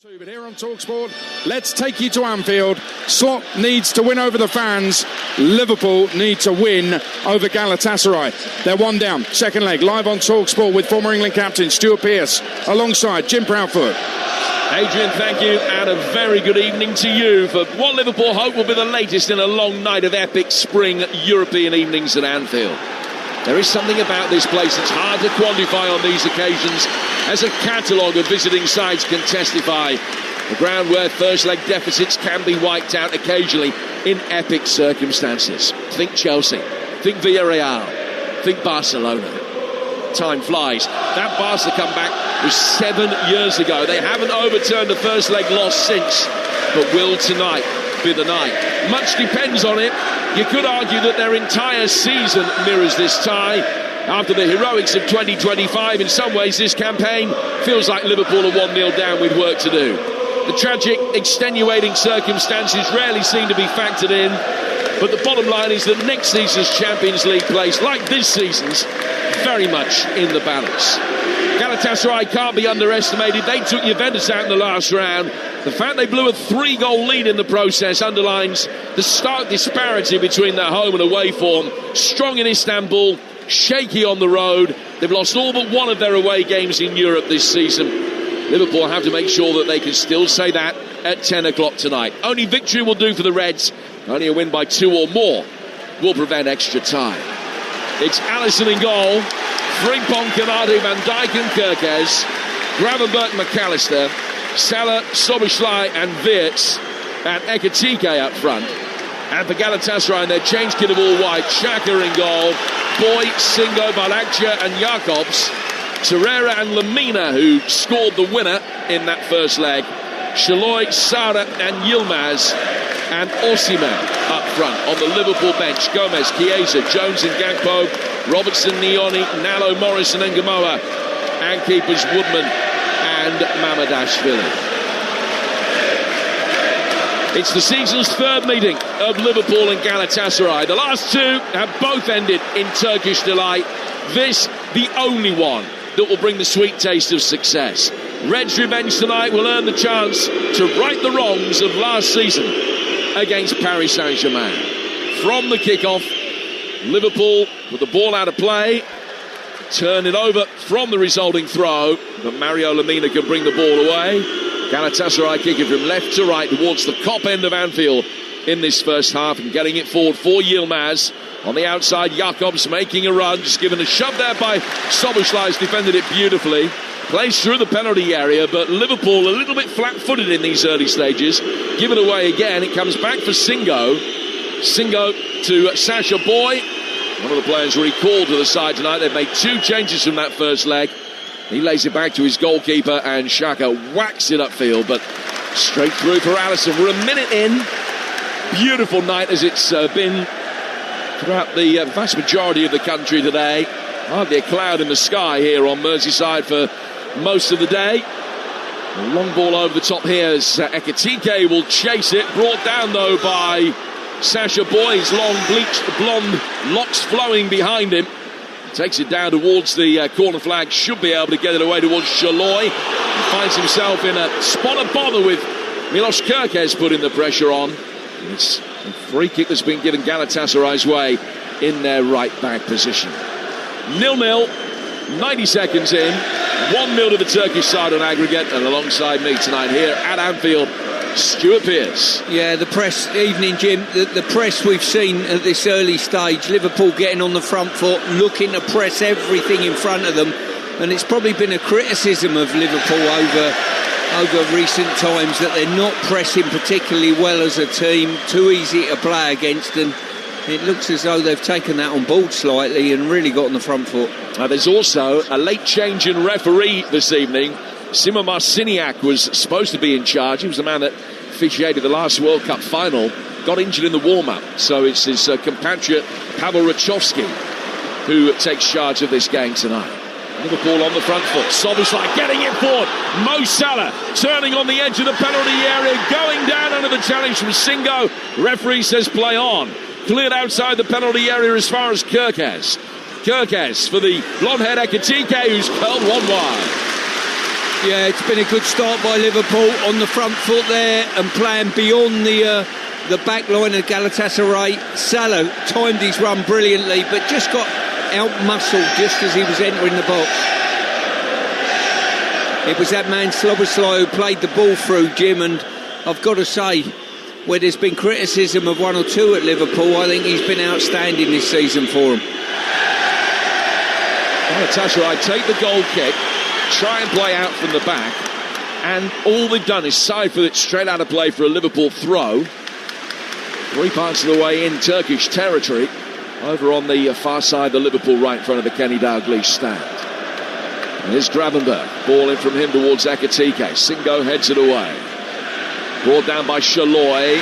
But here on Talksport, let's take you to Anfield. Slot needs to win over the fans. Liverpool need to win over Galatasaray. They're one down. Second leg, live on Talksport with former England captain Stuart Pearce alongside Jim Proudfoot. Adrian, thank you, and a very good evening to you for what Liverpool hope will be the latest in a long night of epic spring European evenings at Anfield. There is something about this place that's hard to quantify on these occasions, as a catalogue of visiting sides can testify. The ground where first leg deficits can be wiped out occasionally in epic circumstances. Think Chelsea, think Villarreal, think Barcelona. Time flies. That Barca comeback was 7 years ago. They haven't overturned a first leg loss since, but will tonight be the night. Much depends on it. You could argue that their entire season mirrors this tie. After the heroics of 2025, in some ways this campaign feels like Liverpool are 1-0 down with work to do. The tragic, extenuating circumstances rarely seem to be factored in, but the bottom line is that next season's Champions League place, like this season's, very much in the balance. Galatasaray can't be underestimated. They took Juventus out in the last round. The fact they blew a 3-goal lead in the process underlines the stark disparity between their home and away form. Strong in Istanbul, shaky on the road. They've lost all but one of their away games in Europe this season. Liverpool have to make sure that they can still say that at 10 o'clock tonight. Only victory will do for the Reds. Only a win by 2 or more will prevent extra time. It's Alisson in goal. Frimpong, Canade, Van Dijk and Kerkez. Gravenberch, McAllister. Salah, Szoboszlai and Wirtz. And Ekitike up front. And for Galatasaray in their change kit of all white, Xhaka in goal. Boy, Singo, Balakja and Jakobs. Torreira and Lamina, who scored the winner in that first leg. Shaloi, Sara and Yilmaz. And Osimhen up front on the Liverpool bench. Gomez, Chiesa, Jones and Gakpo, Robertson, Nioni, Nalo, Morrison and Gamoa. And keepers Woodman and Mamadashvili. It's the season's third meeting of Liverpool and Galatasaray. The last two have both ended in Turkish delight. This, the only one that will bring the sweet taste of success. Reds' revenge tonight will earn the chance to right the wrongs of last season against Paris Saint-Germain. From the kickoff, Liverpool with the ball out of play, turn it over from the resulting throw, but Mario Lemina can bring the ball away. Galatasaray kicking from left to right towards the Kop end of Anfield in this first half and getting it forward for Yilmaz. On the outside, Jakobs making a run, just given a shove there by Szoboszlai, has defended it beautifully. Plays through the penalty area, but Liverpool a little bit flat-footed in these early stages. Given away again, it comes back for Singo. Singo to Sacha Boy. One of the players recalled to the side tonight. They've made 2 changes from that first leg. He lays it back to his goalkeeper, and Xhaka whacks it upfield, but straight through for Alisson. We're a minute in. Beautiful night as it's been throughout the vast majority of the country today. Hardly a cloud in the sky here on Merseyside for most of the day. A long ball over the top here as Ekitike will chase it. Brought down though by Sacha Boy. His long bleached blonde locks flowing behind him. Takes it down towards the corner flag. Should be able to get it away towards Shaloi. He finds himself in a spot of bother with Milos Kerkez putting the pressure on. It's a free kick that's been given Galatasaray's way in their right back position. 0-0, 90 seconds in. 1-0 to the Turkish side on aggregate. And alongside me tonight here at Anfield, Stuart Pearce. Yeah, the press, evening Jim, the press we've seen at this early stage, Liverpool getting on the front foot, looking to press everything in front of them, and it's probably been a criticism of Liverpool over recent times that they're not pressing particularly well as a team, too easy to play against, and it looks as though they've taken that on board slightly and really got on the front foot. There's also a late change in referee this evening. Simo Marciniak was supposed to be in charge. He was the man that officiated the last World Cup final. Got injured in the warm-up. So it's his compatriot, Pavel Rachowski, who takes charge of this game tonight. Liverpool on the front foot. Szoboszlai getting it forward. Mo Salah turning on the edge of the penalty area. Going down under the challenge from Singo. Referee says play on. Cleared outside the penalty area as far as Kerkez. Kerkez for the blonde-haired Ekitike, who's curled one wide. Yeah, it's been a good start by Liverpool on the front foot there and playing beyond the back line of Galatasaray. Salah timed his run brilliantly, but just got out-muscled just as he was entering the box. It was that man Szoboszlai who played the ball through, Jim, and I've got to say, where there's been criticism of one or two at Liverpool, I think he's been outstanding this season for them. Galatasaray take the goal kick, try and play out from the back, and all they've done is side for it straight out of play for a Liverpool throw. 3 parts of the way in Turkish territory, over on the far side, the Liverpool right in front of the Kenny Dalglish stand. And here's Gravenberch, ball in from him towards Ekitike. Singo heads it away. Brought down by Shaloi,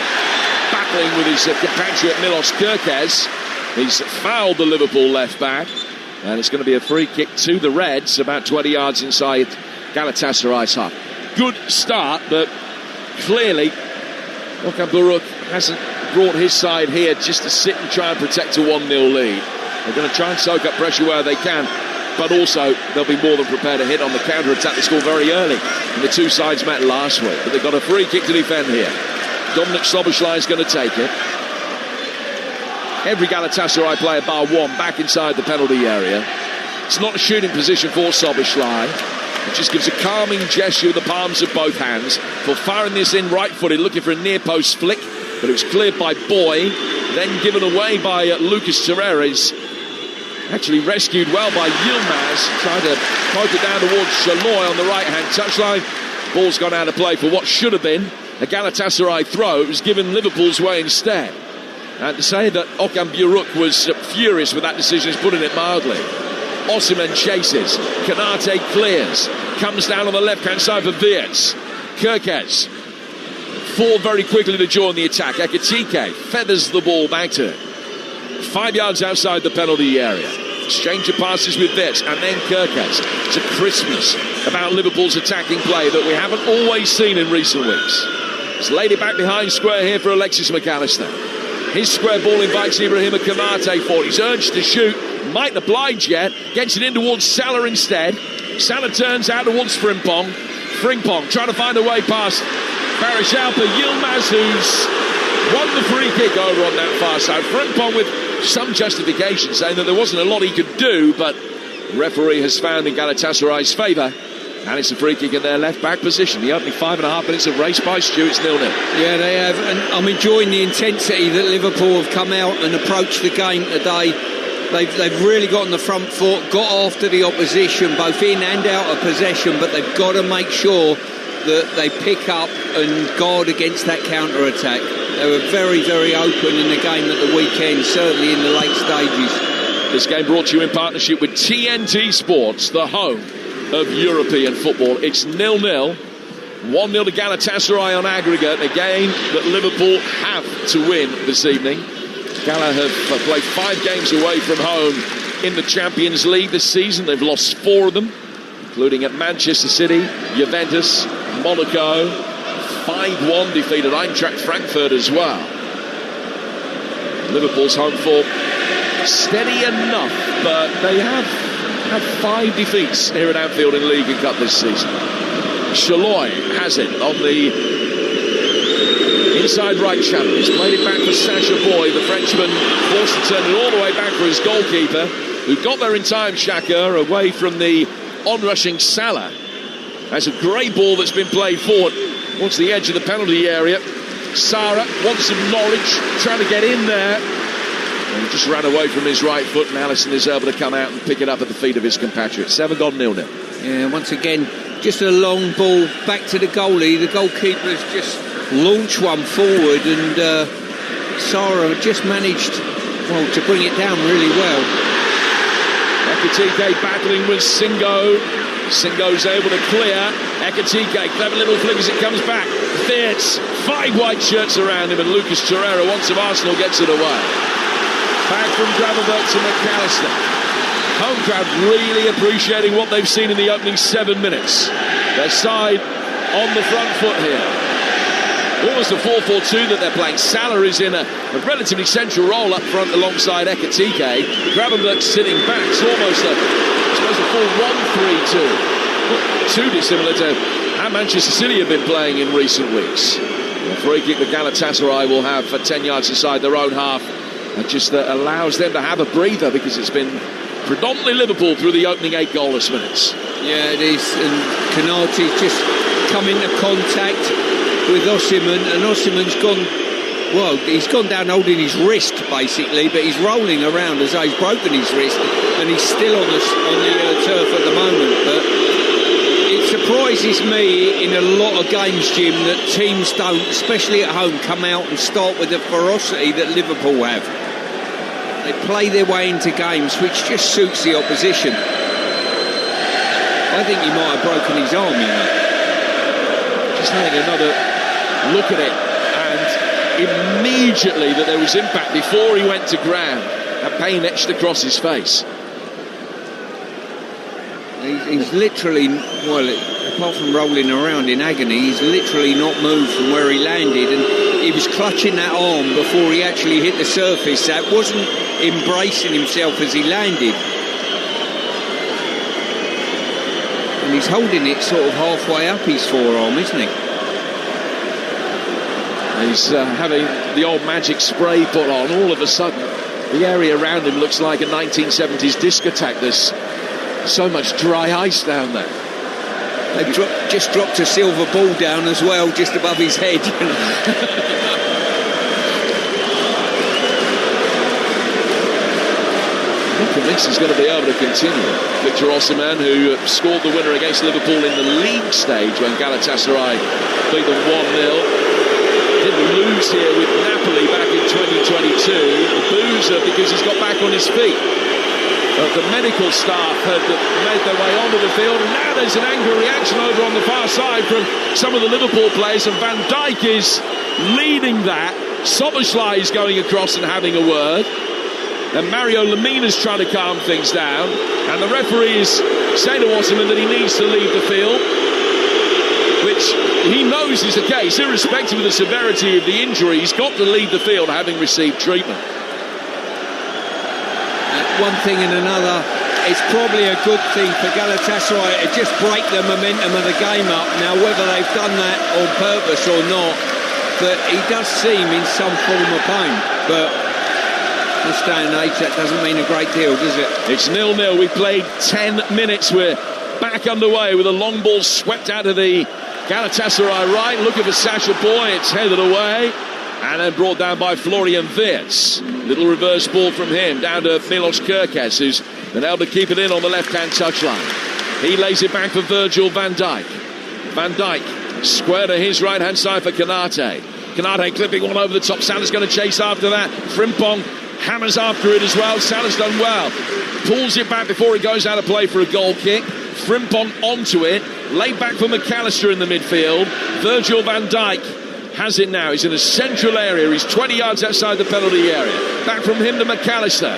battling with his compatriot Milos Kerkez. He's fouled the Liverpool left back, and it's going to be a free kick to the Reds, about 20 yards inside Galatasaray's half. Good start, but clearly Okan Buruk hasn't brought his side here just to sit and try and protect a 1-0 lead. They're going to try and soak up pressure where they can, but also they'll be more than prepared to hit on the counter-attack they scored very early when the two sides met last week. But they've got a free kick to defend here. Dominik Szoboszlai is going to take it. Every Galatasaray player bar one back inside the penalty area. It's not a shooting position for Szoboszlai. It just gives a calming gesture with the palms of both hands for firing this in right-footed, looking for a near-post flick, but it was cleared by Boy, then given away by Lucas Torreira. Actually rescued well by Yilmaz, trying to poke it down towards Shaloi on the right-hand touchline. Ball's gone out of play for what should have been a Galatasaray throw. It was given Liverpool's way instead. And to say that Okan Buruk was furious with that decision is putting it mildly. Osimhen chases, Konate clears, comes down on the left-hand side for Wirtz. Kerkez, fall very quickly to join the attack. Ekitike feathers the ball back to him. 5 yards outside the penalty area. Exchange of passes with Wirtz and then Kerkez. It's a crispness about Liverpool's attacking play that we haven't always seen in recent weeks. It's laid it back behind square here for Alexis McAllister. His square ball invites Ibrahima Konate forward. He's urged to shoot, mightn't oblige yet, gets it in towards Salah instead. Salah turns out towards Frimpong. Frimpong trying to find a way past Barish Alper. Yilmaz, who's won the free kick over on that far side. Frimpong with some justification, saying that there wasn't a lot he could do, but the referee has found in Galatasaray's favour, and it's a free kick in their left back position. The opening 5.5 minutes of race by Stu, it's 0-0. Yeah, they have, and I'm enjoying the intensity that Liverpool have come out and approached the game today. They've really got on the front foot, got after the opposition, both in and out of possession, but they've got to make sure that they pick up and guard against that counter-attack. They were very, very open in the game at the weekend, certainly in the late stages. This game brought to you in partnership with TNT Sports, the home of European football. It's 0-0, 1-0 to Galatasaray on aggregate, a game that Liverpool have to win this evening. Gala have played 5 games away from home in the Champions League this season. They've lost 4 of them, including at Manchester City, Juventus, Monaco. 5-1 defeated Eintracht Frankfurt as well. Liverpool's home form steady enough, but they have had 5 defeats here at Anfield in League and Cup this season. Shaloi has it on the inside right channel. He's played it back for Sacha Boy. The Frenchman forced to turn it all the way back for his goalkeeper, who got there in time, Xhaka, away from the onrushing Salah. That's a great ball that's been played forward towards the edge of the penalty area. Sarah wants some Norwich, trying to get in there. And he just ran away from his right foot, and Alisson is able to come out and pick it up at the feet of his compatriot. 7 gone 0-0. Yeah, once again, just a long ball back to the goalie. The goalkeeper's just launched one forward, and Sarah just managed, well, to bring it down really well. Ekitike battling with Singo. Singo's able to clear. Ekitike, clever little flick as it comes back. Wirtz, 5 white shirts around him, and Lucas Torreira, once of Arsenal, gets it away. Back from Gravenberch to McAllister. Home crowd really appreciating what they've seen in the opening 7 minutes. Their side on the front foot here. Almost a 4-4-2 that they're playing. Salah is in a relatively central role up front alongside Ekitike. Gravenberch sitting back. It's almost a full 1-3-2. too dissimilar to how Manchester City have been playing in recent weeks. The free kick that Galatasaray will have for 10 yards inside their own half. That just allows them to have a breather, because it's been predominantly Liverpool through the opening 8 goalless minutes. Yeah, it is. And Konaté's just come into contact with Osimhen, and Osimhen's gone, well, he's gone down holding his wrist, basically, but he's rolling around as though he's broken his wrist, and he's still on the turf at the moment. But it surprises me in a lot of games, Jim, that teams don't, especially at home, come out and start with the ferocity that Liverpool have. They play their way into games, which just suits the opposition. I think he might have broken his arm, you know. Just having another look at it, and immediately that there was impact before he went to ground. That pain etched across his face. He's literally, well, apart from rolling around in agony, he's literally not moved from where he landed, and he was clutching that arm before he actually hit the surface. That wasn't embracing himself as he landed. And he's holding it sort of halfway up his forearm, isn't he? He's having the old magic spray put on. All of a sudden, the area around him looks like a 1970s discotheque. There's so much dry ice down there. They've just dropped a silver ball down as well, just above his head. Not convinced he's going to be able to continue. Victor Osimhen, who scored the winner against Liverpool in the league stage when Galatasaray beat them 1-0. Didn't lose here with Napoli back in 2022. The boozer because he's got back on his feet. The medical staff had made their way onto the field, and now there's an angry reaction over on the far side from some of the Liverpool players, and Van Dijk is leading that. Szoboszlai is going across and having a word, and Mario Lemina's trying to calm things down, and the referee is saying to Osimhen that he needs to leave the field, which he knows is the case. Irrespective of the severity of the injury, he's got to leave the field having received treatment. One thing and another, it's probably a good thing for Galatasaray to just break the momentum of the game up. Now, whether they've done that on purpose or not, but he does seem in some form of pain. But this day and age, that doesn't mean a great deal, does it? It's 0-0. We've played 10 minutes. We're back underway with a long ball swept out of the Galatasaray right. Looking for Sacha Boey. It's headed away. And then brought down by Florian Wirtz. Little reverse ball from him down to Milos Kerkez, who's been able to keep it in on the left-hand touchline. He lays it back for Virgil van Dijk. Van Dijk square to his right-hand side for Konaté. Konaté clipping one over the top. Salah's going to chase after that. Frimpong hammers after it as well. Salah's done well. Pulls it back before he goes out of play for a goal kick. Frimpong onto it. Laid back for McAllister in the midfield. Virgil van Dijk has it now. He's in the central area. He's 20 yards outside the penalty area. Back from him to McAllister.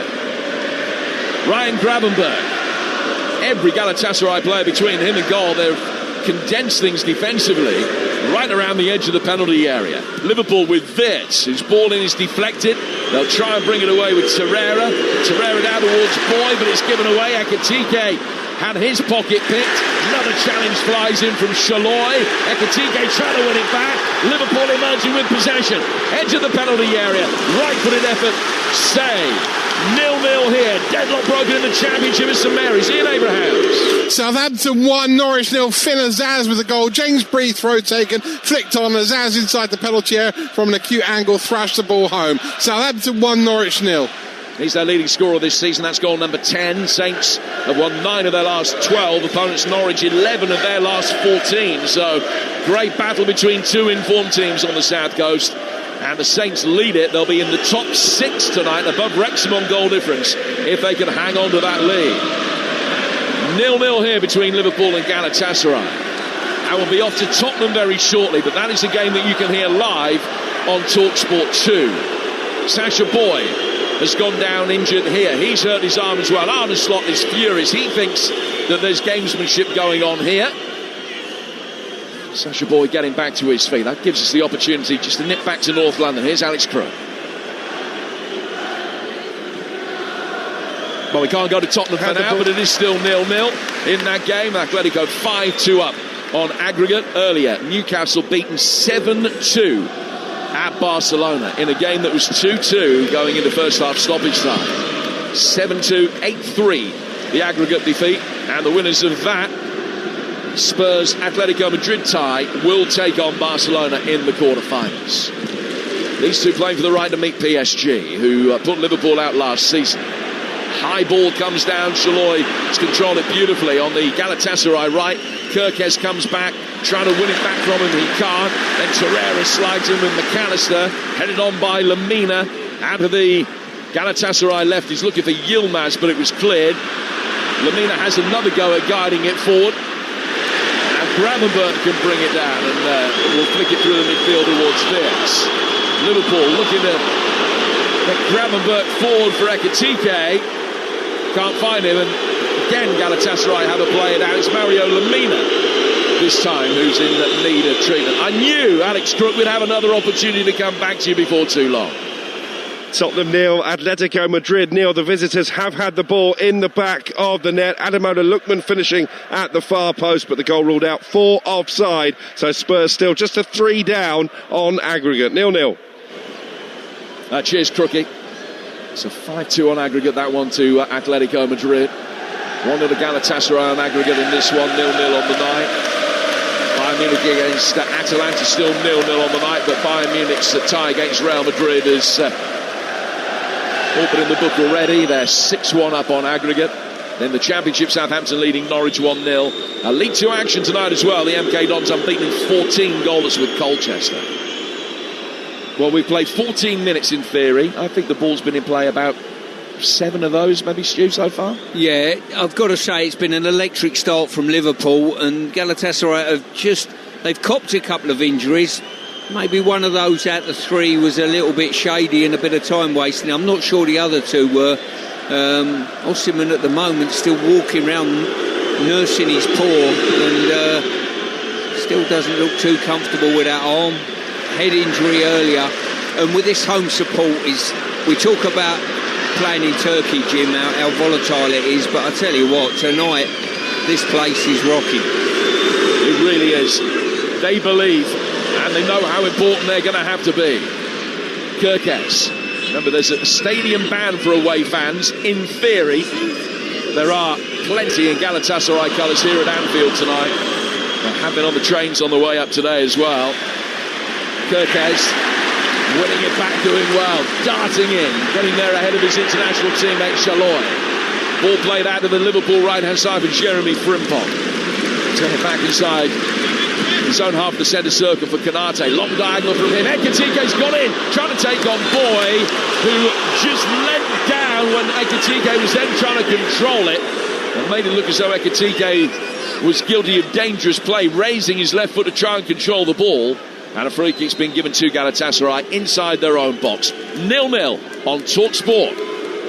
Ryan Gravenberch. Every Galatasaray player between him and goal, they've condensed things defensively right around the edge of the penalty area. Liverpool with Wirtz, whose ball in is deflected. They'll try and bring it away with Torreira. Torreira down towards Boy, but it's given away. Ekitike had his pocket picked. Another challenge flies in from Shaloi. Ekitike trying to win it back. Liverpool emerging with possession. Edge of the penalty area. Right-footed effort. Save. 0-0 here. Deadlock broken in the Championship at St Mary's. Ian Abrahams. Southampton 1, Norwich 0. Finn Azaz with a goal. James Bree throw taken. Flicked on. Azaz inside the penalty area from an acute angle. Thrashed the ball home. Southampton 1, Norwich 0. He's their leading scorer this season. That's goal number 10. Saints have won 9 of their last 12. Opponents Norwich 11 of their last 14. So great battle between two informed teams on the South Coast. And the Saints lead it. They'll be in the top 6 tonight, above Wrexham on goal difference, if they can hang on to that lead. 0-0 here between Liverpool and Galatasaray. I will be off to Tottenham very shortly, but that is a game that you can hear live on Talksport 2. Sacha Boey has gone down injured here. He's hurt his arm as well. Arne Slot is furious. He thinks that there's gamesmanship going on here. Sacha Boey getting back to his feet. That gives us the opportunity just to nip back to North London. Here's Alex Crowe. Well, we can't go to Tottenham for now, but it is still 0-0 in that game. Atletico 5-2 up on aggregate earlier. Newcastle beaten 7-2 at Barcelona in a game that was 2-2 going into first half stoppage time. 7-2, 8-3 the aggregate defeat, and the winners of that Spurs Atletico Madrid tie will take on Barcelona in the quarter-finals. These two playing for the right to meet PSG, who put Liverpool out last season. High ball comes down, Shaloi has controlled it beautifully on the Galatasaray right. Kirkes comes back, trying to win it back from him, he can't. Then Torreira slides in with McAllister, headed on by Lamina. Out of the Galatasaray left, he's looking for Yilmaz, but it was cleared. Lamina has another go at guiding it forward. And Gravenberch can bring it down and will flick it through the midfield towards Wirtz. Liverpool looking to get Gravenberch forward for Ekitike. Can't find him, and again Galatasaray have a play it out. It's Mario Lamina this time who's in need of treatment. I knew, Alex Crook, would have another opportunity to come back to you before too long. Tottenham 0, Atletico Madrid 0. The visitors have had the ball in the back of the net. Ademola Lookman finishing at the far post, but the goal ruled out for offside. So Spurs still just a 3 down on aggregate. 0-0. Cheers, Crookie. It's a 5-2 on aggregate, that one to Atletico Madrid. 1-0 to Galatasaray on aggregate in this one, 0-0 on the night. Bayern Munich against Atalanta, still 0-0 on the night, but Bayern Munich's tie against Real Madrid is open in the book already. They're 6-1 up on aggregate. Then the Championship, Southampton leading Norwich 1-0. League 2 action tonight as well. The MK Dons unbeaten in 14 goalless with Colchester. Well, we've played 14 minutes in theory. I think the ball's been in play about 7 of those, maybe, Stu, so far? Yeah, I've got to say it's been an electric start from Liverpool, and Galatasaray they've copped a couple of injuries. Maybe one of those out of 3 was a little bit shady and a bit of time wasting. I'm not sure the other 2 were. Osimhen at the moment still walking around nursing his paw and still doesn't look too comfortable with that arm. Head injury earlier, and with this home support, we talk about playing in Turkey, Jim, how volatile it is, but I tell you what, tonight this place is rocking. It really is. They believe, and they know how important they're going to have to be. Kirkes. Remember, there's a stadium ban for away fans. In theory, there are plenty in Galatasaray colours here at Anfield tonight. They have been on the trains on the way up today as well. Kirkes winning it back, doing well, darting in, getting there ahead of his international teammate Shaloi. Ball played out to the Liverpool right-hand side for Jeremy Frimpong. Turn it back inside his own half of the centre circle for Konate. Long diagonal from him. Ekitike's got in, trying to take on Boy, who just leant down when Ekitike was then trying to control it and made it look as though Ekitike was guilty of dangerous play, raising his left foot to try and control the ball. And a free kick's been given to Galatasaray inside their own box. 0-0 on Talksport.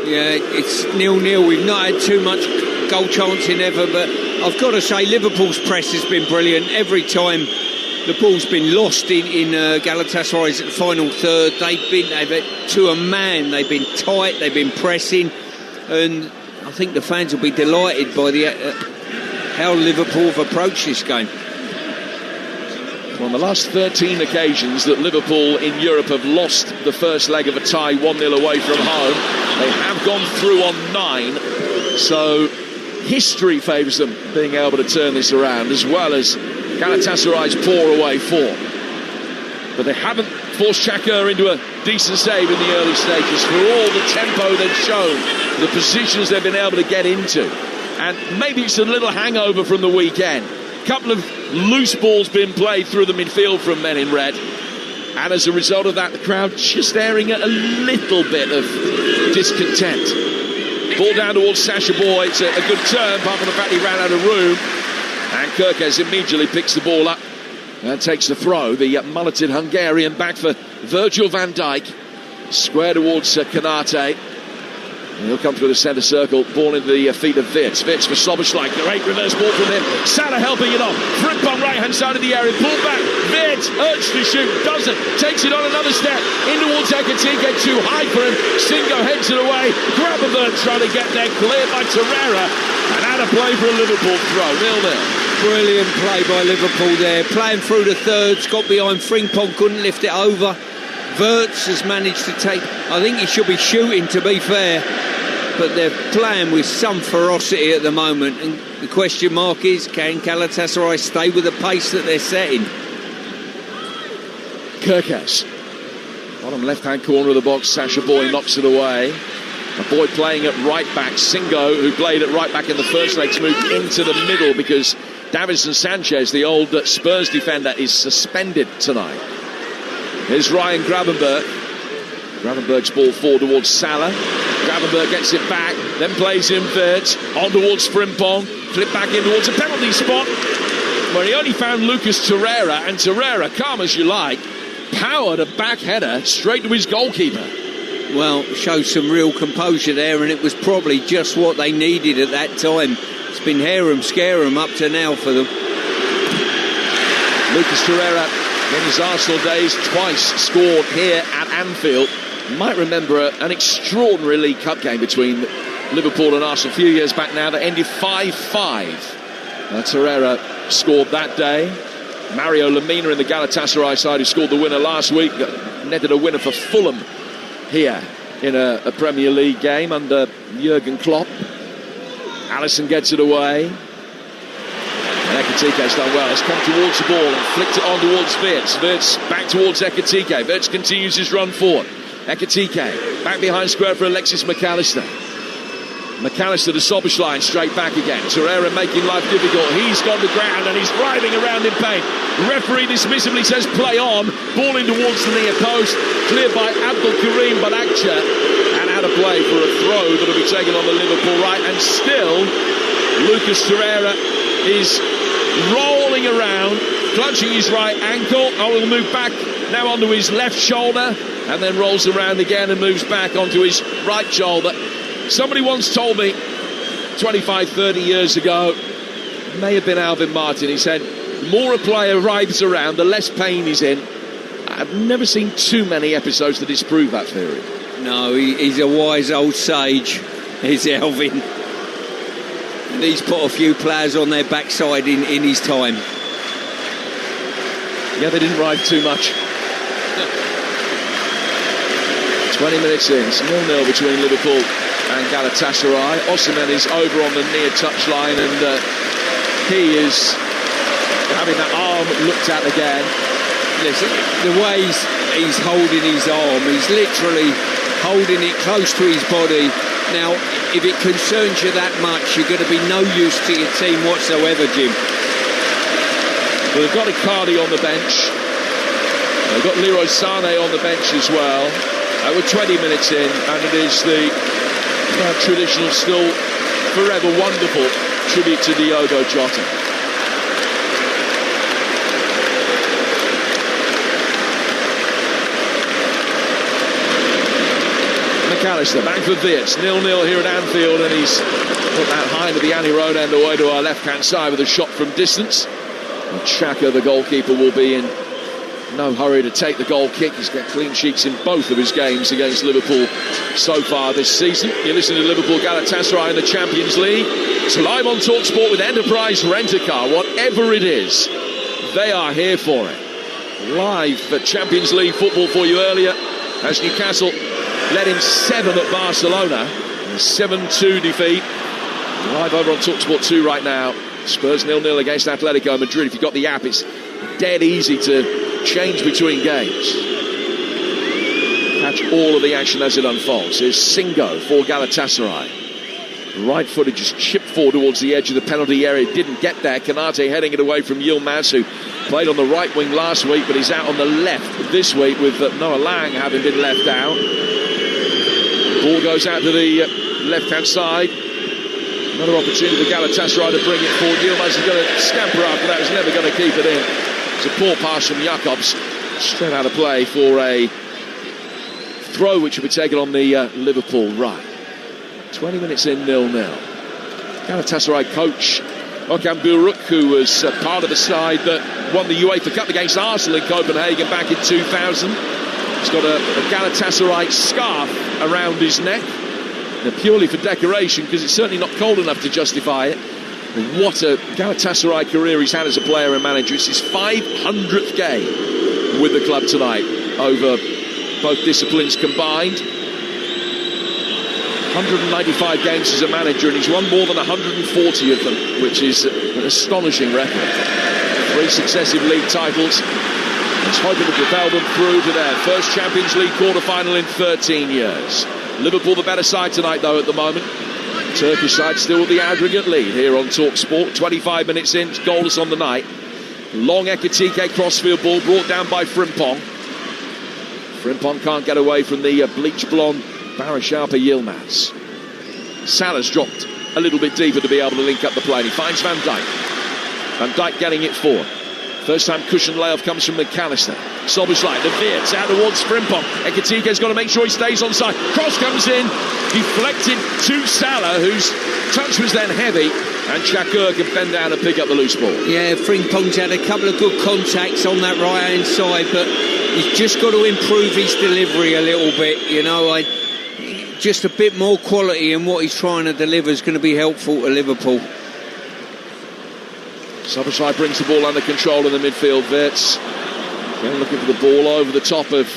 Yeah, it's 0-0. We've not had too much goal chancing ever, but I've got to say Liverpool's press has been brilliant. Every time the ball's been lost in Galatasaray's final third, they've to a man, they've been tight, they've been pressing, and I think the fans will be delighted by how Liverpool have approached this game. On the last 13 occasions that Liverpool in Europe have lost the first leg of a tie 1-0 away from home, they have gone through on 9. So history favours them being able to turn this around, as well as Galatasaray's poor away form. But they haven't forced Xhaka into a decent save in the early stages for all the tempo they've shown, the positions they've been able to get into. And maybe it's a little hangover from the weekend. Couple of loose balls being played through the midfield from men in red, and as a result of that, the crowd just staring at a little bit of discontent. Ball down towards Sasha Boy. It's a good turn, apart from the fact he ran out of room, and Kirkes immediately picks the ball up and takes the throw. The mulleted Hungarian back for Virgil van Dijk, square towards Konate. He'll come through the centre circle, ball into the feet of Wirtz. Wirtz for Soboslai, great reverse ball from him. Salah helping it off. Frimpong right hand side of the area, pull back. Wirtz urged to shoot, doesn't. Takes it on another step, in towards Ekatike, too high for him. Singo heads it away. Gravenberch trying to get there, cleared by Torreira. And out of play for a Liverpool throw, 0-0. Brilliant play by Liverpool there. Playing through the thirds, got behind Frimpong, couldn't lift it over. Wirtz has managed to take, I think he should be shooting, to be fair, but they're playing with some ferocity at the moment, and the question mark is, can Galatasaray stay with the pace that they're setting? Kirkes, bottom left hand corner of the box, Sasha Boy knocks it away. A boy playing at right back, Singo, who played at right back in the first legs, moved into the middle because Davinson Sanchez, the old Spurs defender, is suspended tonight. Here's Ryan Gravenberch. Gravenberch's ball forward towards Salah. Gravenberch gets it back, then plays in Wirtz, on towards Frimpong, flip back in towards a penalty spot, where he only found Lucas Torreira, and Torreira, calm as you like, powered a back header straight to his goalkeeper. Well, showed some real composure there, and it was probably just what they needed at that time. It's been harum scarum up to now for them. Lucas Torreira, in his Arsenal days, twice scored here at Anfield. You might remember an extraordinary League Cup game between Liverpool and Arsenal a few years back now that ended 5-5. Torreira scored that day. Mario Lemina in the Galatasaray side, who scored the winner last week, netted a winner for Fulham here in a Premier League game under Jurgen Klopp. Alisson gets it away. And Ekatike's done well. He's come towards the ball and flicked it on towards Wirtz. Wirtz back towards Ekatike. Wirtz continues his run forward. Ekatike back behind square for Alexis McAllister. McAllister to Soboslai, straight back again. Torreira making life difficult. He's gone to ground and he's writhing around in pain. Referee dismissively says play on. Ball in towards the near post. Cleared by Abdul Karim Balakcha. And out of play for a throw that will be taken on the Liverpool right. And still, Lucas Torreira is rolling around, clutching his right ankle. He'll move back now onto his left shoulder and then rolls around again and moves back onto his right shoulder. Somebody once told me 25, 30 years ago, it may have been Alvin Martin, he said, the more a player writhes around, the less pain he's in. I've never seen too many episodes to disprove that theory. No, he's a wise old sage, is Alvin. And he's put a few players on their backside in his time. Yeah, they didn't ride too much. 20 minutes in, it's 0-0 between Liverpool and Galatasaray. Osimhen is over on the near touchline, and he is having that arm looked at again. Listen, the way he's holding his arm, he's literally holding it close to his body. Now, if it concerns you that much, you're going to be no use to your team whatsoever, Jim. Well, they've got Icardi on the bench. They've got Leroy Sané on the bench as well. We're 20 minutes in, and it is the traditional, still forever wonderful tribute to Diogo Jota. McAllister back for Wirtz, 0-0 here at Anfield, and he's put that high into the Annie Road end away to our left-hand side with a shot from distance. And Xhaka, the goalkeeper, will be in no hurry to take the goal kick. He's got clean sheets in both of his games against Liverpool so far this season. You're listening to Liverpool Galatasaray in the Champions League. It's live on Talksport with Enterprise Rent-A-Car. Whatever it is, they are here for it. Live for Champions League football for you earlier as Newcastle led in 7 at Barcelona. A 7-2 defeat. Live over on Talksport 2 right now. Spurs 0-0 against Atletico Madrid. If you've got the app, it's dead easy to change between games. Catch all of the action as it unfolds. Here's Singo for Galatasaray. Right-footed, just chipped forward towards the edge of the penalty area. Didn't get there. Kanate heading it away from Yilmaz, who played on the right wing last week, but he's out on the left this week with Noah Lang having been left out. Ball goes out to the left-hand side. Another opportunity for Galatasaray to bring it forward. Yilmaz is going to scamper after that. He's never going to keep it in. It's a poor pass from Jakobs. Straight out of play for a throw which will be taken on the Liverpool right. 20 minutes in, 0-0. Galatasaray coach Okan Buruk, who was part of the side that won the UEFA Cup against Arsenal in Copenhagen back in 2000. He's got a Galatasaray scarf around his neck, purely for decoration, because it's certainly not cold enough to justify it. What a Galatasaray career he's had as a player and manager. It's his 500th game with the club tonight, over both disciplines combined. 195 games as a manager, and he's won more than 140 of them, which is an astonishing record. 3 successive league titles. He's hoping to propel them through to their first Champions League quarter-final in 13 years. Liverpool the better side tonight, though, at the moment. Turkish side still with the aggregate lead here on Talksport. 25 minutes in, goalless on the night. Long Ekitike crossfield ball brought down by Frimpong. Frimpong can't get away from the bleach blonde Barashapa Yilmaz. Salah's dropped a little bit deeper to be able to link up the play. He finds Van Dijk. Van Dijk getting it forward. First time cushion layoff comes from McAllister. Szoboszlai, the Veerts out towards Frimpong. Ekitike's got to make sure he stays on side. Cross comes in, deflected to Salah, whose touch was then heavy, and Shakur can bend down and pick up the loose ball. Yeah, Frimpong's had a couple of good contacts on that right-hand side, but he's just got to improve his delivery a little bit. You know, just a bit more quality in what he's trying to deliver is going to be helpful to Liverpool. Szoboszlai brings the ball under control in the midfield. Veerts again looking for the ball over the top of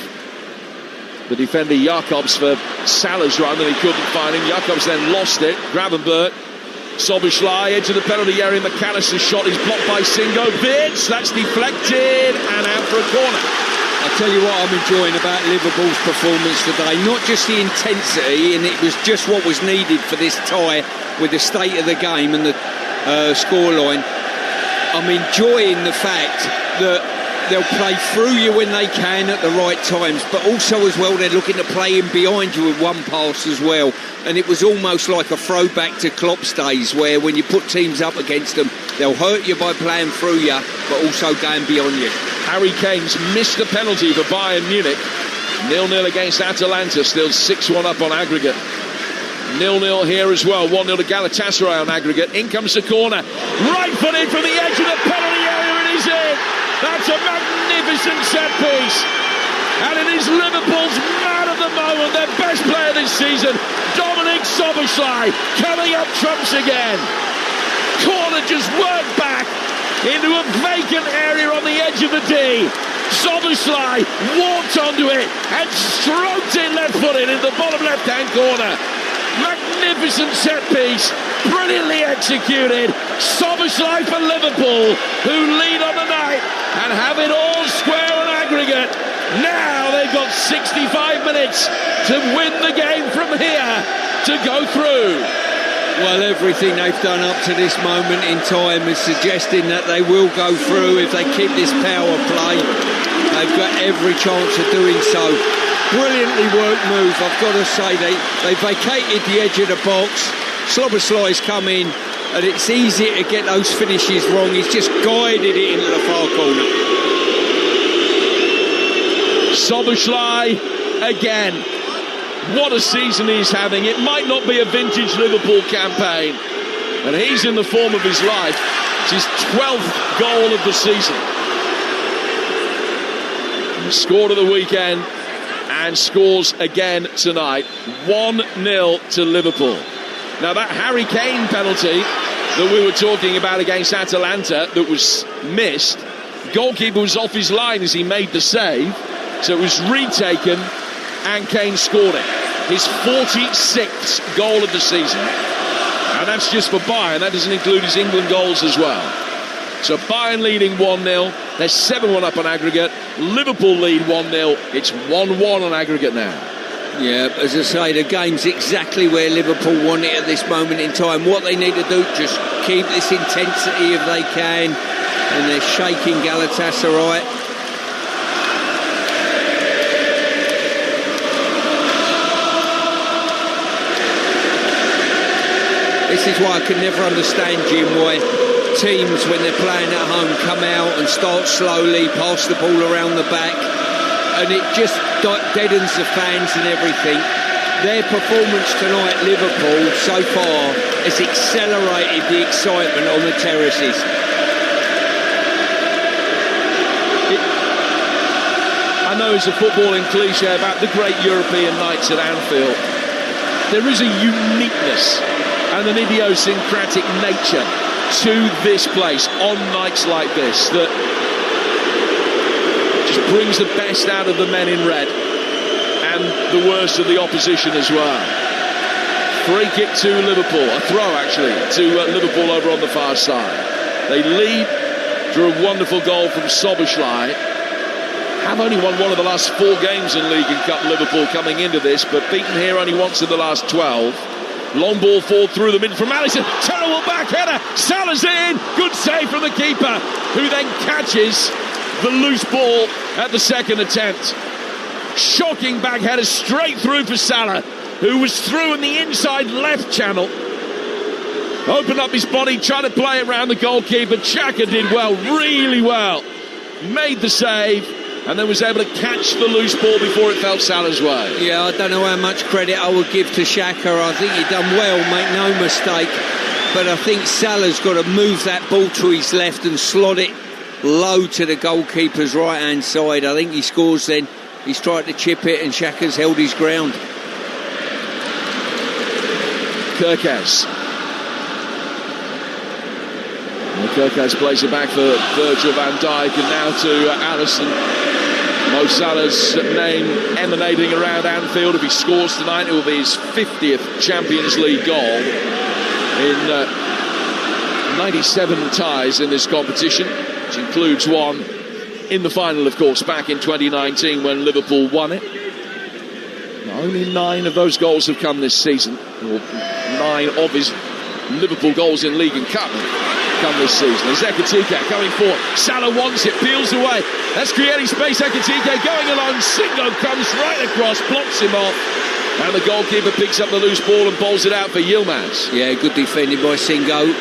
the defender Jakobs for Salah's run, and he couldn't find him. Jakobs then lost it. Gravenberg, Szoboszlai, edge of the penalty area. McAllister's shot is blocked by Singo. Veerts, that's deflected and out for a corner. I'll tell you what I'm enjoying about Liverpool's performance today, not just the intensity, and it was just what was needed for this tie with the state of the game and the scoreline. I'm enjoying the fact that they'll play through you when they can at the right times, but also as well they're looking to play in behind you with one pass as well. And it was almost like a throwback to Klopp's days, where when you put teams up against them, they'll hurt you by playing through you, but also going beyond you. Harry Kane's missed a penalty for Bayern Munich. 0-0 against Atalanta, still 6-1 up on aggregate. 0-0 here as well, 1-0 to Galatasaray on aggregate. In comes the corner, right-footed from the edge of the penalty area, and he's in. That's a magnificent set piece. And it is Liverpool's man of the moment, their best player this season, Dominic Szoboszlai, coming up trumps again. Corner just worked back into a vacant area on the edge of the D. Szoboszlai walked onto it and stroked it left-footed in the bottom left-hand corner. Magnificent set piece, brilliantly executed. Szoboszlai for Liverpool, who lead on the night and have it all square on aggregate. Now they've got 65 minutes to win the game from here to go through. Well, everything they've done up to this moment in time is suggesting that they will go through if they keep this power play. They've got every chance of doing so. Brilliantly worked move, I've got to say. They vacated the edge of the box. Szoboszlai's come in, and it's easy to get those finishes wrong. He's just guided it into the far corner. Szoboszlai again. What a season he's having. It might not be a vintage Liverpool campaign, and he's in the form of his life. It's his 12th goal of the season. He scored at the weekend and scores again tonight. 1-0 to Liverpool. Now that Harry Kane penalty that we were talking about against Atalanta that was missed, goalkeeper was off his line as he made the save, so it was retaken and Kane scored it. His 46th goal of the season, and that's just for Bayern. That doesn't include his England goals as well. So Bayern leading 1-0. They're 7-1 up on aggregate. Liverpool lead 1-0. It's 1-1 on aggregate now. Yeah, as I say, the game's exactly where Liverpool want it at this moment in time. What they need to do, just keep this intensity if they can. And they're shaking Galatasaray. This is why I can never understand, Jim, why teams, when they're playing at home, come out and start slowly, pass the ball around the back, and it just deadens the fans and everything. their performance tonight, Liverpool, so far, has accelerated the excitement on the terraces. I know it's a footballing cliche about the great European nights at Anfield. There is a uniqueness and an idiosyncratic nature to this place on nights like this that just brings the best out of the men in red and the worst of the opposition as well. Free kick to Liverpool, a throw actually to Liverpool over on the far side. They lead through a wonderful goal from Szoboszlai. Have only won one of the last 4 games in League and Cup, Liverpool, coming into this, but beaten here only once in the last 12. Long ball forward through the mid from Alisson. Terrible back header. Salah's in. Good save from the keeper, who then catches the loose ball at the second attempt. Shocking back header straight through for Salah, who was through in the inside left channel. Opened up his body, tried to play it around the goalkeeper. Xhaka did well, really well. Made the save, and then was able to catch the loose ball before it fell Salah's way. Yeah, I don't know how much credit I would give to Xhaka. I think he done well, make no mistake. But I think Salah's got to move that ball to his left and slot it low to the goalkeeper's right-hand side. I think he scores then. He's tried to chip it, and Xhaka's held his ground. Kerkez. Kerkez plays it back for Virgil van Dijk, and now to Alisson. Mo Salah's name emanating around Anfield. If he scores tonight, it will be his 50th Champions League goal in 97 ties in this competition, which includes one in the final, of course, back in 2019 when Liverpool won it. Only 9 of those goals have come this season, or 9 of his Liverpool goals in League and Cup come this season. Ekitike coming forward. Salah wants it, peels away. That's creating space. Ekitike going along. Singo comes right across, blocks him off, and the goalkeeper picks up the loose ball and bowls it out for Yilmaz. Yeah, good defending by Singo.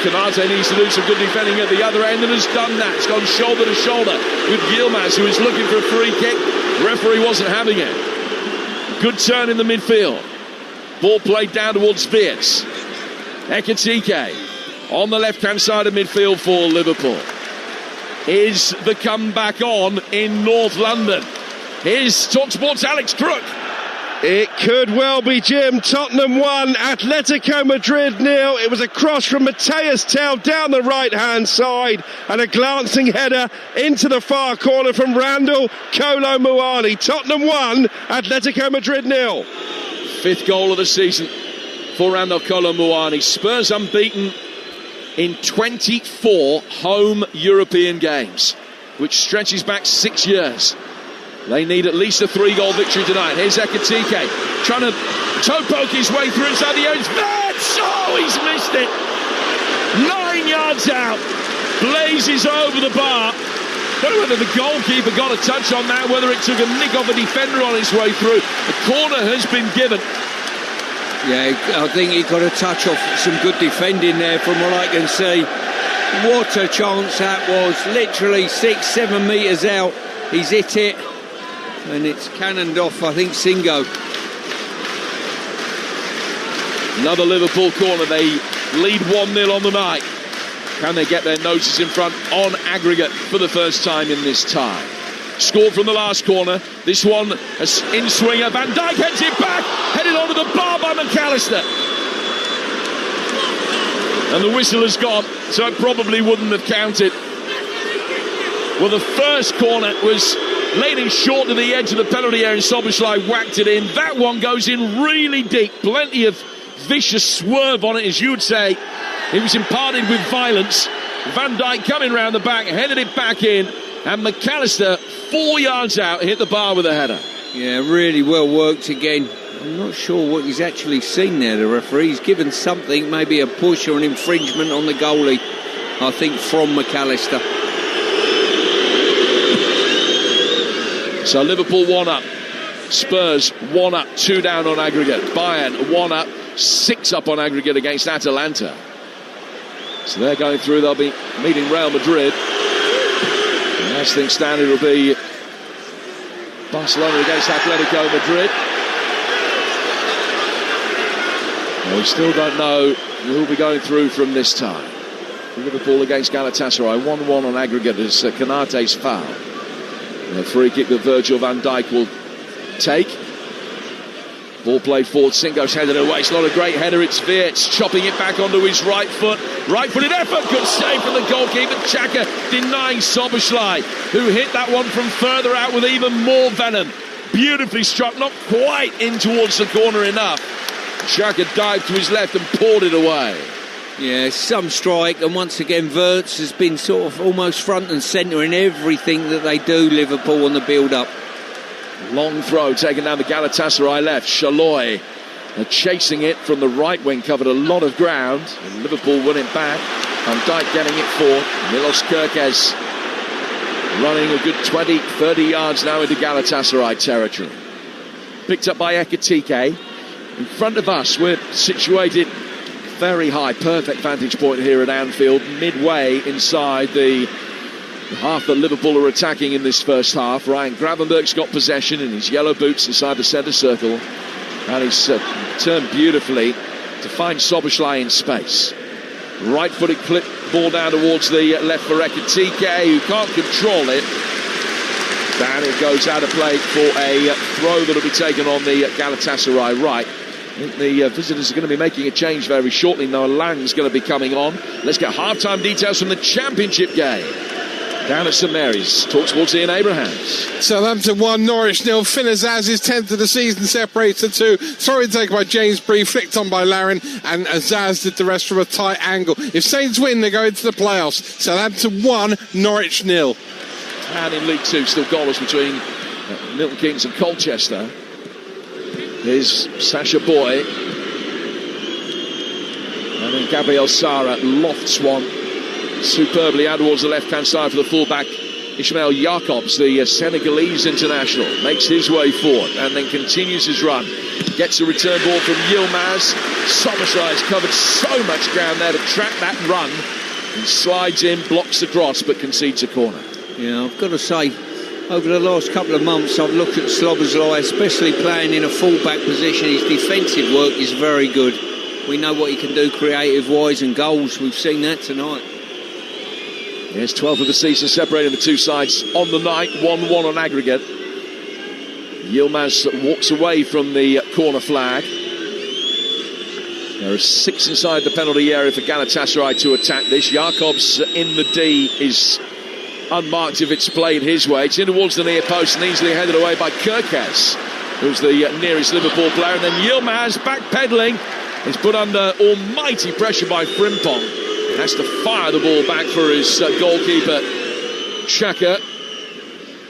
Konate needs to do some good defending at the other end, and has done that. It's gone shoulder to shoulder with Yilmaz, who is looking for a free kick. The referee wasn't having it. Good turn in the midfield. Ball played down towards Wirtz. Ekitike on the left-hand side of midfield for Liverpool. Is the comeback on in North London? Here's Talksport's Alex Crook. It could well be, Jim. Tottenham 1, Atletico Madrid 0. It was a cross from Matthias Tell down the right-hand side, and a glancing header into the far corner from Randall Kolo Muani. Tottenham 1, Atletico Madrid 0. 5th goal of the season for Randall Kolo Muani. Spurs unbeaten in 24 home European games, which stretches back 6 years. They need at least a 3-goal victory tonight. Here's Ekitike trying to toe poke his way through inside the area. Oh, he's missed it. 9 yards out. Blazes over the bar. Don't know whether the goalkeeper got a touch on that, whether it took a nick off a defender on his way through. The corner has been given. Yeah, I think he got a touch off some good defending there from what I can see. What a chance that was. Literally 6-7 metres out. He's hit it. And it's cannoned off, I think, Singo. Another Liverpool corner. They lead 1-0 on the night. Can they get their noses in front on aggregate for the first time in this tie? Scored from the last corner. This one, in swinger. Van Dijk heads it back. Headed onto the bar by McAllister. And the whistle has gone, so it probably wouldn't have counted. Well, the first corner was laid in short to the edge of the penalty area, and Szoboszlai whacked it in. That one goes in really deep. Plenty of vicious swerve on it, as you would say. It was imparted with violence. Van Dijk coming round the back, headed it back in, and McAllister, 4 yards out, hit the bar with a header. Yeah, really well worked again. I'm not sure what he's actually seen there, the referee. He's given something, maybe a push or an infringement on the goalie, I think, from McAllister. So Liverpool 1 up, Spurs 1 up, 2 down on aggregate. Bayern 1 up, 6 up on aggregate against Atalanta. So they're going through. They'll be meeting Real Madrid. And as things stand, it'll be Barcelona against Atletico Madrid. We still don't know who'll be going through from this time. Liverpool against Galatasaray, 1-1 on aggregate as Konaté's foul. A free kick that Virgil van Dijk will take. Ball played forward, Singo's headed away. It's not a great header, it's Wirtz chopping it back onto his right foot. Right-footed effort, good save from the goalkeeper. Xhaka denying Szoboszlai, who hit that one from further out with even more venom. Beautifully struck, not quite in towards the corner enough. Xhaka dived to his left and poured it away. Yeah, some strike, and once again Wirtz has been sort of almost front and centre in everything that they do, Liverpool, on the build-up. Long throw taken down the Galatasaray left. Shaloi chasing it from the right wing, covered a lot of ground, and Liverpool won it back. Van Dijk getting it forward. Milos Kerkez running a good 20-30 yards now into Galatasaray territory. Picked up by Ekitike. In front of us, we're situated very high, perfect vantage point here at Anfield, midway inside the half that Liverpool are attacking in this first half. Ryan Gravenberch's got possession in his yellow boots inside the centre circle, and he's turned beautifully to find Szoboszlai in space. Right-footed clip ball down towards the left for Ekitike, who can't control it. And it goes out of play for a throw that'll be taken on the Galatasaray right. I think the visitors are going to be making a change very shortly. Noah Lang's going to be coming on. Let's get half-time details from the Championship game. Down at St Mary's, Talksport's Ian Abrahams. Southampton 1, Norwich 0. Finn Azaz's 10th of the season separates the two. Throw-in taken by James Bree, flicked on by Larin, and Azaz did the rest from a tight angle. If Saints win, they go into the playoffs. Southampton 1, Norwich 0. And in League Two, still goalless between Milton Keynes and Colchester. Here's Sasha Boy. And then Gabriel Sara lofts one superbly out towards the left-hand side for the fullback. Ismail Jacobs, the Senegalese international, makes his way forward and then continues his run. Gets a return ball from Yilmaz. Szoboszlai has covered so much ground there to track that run. And slides in, blocks the cross, but concedes a corner. Yeah, I've got to say, over the last couple of months, I've looked at Szoboszlai, especially playing in a full-back position. His defensive work is very good. We know what he can do creative-wise, and goals. We've seen that tonight. Yes, 12th of the season separating the two sides on the night, 1-1 on aggregate. Yilmaz walks away from the corner flag. There are 6 inside the penalty area for Galatasaray to attack this. Jacobs in the D is unmarked if it's played his way. It's in towards the near post and easily headed away by Kerkez, who's the nearest Liverpool player. And then Yilmaz backpedaling is put under almighty pressure by Frimpong. Has to fire the ball back for his goalkeeper, Xhaka.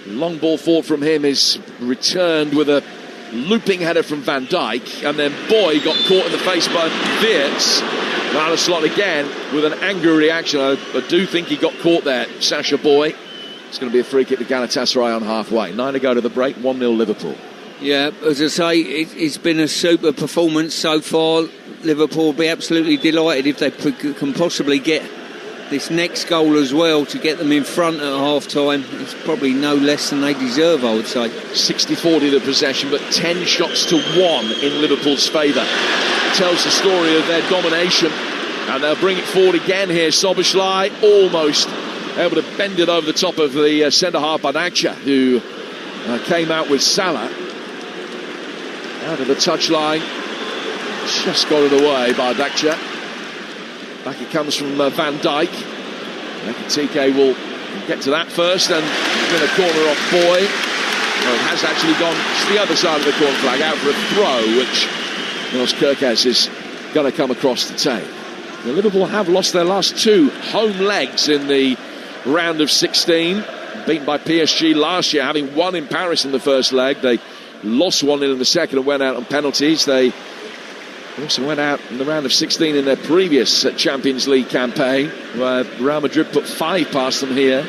Long ball forward from him is returned with a looping header from Van Dijk, and then Boy got caught in the face by Wirtz. Out of slot again with an angry reaction. I do think he got caught there, Sasha Boy. It's going to be a free kick to Galatasaray on halfway. 9 to go to the break, 1-0 Liverpool. Yeah, as I say, it's been a super performance so far. Liverpool will be absolutely delighted if they can possibly get this next goal as well to get them in front at half-time. It's probably no less than they deserve, I would say. 60-40 the possession, but 10 shots to 1 in Liverpool's favour. Tells the story of their domination, and they'll bring it forward again here. Szoboszlai almost able to bend it over the top of the centre-half Badakcha, who came out with Salah. Out of the touchline. Just got it away by Badakcha. Back it comes from Van Dijk. Ekitike will get to that first, and in a corner off Boy. Well, it has actually gone to the other side of the corner flag, out for a throw, which Milos Kerkez is going to come across the tape. The Liverpool have lost their last 2 home legs in the round of 16. Beaten by PSG last year, having won in Paris in the first leg. They lost 1-0 in the second and went out on penalties. They also went out in the round of 16 in their previous Champions League campaign, where Real Madrid put 5 past them here.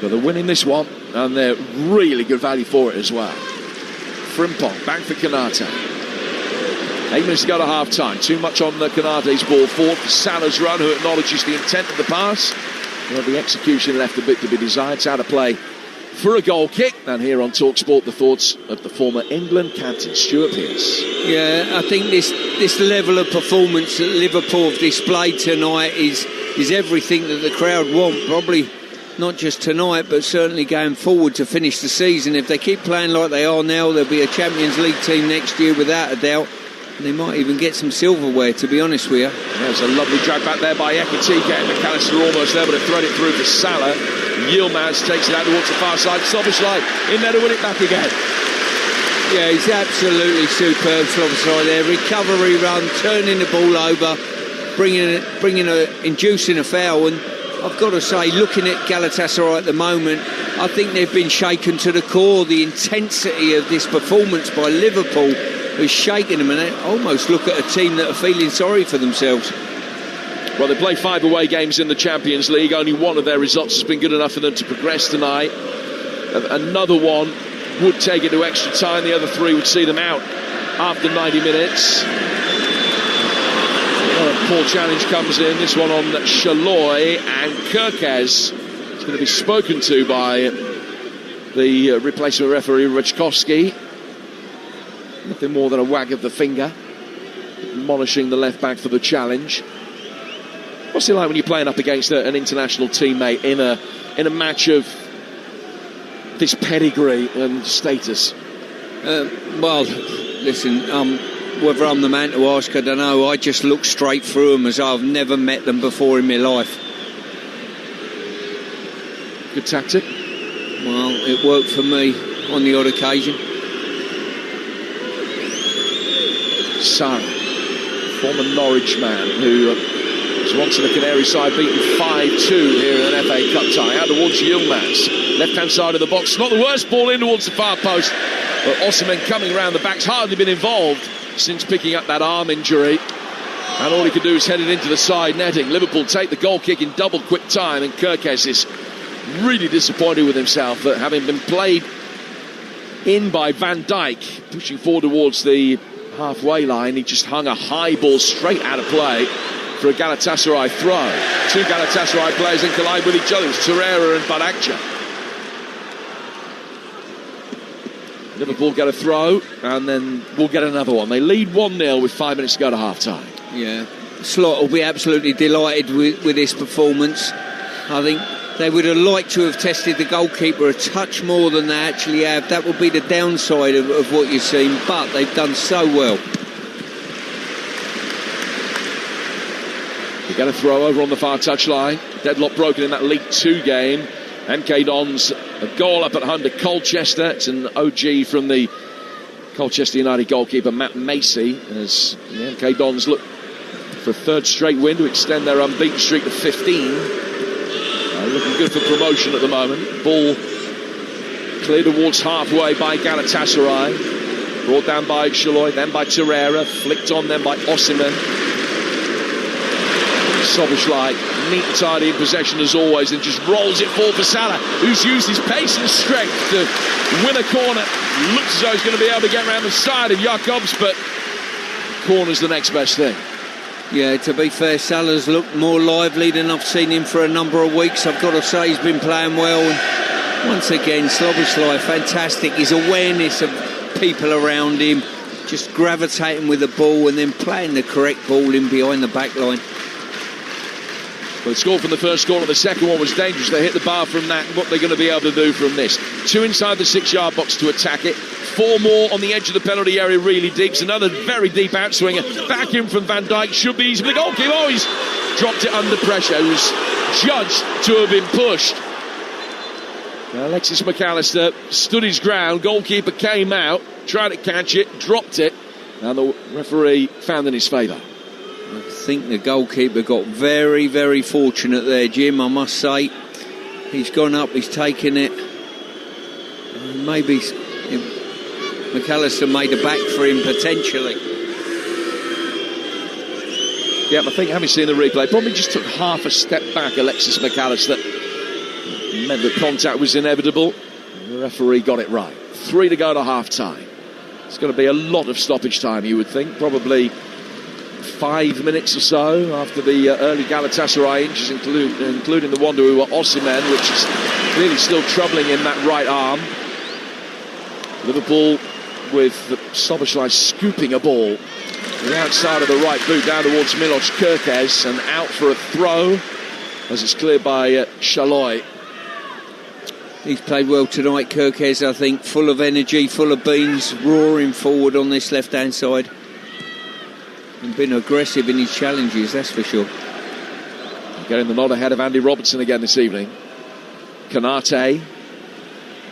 But they're winning this one, and they're really good value for it as well. Frimpong, back for Konaté. 8 minutes to go to half-time. Too much on Konaté's ball forward for Salah's run, who acknowledges the intent of the pass. Well, the execution left a bit to be desired. It's out of play for a goal kick. And here on Talksport, the thoughts of the former England captain, Stuart Pearce. Yeah, I think this level of performance that Liverpool have displayed tonight is everything that the crowd want. Probably not just tonight, but certainly going forward to finish the season. If they keep playing like they are now, they'll be a Champions League team next year without a doubt. And they might even get some silverware, to be honest with you. There's a lovely drag back there by Ekitike, and McAllister almost there, but to thread it through for Salah. Yilmaz takes it out towards the far side. Szoboszlai in there to win it back again. Yeah, he's absolutely superb, Szoboszlai there. Recovery run, turning the ball over, inducing a foul. And I've got to say, looking at Galatasaray at the moment, I think they've been shaken to the core. The intensity of this performance by Liverpool has shaken them, and they almost look at a team that are feeling sorry for themselves. Well, they play 5 away games in the Champions League. Only one of their results has been good enough for them to progress tonight. Another one would take it to extra time. The other 3 would see them out after 90 minutes. Poor challenge comes in. This one on Shaloy, and Kirkez is going to be spoken to by the replacement referee, Rachkovsky. Nothing more than a wag of the finger, admonishing the left back for the challenge. What's it like when you're playing up against an international teammate in a match of this pedigree and status? Well, listen, whether I'm the man to ask, I don't know. I just look straight through them as I've never met them before in my life. Good tactic. Well, it worked for me on the odd occasion. Sarah, former Norwich man who was once in the Canary side, beaten 5-2 here in an FA Cup tie. Out towards Yilmaz, left-hand side of the box. Not the worst ball in towards the far post, but Osimhen coming around the back's hardly been involved since picking up that arm injury. And all he could do is head it into the side netting. Liverpool take the goal kick in double quick time, and Kirkez is really disappointed with himself that having been played in by Van Dijk, pushing forward towards the halfway line, he just hung a high ball straight out of play for a Galatasaray throw. 2 Galatasaray players in collide with each other. It's Torreira and Badakcha. Liverpool get a throw, and then we'll get another one. They lead 1-0 with 5 minutes to go to half-time. Yeah, Slot will be absolutely delighted with this performance. I think they would have liked to have tested the goalkeeper a touch more than they actually have. That would be the downside of what you've seen, but they've done so well. They get a throw over on the far touchline. Deadlock broken in that League 2 game. MK Dons a goal up at home to Colchester. It's an OG from the Colchester United goalkeeper Matt Macy, as the MK Dons look for a 3rd straight win to extend their unbeaten streak to 15. Looking good for promotion at the moment. Ball cleared towards halfway by Galatasaray. Brought down by Shaloy, then by Torreira. Flicked on then by Osimhen. Szoboszlai, neat and tidy in possession as always, and just rolls it forward for Salah, who's used his pace and strength to win a corner. Looks as though he's going to be able to get around the side of Jakobs, but corner's the next best thing. Yeah, to be fair, Salah's looked more lively than I've seen him for a number of weeks. I've got to say he's been playing well. And once again, Szoboszlai, fantastic. His awareness of people around him, just gravitating with the ball and then playing the correct ball in behind the back line. Well, it scored from the first corner. The second one was dangerous. They hit the bar from that. What they're going to be able to do from this? 2 inside the 6-yard box to attack it. 4 more on the edge of the penalty area, really deep. It's another very deep outswinger. Back in from Van Dijk. Should be easy for the goalkeeper. Oh, he's dropped it under pressure. He was judged to have been pushed. Alexis McAllister stood his ground. Goalkeeper came out, tried to catch it, dropped it, and the referee found in his favour. I think the goalkeeper got very, very fortunate there, Jim, I must say. He's gone up, he's taken it. Maybe McAllister made a back for him, potentially. Yeah, I think having seen the replay, probably just took half a step back, Alexis McAllister. Meant that contact was inevitable. The referee got it right. 3 to go to half-time. It's going to be a lot of stoppage time, you would think. Probably 5 minutes or so after the early Galatasaray injuries, including the one to Osimhen, which is clearly still troubling in that right arm. Liverpool with Szoboszlai scooping a ball the outside of the right boot down towards Milos Kerkez, and out for a throw as it's cleared by Shaloi. He's played well tonight, Kerkez, I think. Full of energy, full of beans, roaring forward on this left-hand side. And been aggressive in his challenges, that's for sure. Getting the nod ahead of Andy Robertson again this evening. Konate.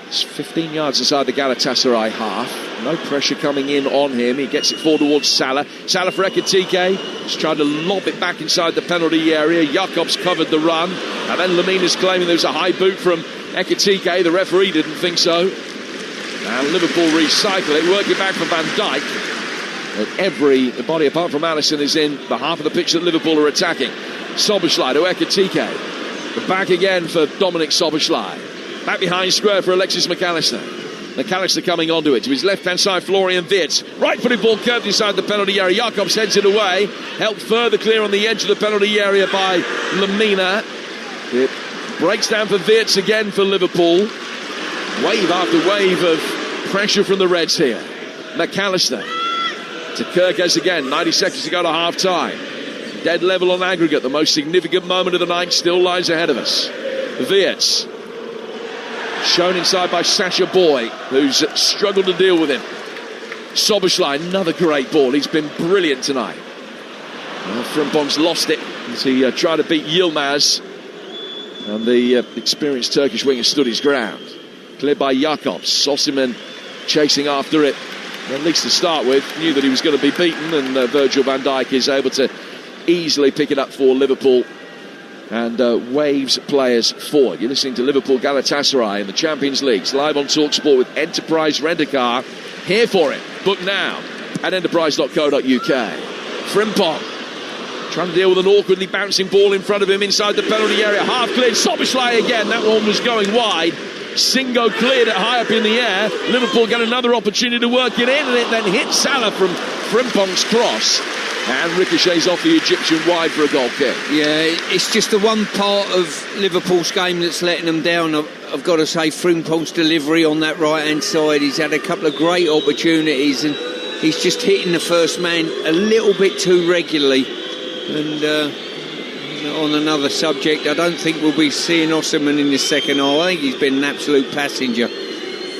It's 15 yards inside the Galatasaray half. No pressure coming in on him. He gets it forward towards Salah. Salah for Ekitike. He's trying to lob it back inside the penalty area. Jakobs covered the run. And then Lemina's claiming there was a high boot from Ekitike. The referee didn't think so. And Liverpool recycle it. Work it back for Van Dijk. But everybody apart from Alisson is in the half of the pitch that Liverpool are attacking. Szoboszlai to Ekitike. The back again for Dominic Szoboszlai. Back behind square for Alexis McAllister. McAllister coming onto it. To his left-hand side, Florian Wirtz. Right-footed ball curved inside the penalty area. Jakobs heads it away. Helped further clear on the edge of the penalty area by Lemina. It breaks down for Wirtz again for Liverpool. Wave after wave of pressure from the Reds here. McAllister to Kerkez again. 90 seconds to go to half-time. Dead level on aggregate. The most significant moment of the night still lies ahead of us. Wirtz. Shown inside by Sacha Boy, who's struggled to deal with him. Szoboszlai, another great ball. He's been brilliant tonight. Frimpong's lost it as he tried to beat Yilmaz. And the experienced Turkish winger stood his ground. Cleared by Jakobs. Osimhen chasing after it. At least to start with, knew that he was going to be beaten, and Virgil van Dijk is able to easily pick it up for Liverpool. And waves players forward. You're listening to Liverpool Galatasaray in the Champions League. It's live on Talksport with Enterprise Rent-A-Car. Here for it. Book now at enterprise.co.uk. Frimpong trying to deal with an awkwardly bouncing ball in front of him inside the penalty area. Half cleared. Szoboszlai again. That one was going wide. Singo cleared it high up in the air. Liverpool get another opportunity to work it in, and it then hit Salah from Frimpong's cross. And ricochets off the Egyptian wide for a goal kick. Yeah, it's just the one part of Liverpool's game that's letting them down. I've got to say, Frimpong's delivery on that right-hand side. He's had a couple of great opportunities, and he's just hitting the first man a little bit too regularly. And on another subject, I don't think we'll be seeing Osimhen in the second half. I think he's been an absolute passenger.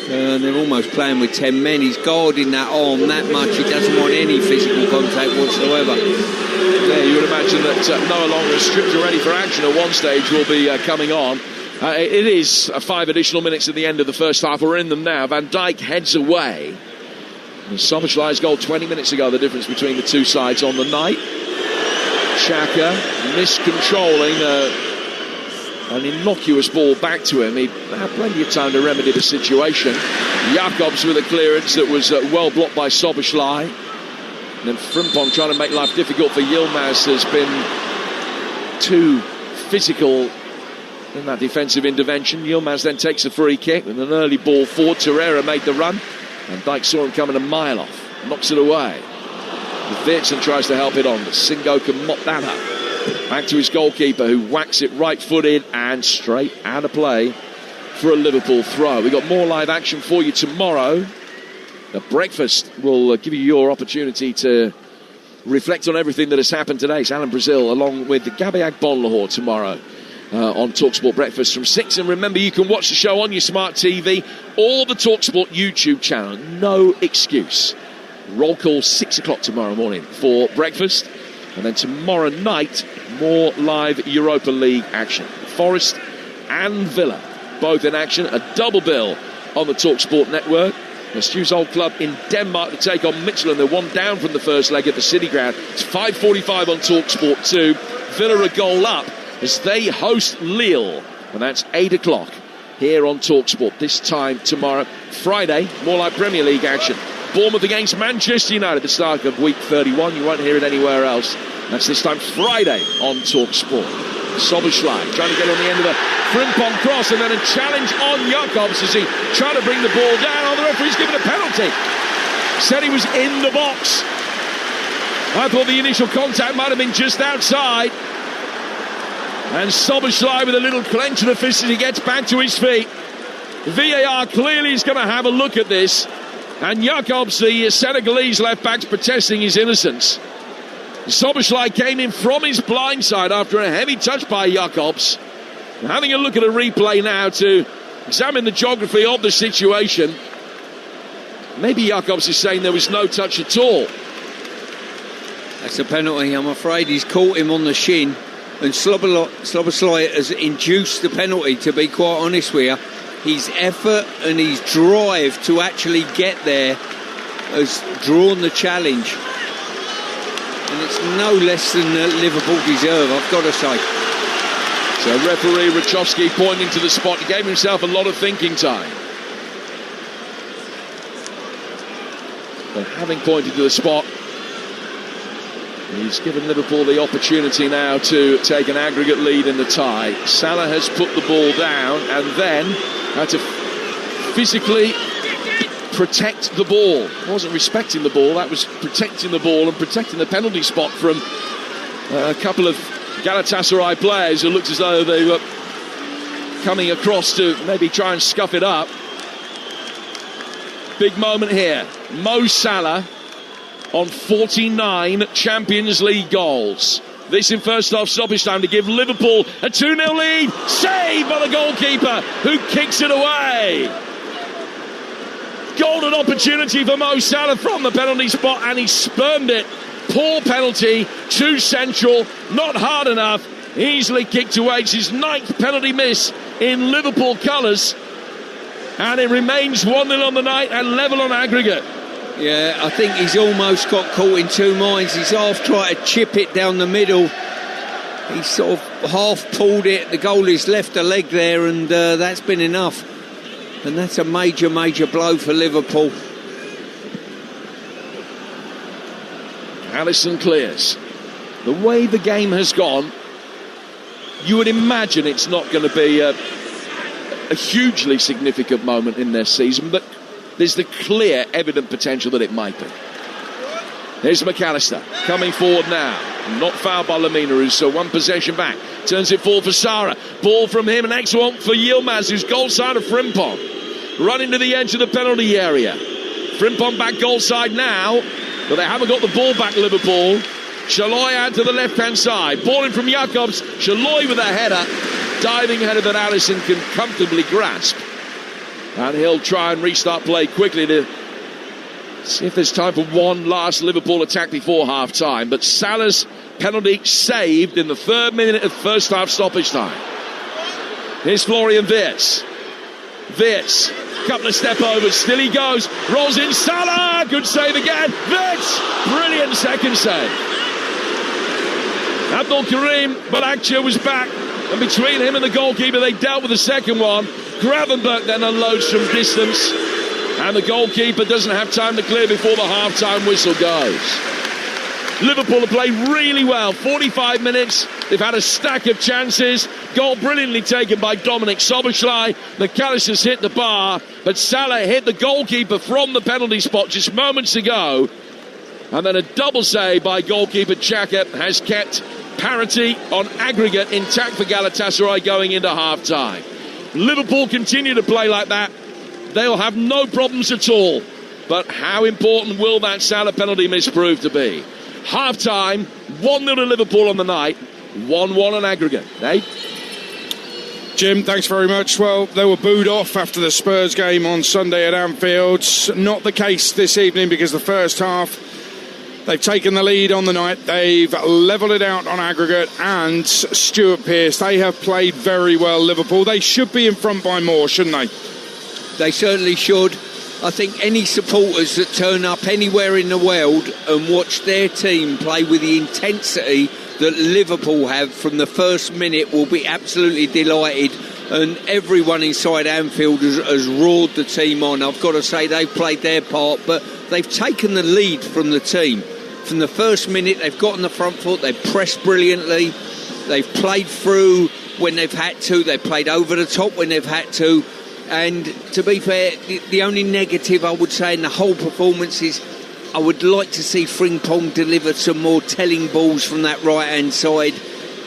They're almost playing with 10 men. He's guarding that arm that much. He doesn't want any physical contact whatsoever. Yeah, you would imagine that Noah Long is stripped and ready for action at one stage will be coming on. It is 5 additional minutes at the end of the first half. We're in them now. Van Dijk heads away. Szoboszlai's goal 20 minutes ago, the difference between the two sides on the night. Xhaka miscontrolling an innocuous ball back to him. He had plenty of time to remedy the situation. Jakobs with a clearance that was well blocked by Szoboszlai. And then Frimpong trying to make life difficult for Yilmaz has been too physical in that defensive intervention. Yilmaz then takes a free kick with an early ball forward. Torreira made the run, and Dijk saw him coming a mile off. Knocks it away. Wirtz tries to help it on, but Singo can mop that up. Back to his goalkeeper, who whacks it right-footed and straight out of play for a Liverpool throw. We've got more live action for you tomorrow. The breakfast will give you your opportunity to reflect on everything that has happened today. It's Alan Brazil along with Gabi Agbonlahor tomorrow on TalkSport Breakfast from 6. And remember, you can watch the show on your smart TV or the TalkSport YouTube channel. No excuse. Roll call 6 o'clock tomorrow morning for breakfast. And then tomorrow night, more live Europa League action. Forest and Villa, both in action. A double bill on the TalkSport network. The Stu's old club in Denmark to take on Midtjylland. They're one down from the first leg at the City Ground. It's 5:45 on TalkSport 2. Villa a goal up as they host Lille. And that's 8 o'clock here on TalkSport. This time tomorrow. Friday, more like Premier League action. Bournemouth against Manchester United, the start of week 31. You won't hear it anywhere else. That's this time Friday on TalkSport. Szoboszlai trying to get on the end of a Frimpong cross, and then a challenge on Jakobs as he tried to bring the ball down. The referee's given a penalty. Said he was in the box. I thought the initial contact might have been just outside. And Szoboszlai with a little clench of the fist as he gets back to his feet. VAR clearly is going to have a look at this. And Jakobs, the Senegalese left-back's protesting his innocence. Szoboszlai came in from his blind side after a heavy touch by Jakobs. Having a look at a replay now to examine the geography of the situation. Maybe Jakobs is saying there was no touch at all. That's a penalty, I'm afraid. He's caught him on the shin, and Szoboszlai has induced the penalty, to be quite honest with you. His effort and his drive to actually get there has drawn the challenge. And it's no less than Liverpool deserve, I've got to say. So referee Rachowski pointing to the spot. He gave himself a lot of thinking time. But having pointed to the spot, he's given Liverpool the opportunity now to take an aggregate lead in the tie. Salah has put the ball down and then had to physically protect the ball. Wasn't respecting the ball, that was protecting the ball and protecting the penalty spot from a couple of Galatasaray players who looked as though they were coming across to maybe try and scuff it up. Big moment here. Mo Salah on 49 Champions League goals. This in first half stoppage time to give Liverpool a 2-0 lead. Saved by the goalkeeper, who kicks it away. Golden opportunity for Mo Salah from the penalty spot, and he spurned it. Poor penalty, too central, not hard enough. Easily kicked away. It's his 9th penalty miss in Liverpool colours. And it remains 1-0 on the night and level on aggregate. Yeah, I think he's almost got caught in two minds. He's half tried to chip it down the middle. He's sort of half pulled it. The goalie's left a leg there, and that's been enough. And that's a major, major blow for Liverpool. Alisson clears. The way the game has gone, you would imagine it's not going to be a hugely significant moment in their season, but there's the clear, evident potential that it might be. Here's McAllister coming forward now. Not fouled by Lamina, who's one possession back. Turns it forward for Sara. Ball from him, an excellent for Yilmaz, who's goal side of Frimpong. Running to the edge of the penalty area. Frimpong back goal side now, but they haven't got the ball back, Liverpool. Shaloi out to the left-hand side. Ball in from Jakobs. Shaloi with a header. Diving header that Alisson can comfortably grasp. And he'll try and restart play quickly to see if there's time for one last Liverpool attack before half-time. But Salah's penalty saved in the 3rd minute of first half stoppage time. Here's Florian Wirtz. Wirtz, couple of step overs, still he goes. Rolls in, Salah, good save again. Wirtz, brilliant second save. Abdul Karim Balakcha was back, and between him and the goalkeeper they dealt with the second one. Gravenberch then unloads from distance, and the goalkeeper doesn't have time to clear before the half-time whistle goes. Liverpool have played really well. 45 minutes, they've had a stack of chances. Goal brilliantly taken by Dominic Szoboszlai. McAllister's hit the bar, but Salah hit the goalkeeper from the penalty spot just moments ago. And then a double save by goalkeeper Xhaka has kept parity on aggregate intact for Galatasaray going into half-time. Liverpool continue to play like that. They'll have no problems at all. But how important will that Salah penalty miss prove to be? Half-time, 1-0 to Liverpool on the night, 1-1 on aggregate. Jim, thanks very much. Well, they were booed off after the Spurs game on Sunday at Anfield. Not the case this evening, because the first half, they've taken the lead on the night. They've levelled it out on aggregate. And Stuart Pearce, they have played very well, Liverpool. They should be in front by more, shouldn't they? They certainly should. I think any supporters that turn up anywhere in the world and watch their team play with the intensity that Liverpool have from the first minute will be absolutely delighted. And everyone inside Anfield has roared the team on. I've got to say they've played their part, but they've taken the lead from the team. From the first minute, they've got on the front foot, they've pressed brilliantly, they've played through when they've had to, they've played over the top when they've had to. And to be fair, the only negative I would say in the whole performance is I would like to see Frimpong deliver some more telling balls from that right-hand side,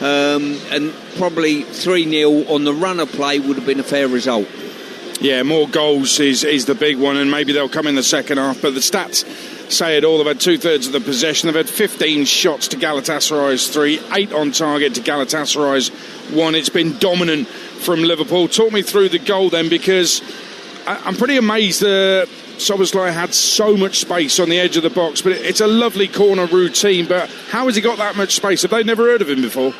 and probably 3-0 on the runner play would have been a fair result. Yeah, more goals is the big one, and maybe they'll come in the second half, but the stats say it all. They've had 2/3 of the possession. They've had 15 shots to Galatasaray's 3, 8 on target to Galatasaray's 1. It's been dominant from Liverpool. Talk me through the goal then, because I'm pretty amazed that Szoboszlai had so much space on the edge of the box, but it's a lovely corner routine. But how has he got that much space? Have they never heard of him before?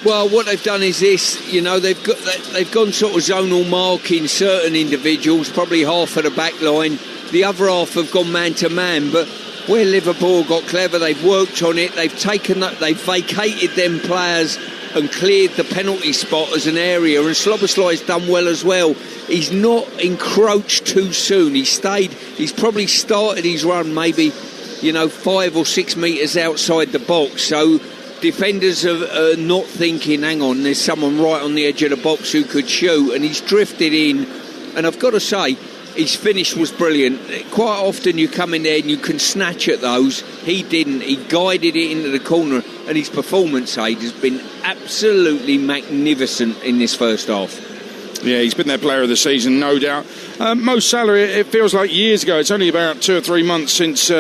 Well, what they've done is this, they've gone sort of zonal marking certain individuals, probably half of the back line. The other half have gone man to man, but where Liverpool got clever, they've worked on it, they've vacated them players and cleared the penalty spot as an area, and Szoboszlai's done well as well. He's not encroached too soon. He's probably started his run maybe, 5 or 6 metres outside the box, so defenders are not thinking, hang on, there's someone right on the edge of the box who could shoot, and he's drifted in, and I've got to say, his finish was brilliant. Quite often you come in there and you can snatch at those. He didn't. He guided it into the corner, and his performance aid has been absolutely magnificent in this first half. Yeah, he's been their player of the season, no doubt. Mo Salah, it feels like years ago. It's only about 2 or 3 months since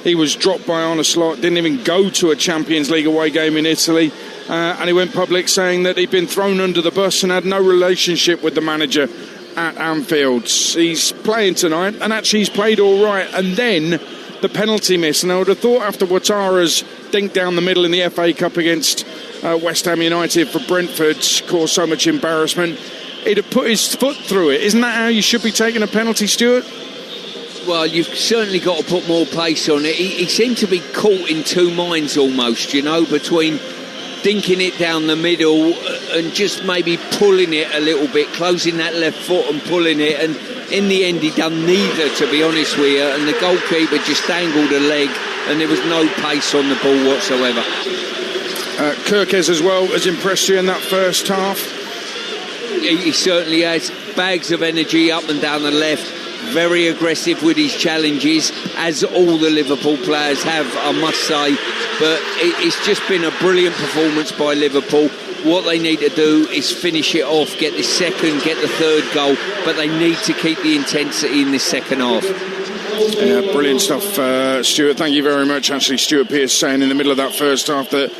he was dropped by Arne Slot, didn't even go to a Champions League away game in Italy, and he went public saying that he'd been thrown under the bus and had no relationship with the manager at Anfield. He's playing tonight, and actually he's played all right, and then the penalty miss, and I would have thought after Ouattara's dink down the middle in the FA Cup against West Ham United for Brentford caused so much embarrassment, he'd have put his foot through it. Isn't that how you should be taking a penalty, Stuart? Well, you've certainly got to put more pace on it. He seemed to be caught in two minds almost, between dinking it down the middle and just maybe pulling it a little bit, closing that left foot and pulling it, and in the end he done neither, to be honest with you, and the goalkeeper just dangled a leg and there was no pace on the ball whatsoever. Kirkes as well has impressed you in that first half? He certainly has. Bags of energy up and down the left, very aggressive with his challenges, as all the Liverpool players have, I must say. But it's just been a brilliant performance by Liverpool. What they need to do is finish it off, get the second, get the third goal, but they need to keep the intensity in this second half. Yeah, brilliant stuff, Stuart. Thank you very much. Actually, Stuart Pearce saying in the middle of that first half that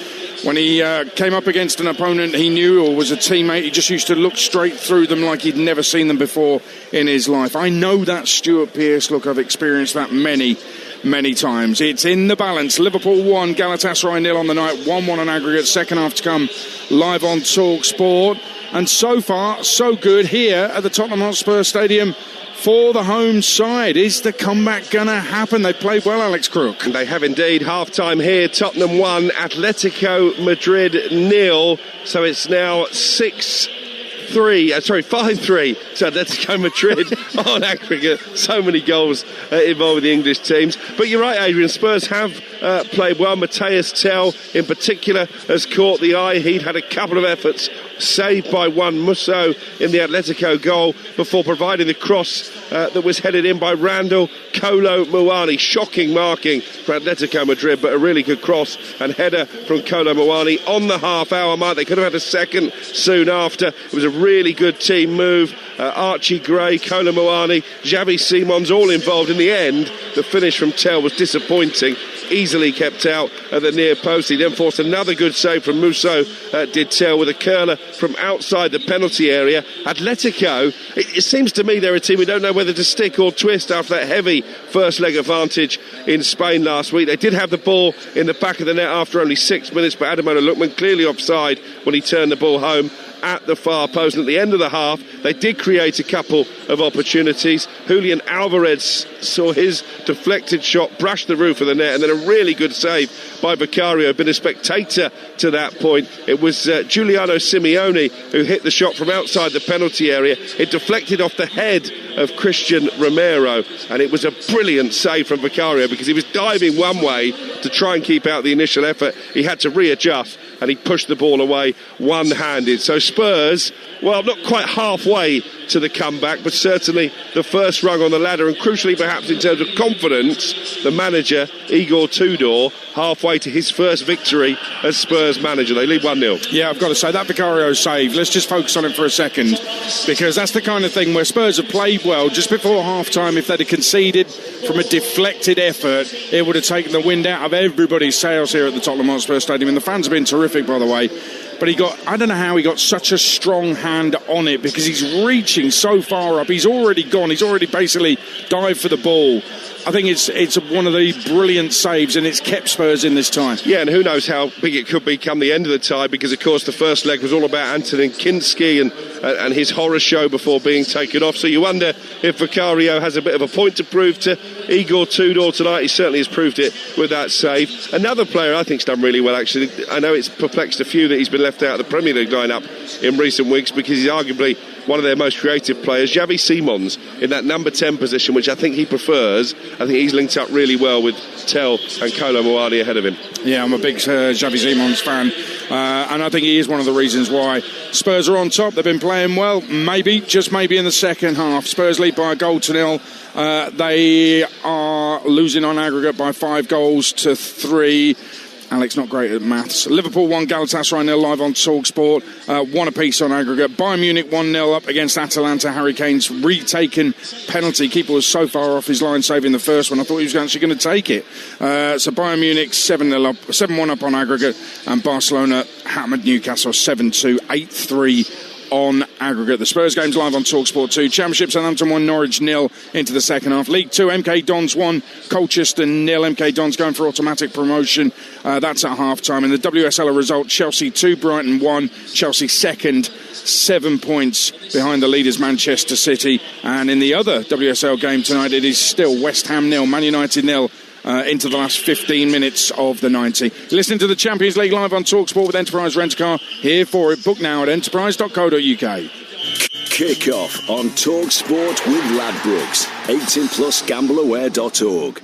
when he came up against an opponent he knew or was a teammate, he just used to look straight through them like he'd never seen them before in his life. I know that, Stuart Pearce. Look, I've experienced that many times. It's in the balance. Liverpool 1, Galatasaray 0 on the night, 1-1 on aggregate. Second half to come live on Talksport. And so far, so good here at the Tottenham Hotspur Stadium for the home side. Is the comeback going to happen? They played well, Alex Crook. They have indeed. Half-time here, Tottenham 1, Atletico Madrid 0. So it's now 5-3 to Atletico Madrid on aggregate. So many goals involving the English teams. But you're right, Adrian, Spurs have played well. Matthias Tell in particular has caught the eye. He'd had a couple of efforts, saved by one, Musso, in the Atletico goal before providing the cross that was headed in by Randall Kolo Muani. Shocking marking for Atletico Madrid, but a really good cross and header from Kolo Muani on the half-hour mark. They could have had a second soon after. It was a really good team move. Archie Gray, Kolo Muani, Xavi Simons all involved. In the end, the finish from Tell was disappointing. Easily kept out at the near post. He then forced another good save from Musso, did Tell, with a curler from outside the penalty area. Atletico, it seems to me they're a team who don't know whether to stick or twist after that heavy first leg advantage in Spain last week. They did have the ball in the back of the net after only 6 minutes, but Ademola Lookman clearly offside when he turned the ball home at the far post. And at the end of the half, they did create a couple of opportunities. Julian Alvarez saw his deflected shot brush the roof of the net, and then a really good save by Vicario. Been a spectator to that point. It was Giuliano Simeone who hit the shot from outside the penalty area. It deflected off the head of Christian Romero, and it was a brilliant save from Vicario because he was diving one way to try and keep out the initial effort. He had to readjust and he pushed the ball away one-handed. So Spurs, well, not quite halfway to the comeback, but certainly the first rung on the ladder, and crucially perhaps in terms of confidence, the manager, Igor Tudor, halfway to his first victory as Spurs manager. They lead 1-0. Yeah, I've got to say, that Vicario save, let's just focus on it for a second, because that's the kind of thing where Spurs have played well. Just before half-time, if they'd have conceded from a deflected effort, it would have taken the wind out of everybody's sails here at the Tottenham Hotspur Stadium. And the fans have been terrific, by the way. But I don't know how he got such a strong hand on it, because he's reaching so far up. He's already gone. He's already basically dived for the ball. I think it's one of the brilliant saves, and it's kept Spurs in this time. Yeah, and who knows how big it could be come the end of the tie, because of course the first leg was all about Antonin Kinski and his horror show before being taken off. So you wonder if Vicario has a bit of a point to prove to Igor Tudor tonight. He certainly has proved it with that save. Another player I think's done really well, actually. I know it's perplexed a few that he's been left out of the Premier League lineup in recent weeks, because he's arguably one of their most creative players. Xavi Simons in that number 10 position, which I think he prefers. I think he's linked up really well with Tell and Kolo Muani ahead of him. Yeah, I'm a big Xavi Simons fan, and I think he is one of the reasons why Spurs are on top. They've been playing well, maybe, just maybe in the second half. Spurs lead by 1-0. They are losing on aggregate by 5-3. Alex, not great at maths. Liverpool 1, Galatasaray 0, live on Talksport. 1 apiece on aggregate. Bayern Munich 1-0 up against Atalanta. Harry Kane's retaken penalty. Keeper was so far off his line saving the first one, I thought he was actually going to take it. So Bayern Munich 7-0 up, 7-1 up on aggregate. And Barcelona hammered Newcastle 7-2, 8-3 on aggregate. The Spurs game's live on Talksport 2. Championship, Southampton 1, Norwich 0 into the second half. League 2, MK Dons 1, Colchester 0. MK Dons going for automatic promotion. That's at half-time. In the WSL result, Chelsea 2, Brighton 1. Chelsea second, 7 points behind the leaders Manchester City. And in the other WSL game tonight, it is still West Ham 0, Man United 0. Into the last 15 minutes of the 90. Listening to the Champions League live on Talksport with Enterprise Rent-A-Car. Here for it. Book now at enterprise.co.uk. Kick off on Talksport with Ladbrokes. 18+ gambleaware.org.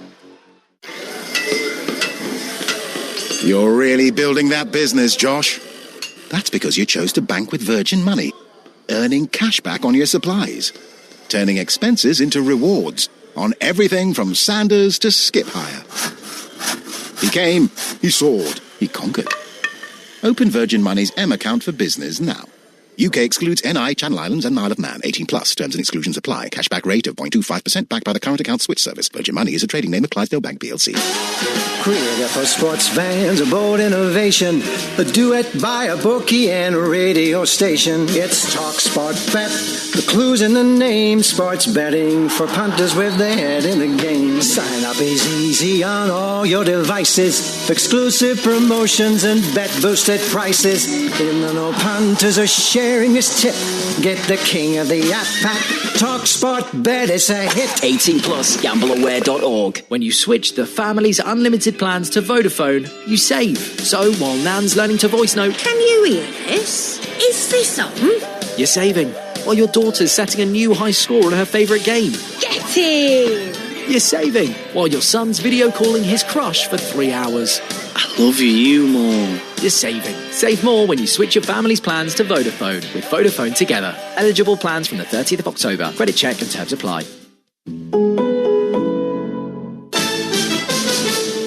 You're really building that business, Josh. That's because you chose to bank with Virgin Money, earning cash back on your supplies, turning expenses into rewards on everything from Sanders to skip hire. He came, he soared, he conquered. Open Virgin Money's M account for business now. UK excludes NI, Channel Islands and Isle of Man. 18+. Terms and exclusions apply. Cashback rate of 0.25% backed by the current account switch service. Virgin Money is a trading name of Clydesdale Bank PLC. Created for sports fans, a bold innovation. A duet by a bookie and a radio station. It's Talksport Bet. The clues in the name. Sports betting for punters with their head in the game. Sign up is easy on all your devices. Exclusive promotions and bet boosted prices. In the know, punters are sharing this tip. Get the king of the app pack. Talksport Bet, it's a hit. 18+ gambleaware.org. When you switch the family's unlimited plans to Vodafone, you save. So while Nan's learning to voice note, can you hear this? Is this on? You're saving. While your daughter's setting a new high score on her favourite game. Get in! You're saving. While your son's video calling his crush for 3 hours. I love you more. You're saving. Save more when you switch your family's plans to Vodafone with Vodafone Together. Eligible plans from the 30th of October. Credit check and terms apply.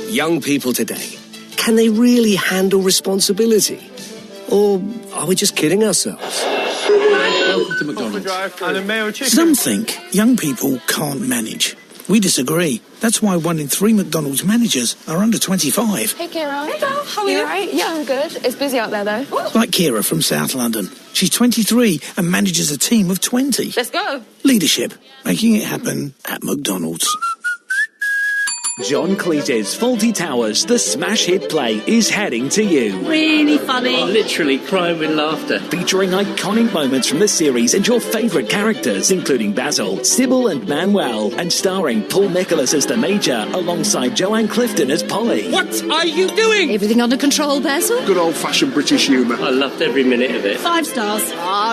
Young people today, can they really handle responsibility? Or are we just kidding ourselves? Welcome to McDonald's. Some think young people can't manage. We disagree. That's why 1 in 3 McDonald's managers are under 25. Hey, Kira. Hey, Belle. How are you? Right? Yeah, I'm good. It's busy out there, though. Like Kira from South London. She's 23 and manages a team of 20. Let's go. Leadership. Making it happen at McDonald's. John Cleese's Fawlty Towers, the smash hit play, is heading to you. Really funny. Literally crying with laughter. Featuring iconic moments from the series and your favourite characters, including Basil, Sybil and Manuel, and starring Paul Nicholas as the Major, alongside Joanne Clifton as Polly. What are you doing? Everything under control, Basil? Good old-fashioned British humour. I loved every minute of it. 5 stars.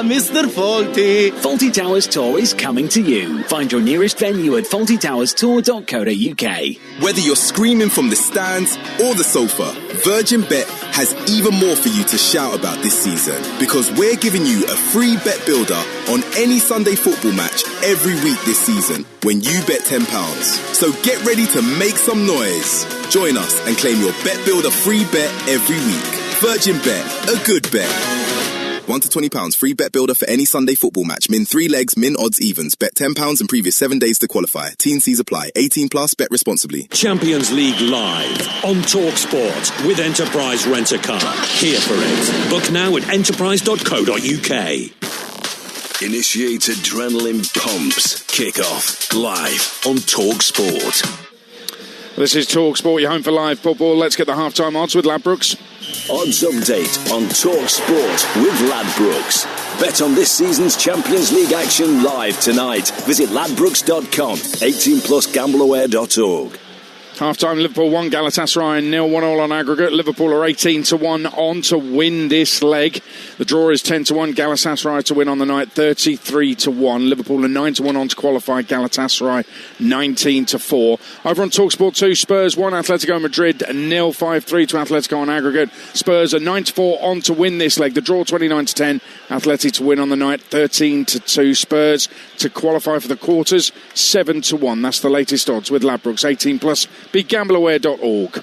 Mr. Fawlty. Fawlty Towers Tour is coming to you. Find your nearest venue at fawltytowerstour.co.uk. Whether you're screaming from the stands or the sofa, Virgin Bet has even more for you to shout about this season, because we're giving you a free bet builder on any Sunday football match every week this season when you bet £10. So get ready to make some noise. Join us and claim your Bet Builder free bet every week. Virgin Bet, a good bet. £1 to £20 free bet builder for any Sunday football match. Min 3 legs, min odds evens. Bet £10 and previous 7 days to qualify. T&Cs apply. 18 plus. Bet responsibly. Champions League live on Talksport with Enterprise Rent a Car. Here for it. Book now at enterprise.co.uk. Initiate adrenaline pumps. Kick off live on Talksport. This is Talksport, your home for live football. Let's get the halftime odds with Ladbrokes. Odds update on Talksport with Ladbrokes. Bet on this season's Champions League action live tonight. Visit ladbrokes.com. 18 plus gambleaware.org. Half-time, Liverpool 1, Galatasaray 0, 1-1 on aggregate. Liverpool are 18-1 on to win this leg. The draw is 10-1, Galatasaray to win on the night, 33-1. Liverpool are 9-1 on to qualify, Galatasaray 19-4. Over on Talksport 2, Spurs 1, Atletico Madrid 0, 5-3 to Atletico on aggregate. Spurs are 9-4 on to win this leg. The draw 29-10, Atleti to win on the night, 13-2. Spurs to qualify for the quarters, 7-1. That's the latest odds with Ladbrokes, 18 plus. BeGambleAware.org.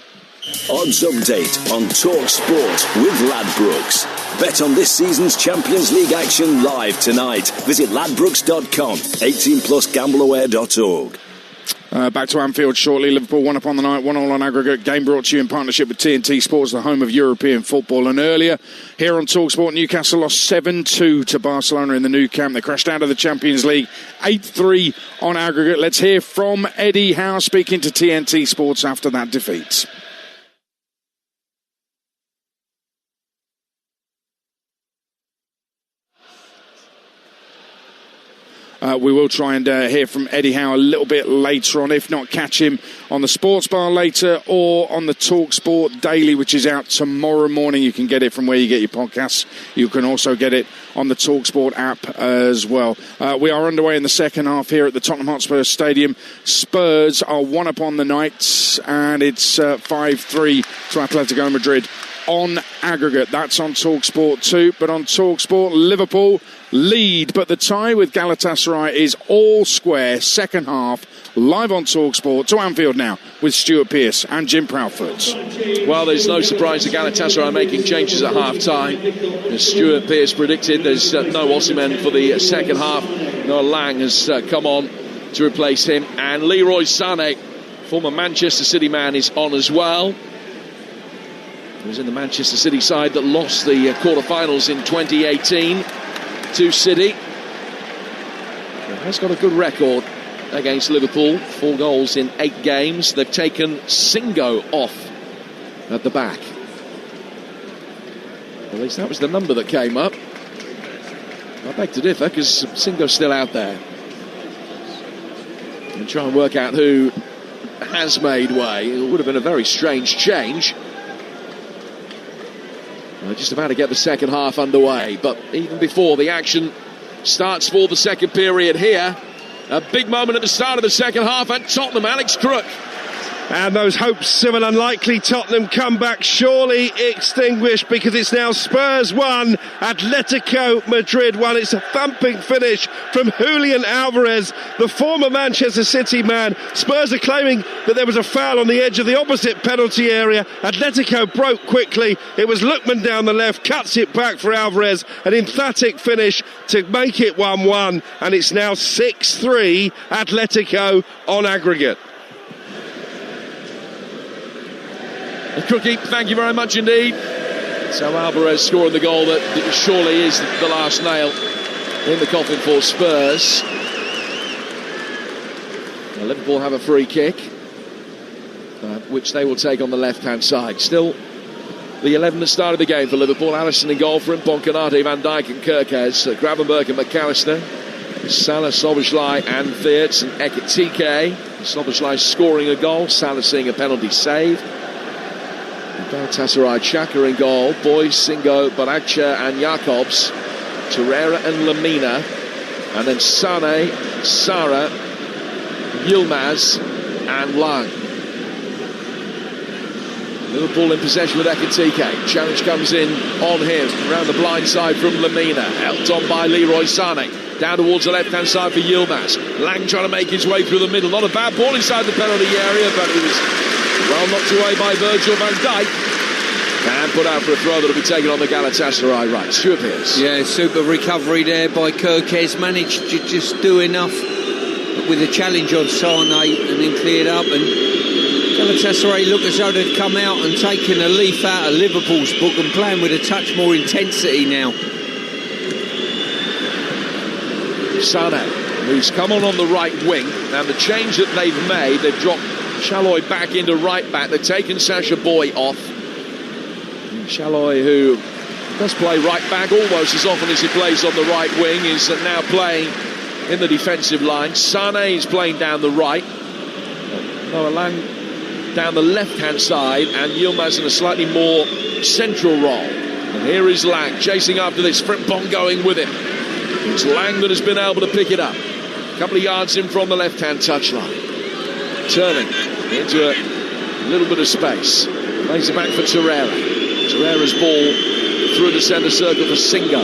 Odds update on Talksport with Ladbrokes. Bet on this season's Champions League action live tonight. Visit ladbrokes.com. 18 plus gambleaware.org. Back to Anfield shortly. Liverpool 1 up on the night, 1-1 on aggregate. Game brought to you in partnership with TNT Sports, the home of European football. And earlier, here on Talksport, Newcastle lost 7-2 to Barcelona in the Nou Camp. They crashed out of the Champions League, 8-3 on aggregate. Let's hear from Eddie Howe speaking to TNT Sports after that defeat. We will try and hear from Eddie Howe a little bit later on. If not, catch him on the Sports Bar later or on the Talksport Daily, which is out tomorrow morning. You can get it from where you get your podcasts. You can also get it on the Talksport app as well. We are underway in the second half here at the Tottenham Hotspur Stadium. Spurs are 1 up on the night, and it's 5-3 to Atletico Madrid on aggregate. That's on Talksport 2. But on Talksport, Liverpool lead, but the tie with Galatasaray is all square. Second half, live on Talksport. To Anfield now with Stuart Pearce and Jim Proudfoot. Well, there's no surprise that Galatasaray are making changes at half-time. As Stuart Pearce predicted, there's no Osimhen for the second half. Noah Lang has come on to replace him. And Leroy Sané, former Manchester City man, is on as well. He was in the Manchester City side that lost the quarter-finals in 2018 to City. He has got a good record against Liverpool, 4 goals in 8 games. They've taken Singo off at the back. At least that was the number that came up. I beg to differ, because Singo's still out there. And try and work out who has made way. It would have been a very strange change. Just about to get the second half underway, but even before the action starts for the second period here, a big moment at the start of the second half at Tottenham. Alex Crook. And those hopes of an unlikely Tottenham comeback surely extinguished, because it's now Spurs 1, Atletico Madrid 1. It's a thumping finish from Julian Alvarez, the former Manchester City man. Spurs are claiming that there was a foul on the edge of the opposite penalty area. Atletico broke quickly. It was Lookman down the left, cuts it back for Alvarez. An emphatic finish to make it 1-1. And it's now 6-3 Atletico on aggregate. Crookie, thank you very much indeed. So Alvarez scoring the goal that surely is the last nail in the coffin for Spurs. Now Liverpool have a free kick, which they will take on the left-hand side. Still the 11 that started the game for Liverpool. Alisson in goal for him, Boncanate, Van Dijk and Kirkes, Gravenberch and McAllister, Salah, Szoboszlai and Theerts and Ekitike. Szoboszlai scoring a goal, Salah seeing a penalty save. Galatasaray, Xhaka in goal, Boyce, Singo, Baragcha and Jacobs, Torreira and Lamina, and then Sane, Sara, Yilmaz and Lang. Liverpool in possession with Ekitike. Challenge comes in on him. Around the blind side from Lemina. Helped on by Leroy Sané. Down towards the left-hand side for Yilmaz. Lang trying to make his way through the middle. Not a bad ball inside the penalty area, but it was well knocked away by Virgil van Dijk. And put out for a throw that'll be taken on the Galatasaray right. Stuart Pearce. Yeah, super recovery there by Kirkes. Managed to just do enough with a challenge on Sane and then cleared up. And Galatasaray look as though they'd come out and taken a leaf out of Liverpool's book and playing with a touch more intensity now. Sane, who's come on the right wing. And the change that they've made, they've dropped Shalhoy back into right back. They've taken Sacha Boey off. Shalhoy, who does play right back almost as often as he plays on the right wing, is now playing in the defensive line. Sane is playing down the right. Noah Lang down the left-hand side, and Yilmaz in a slightly more central role. And here is Lang chasing after this. Frimpong going with him. It's Lang that has been able to pick it up. A couple of yards in from the left-hand touchline. Turning into a little bit of space. Plays it back for Torreira. Torreira's ball through the centre circle for Singo.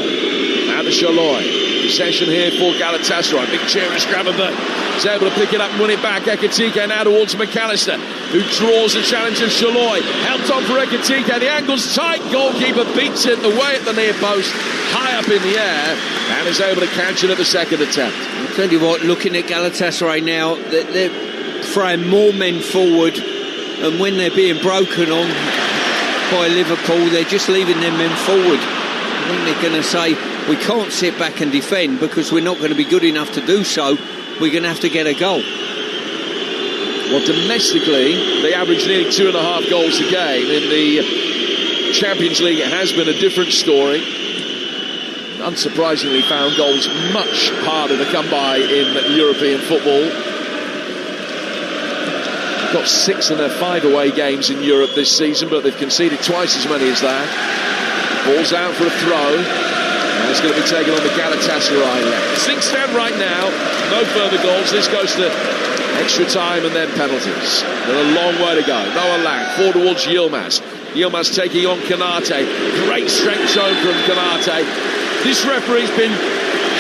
Now to Shalhoy. Possession here for Galatasaray. Big cheerish grabber, but is able to pick it up and win it back. Ekitike now towards McAllister, who draws the challenge of Shalhoy. Helped on for Ekitike. The angle's tight. Goalkeeper beats it away at the near post, high up in the air, and is able to catch it at the second attempt. I'll tell you what, looking at Galatasaray now, they're throwing more men forward, and when they're being broken on by Liverpool, they're just leaving their men forward. I think they're going to say, we can't sit back and defend because we're not going to be good enough to do so. We're going to have to get a goal. Well, domestically, they average nearly 2.5 goals a game. In the Champions League, it has been a different story. Unsurprisingly, found goals much harder to come by in European football. Got 6 in their 5 away games in Europe this season, but they've conceded twice as many as that. Ball's out for a throw. And it's going to be taken on the Galatasaray left. As things stand right now, no further goals. This goes to extra time and then penalties. There's a long way to go. Noah Lang, forward towards Yilmaz. Yilmaz taking on Konate. Great strength shown from Konate. This referee's been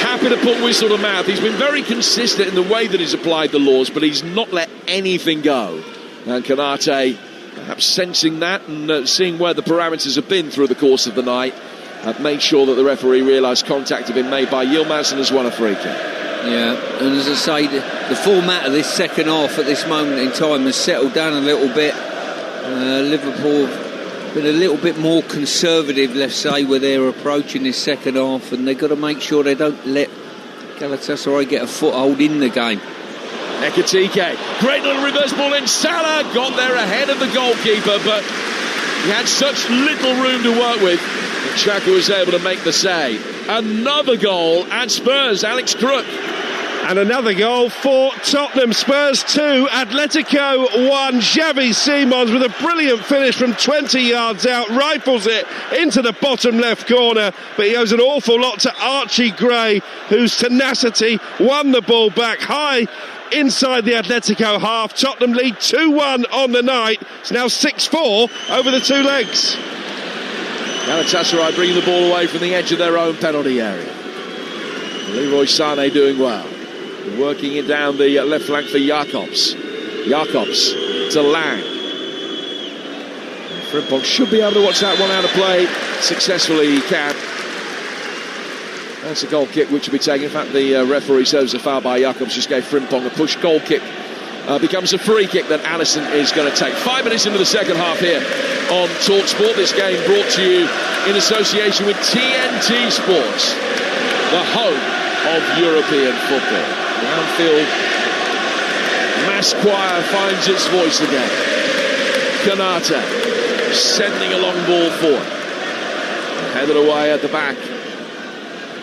happy to put whistle to mouth. He's been very consistent in the way that he's applied the laws, but he's not let anything go. And Konate, perhaps sensing that and seeing where the parameters have been through the course of the night, have made sure that the referee realised contact had been made by Yilmaz and has won a free kick. Yeah, and as I say, the format of this second half at this moment in time has settled down a little bit. Liverpool have been a little bit more conservative, let's say, where they're approaching this second half, and they've got to make sure they don't let Galatasaray get a foothold in the game. Ekitike, great little reverse ball in. Salah got there ahead of the goalkeeper, but he had such little room to work with. Xhaka was able to make the save. Another goal at Spurs, Alex Crook. And another goal for Tottenham. Spurs 2, Atletico 1. Xavi Simons with a brilliant finish from 20 yards out, rifles it into the bottom left corner, but he owes an awful lot to Archie Gray, whose tenacity won the ball back high inside the Atletico half. Tottenham lead 2-1 on the night. It's now 6-4 over the two legs. Galatasaray bringing the ball away from the edge of their own penalty area. Leroy Sané doing well. Working it down the left flank for Jakobs. Jakobs to Lang. Frimpong should be able to watch that one out of play. Successfully he can. That's a goal kick which will be taken. In fact, the referee says a foul by Jakobs just gave Frimpong a push. Goal kick becomes a free kick that Alisson is going to take. 5 minutes into the second half here on Talksport. This game brought to you in association with TNT Sports, the home of European football. The Anfield mass choir finds its voice again. Konate sending a long ball forward. Headed away at the back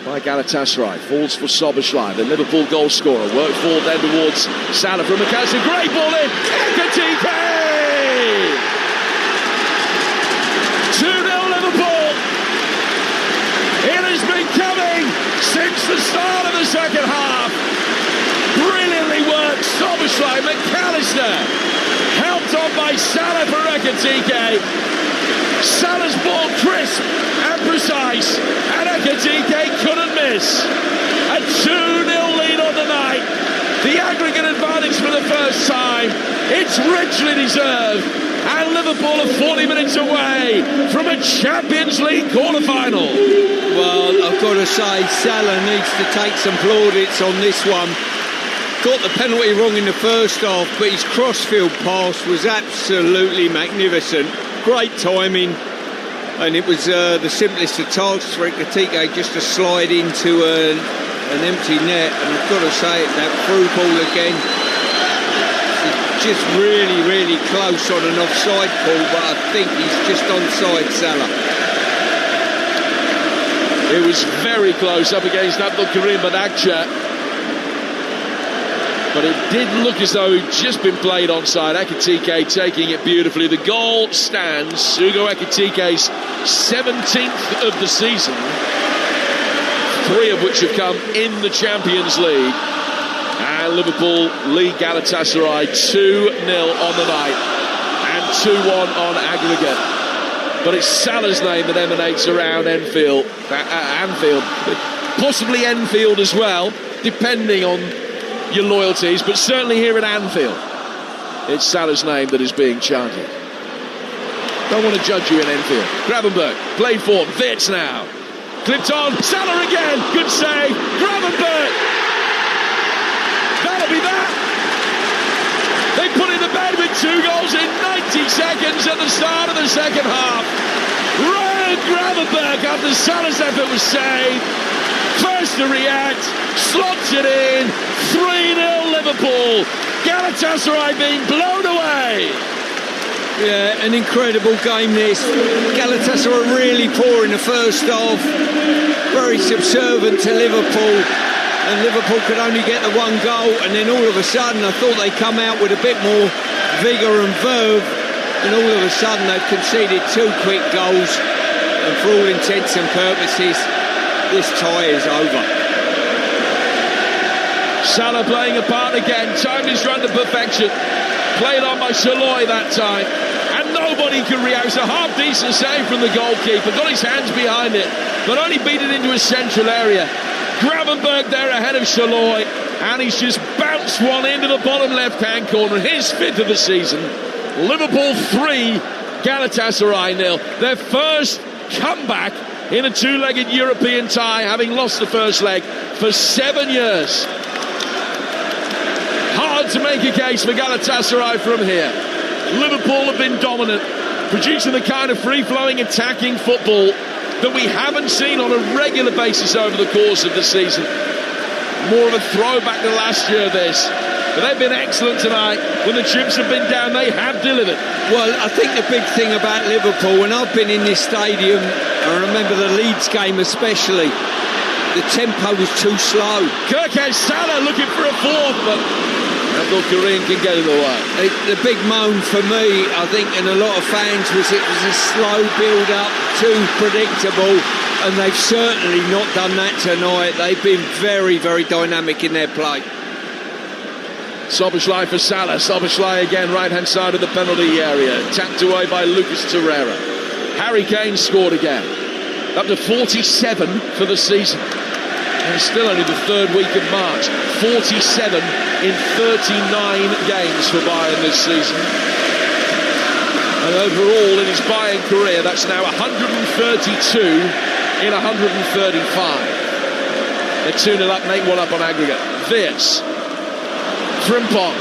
by Galatasaray. Falls for Szoboszlai, the Liverpool goal scorer. Worked forward then towards Salah from McAllister. Great ball in. Ekitike! 2-0 Liverpool. It has been coming since the start of the second half. Brilliantly worked Szoboszlai. McAllister helped on by Salah for Ekitike. Ekitike. Salah's ball crisp and precise, and Ekitike couldn't miss. A 2-0 lead on the night. The aggregate advantage for the first time. It's richly deserved. And Liverpool are 40 minutes away from a Champions League quarter-final. Well, I've got to say, Salah needs to take some plaudits on this one. Got the penalty wrong in the first half, but his crossfield pass was absolutely magnificent. Great timing, and it was the simplest of tasks for Ekitike just to slide into an empty net. And I've got to say, that through ball again, just really close on an offside call, but I think he's just onside, Salah. It was very close up against Abdul Karim Badakcha, but it did look as though he'd just been played onside. Ekitike taking it beautifully. The goal stands. Hugo Ekitike's 17th of the season, 3 of which have come in the Champions League. And Liverpool lead Galatasaray 2-0 on the night and 2-1 on aggregate. But it's Salah's name that emanates around Anfield, possibly Enfield as well, depending on your loyalties, but certainly here at Anfield, it's Salah's name that is being chanted. Don't want to judge you in Enfield. Gravenberch, played for, Wirtz now. Clipped on, Salah again, good save, Gravenberch! That'll be that! They put in the bed with 2 goals in 90 seconds at the start of the second half. Ryan Gravenberch, after Salah's effort was saved, first to react, slots it in, 3-0 Liverpool. Galatasaray being blown away. Yeah, an incredible game this. Galatasaray really poor in the first half, very subservient to Liverpool, and Liverpool could only get the 1 goal, and then all of a sudden I thought they'd come out with a bit more vigour and verve, and all of a sudden they've conceded 2 quick goals, and for all intents and purposes this tie is over. Salah playing a part again, timed his run to perfection, played on by Shaloi that time, and nobody could react. It was a half-decent save from the goalkeeper, got his hands behind it, but only beat it into a central area. Gravenberch there ahead of Shaloi, and he's just bounced one into the bottom left-hand corner, his 5th of the season. Liverpool 3, Galatasaray 0. Their first comeback in a 2-legged European tie, having lost the first leg for 7 years. Hard to make a case for Galatasaray from here. Liverpool have been dominant, producing the kind of free-flowing attacking football that we haven't seen on a regular basis over the course of the season. More of a throwback to last year, this. But they've been excellent tonight. When the chips have been down, they have delivered. Well, I think the big thing about Liverpool, when I've been in this stadium, I remember the Leeds game especially, the tempo was too slow. Kirkesh Salah looking for a 4th, but Abdul Karim can get in the way. The big moan for me, I think, and a lot of fans, was it was a slow build-up, too predictable, and they've certainly not done that tonight. They've been very, very dynamic in their play. Szoboszlai for Salah. Szoboszlai again, right-hand side of the penalty area. Tapped away by Lucas Torreira. Harry Kane scored again. Up to 47 for the season. And it's still only the 3rd week of March. 47 in 39 games for Bayern this season. And overall in his Bayern career, that's now 132 in 135. They're 2-0 up, make 1 up on aggregate. Wirtz. Frimpong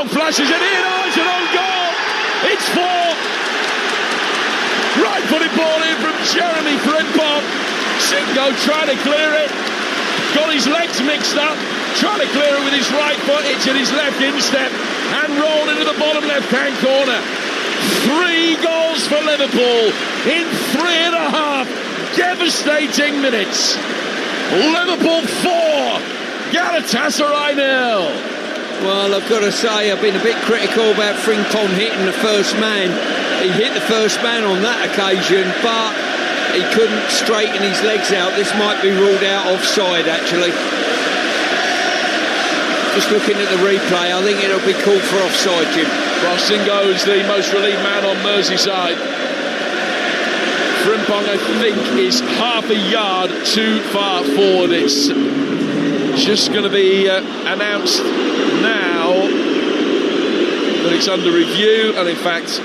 flashes it in. Oh, it's an own goal. It's 4. Right-footed ball in from Jeremy Frimpong. Singo trying to clear it. Got his legs mixed up. Trying to clear it with his right foot. It's in his left instep. And rolled into the bottom left-hand corner. 3 goals for Liverpool in 3.5 devastating minutes. Liverpool 4. Galatasaray 0. Well, I've got to say, I've been a bit critical about Frimpong hitting the first man. He hit the first man on that occasion, but he couldn't straighten his legs out. This might be ruled out offside, actually. Just looking at the replay, I think it'll be called for offside, Jim. Crossing goes the most relieved man on Merseyside. Frimpong, I think, is half a yard too far forward. It's just going to be announced now that it's under review, and in fact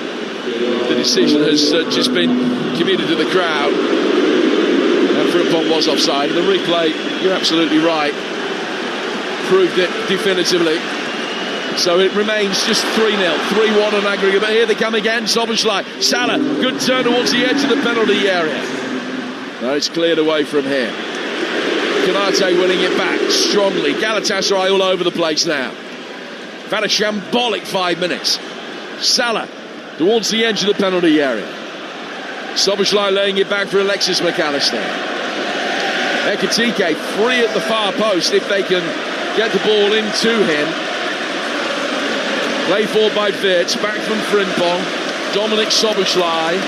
the decision has just been communicated to the crowd, and Frimpong was offside. The replay, you're absolutely right, proved it definitively. So it remains just 3-0, 3-1 on aggregate. But here they come again, Szoboszlai, Salah, good turn towards the edge of the penalty area. No, it's cleared away from here. Konate winning it back strongly. Galatasaray all over the place now. We've had a shambolic 5 minutes. Salah towards the edge of the penalty area. Szoboszlai laying it back for Alexis McAllister. Ekitike free at the far post if they can get the ball into him. Play forward by Wirtz, back from Frimpong. Dominic Szoboszlai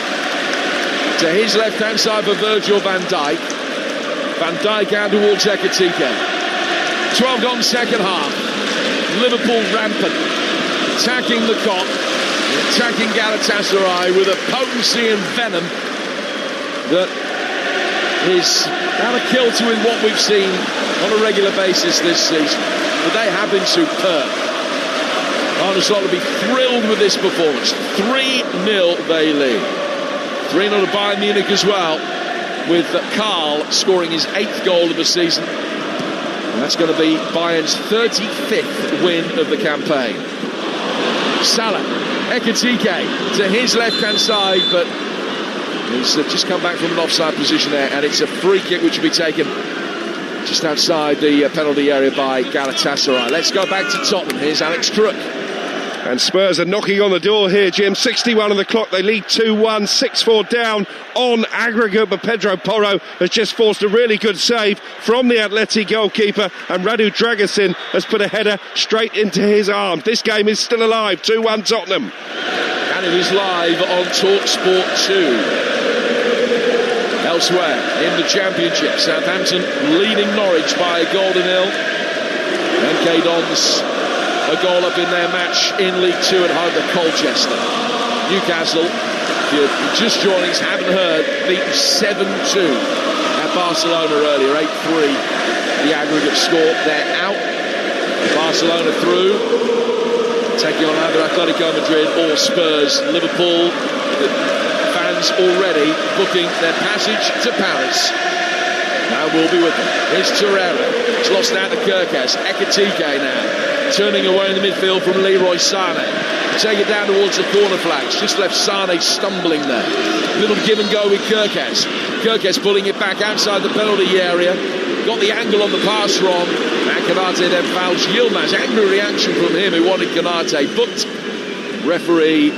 to his left-hand side for Virgil van Dijk. Van Dijk out towards Ekitike. 12 gone second half. Liverpool rampant, attacking the Kop, attacking Galatasaray with a potency and venom that is out of kilter with what we've seen on a regular basis this season. But they have been superb. Arne Slot will be thrilled with this performance. 3-0 they lead. 3-0 to Bayern Munich as well, with Karl scoring his 8th goal of the season. And that's going to be Bayern's 35th win of the campaign. Salah, Ekitike to his left-hand side, but he's just come back from an offside position there, and it's a free kick which will be taken just outside the penalty area by Galatasaray. Let's go back to Tottenham. Here's Alex Crook. And Spurs are knocking on the door here, Jim. 61 on the clock. They lead 2-1, 6-4 down on aggregate. But Pedro Porro has just forced a really good save from the Atleti goalkeeper. And Radu Dragusin has put a header straight into his arms. This game is still alive. 2-1 Tottenham. And it is live on Talksport 2. Elsewhere in the Championship, Southampton leading Norwich by a goal to nil. MK Dons a goal up in their match in League 2 at home to Colchester. Newcastle, if you're just joining us, haven't heard, beaten 7-2 at Barcelona earlier, 8-3 the aggregate score. They're out. Barcelona through, taking on either Atletico Madrid or Spurs. Liverpool, the fans already booking their passage to Paris. Now we'll be with them. Here's Torreira. It's lost out to Kirkes. Ekitike now, turning away in the midfield from Leroy Sané. Take it down towards the corner flags. Just left Sané stumbling there. Little give and go with Kirkes. Kirkes pulling it back outside the penalty area. Got the angle on the pass wrong. And Konate then fouls Yilmaz. Angry reaction from him who wanted Konate booked. Referee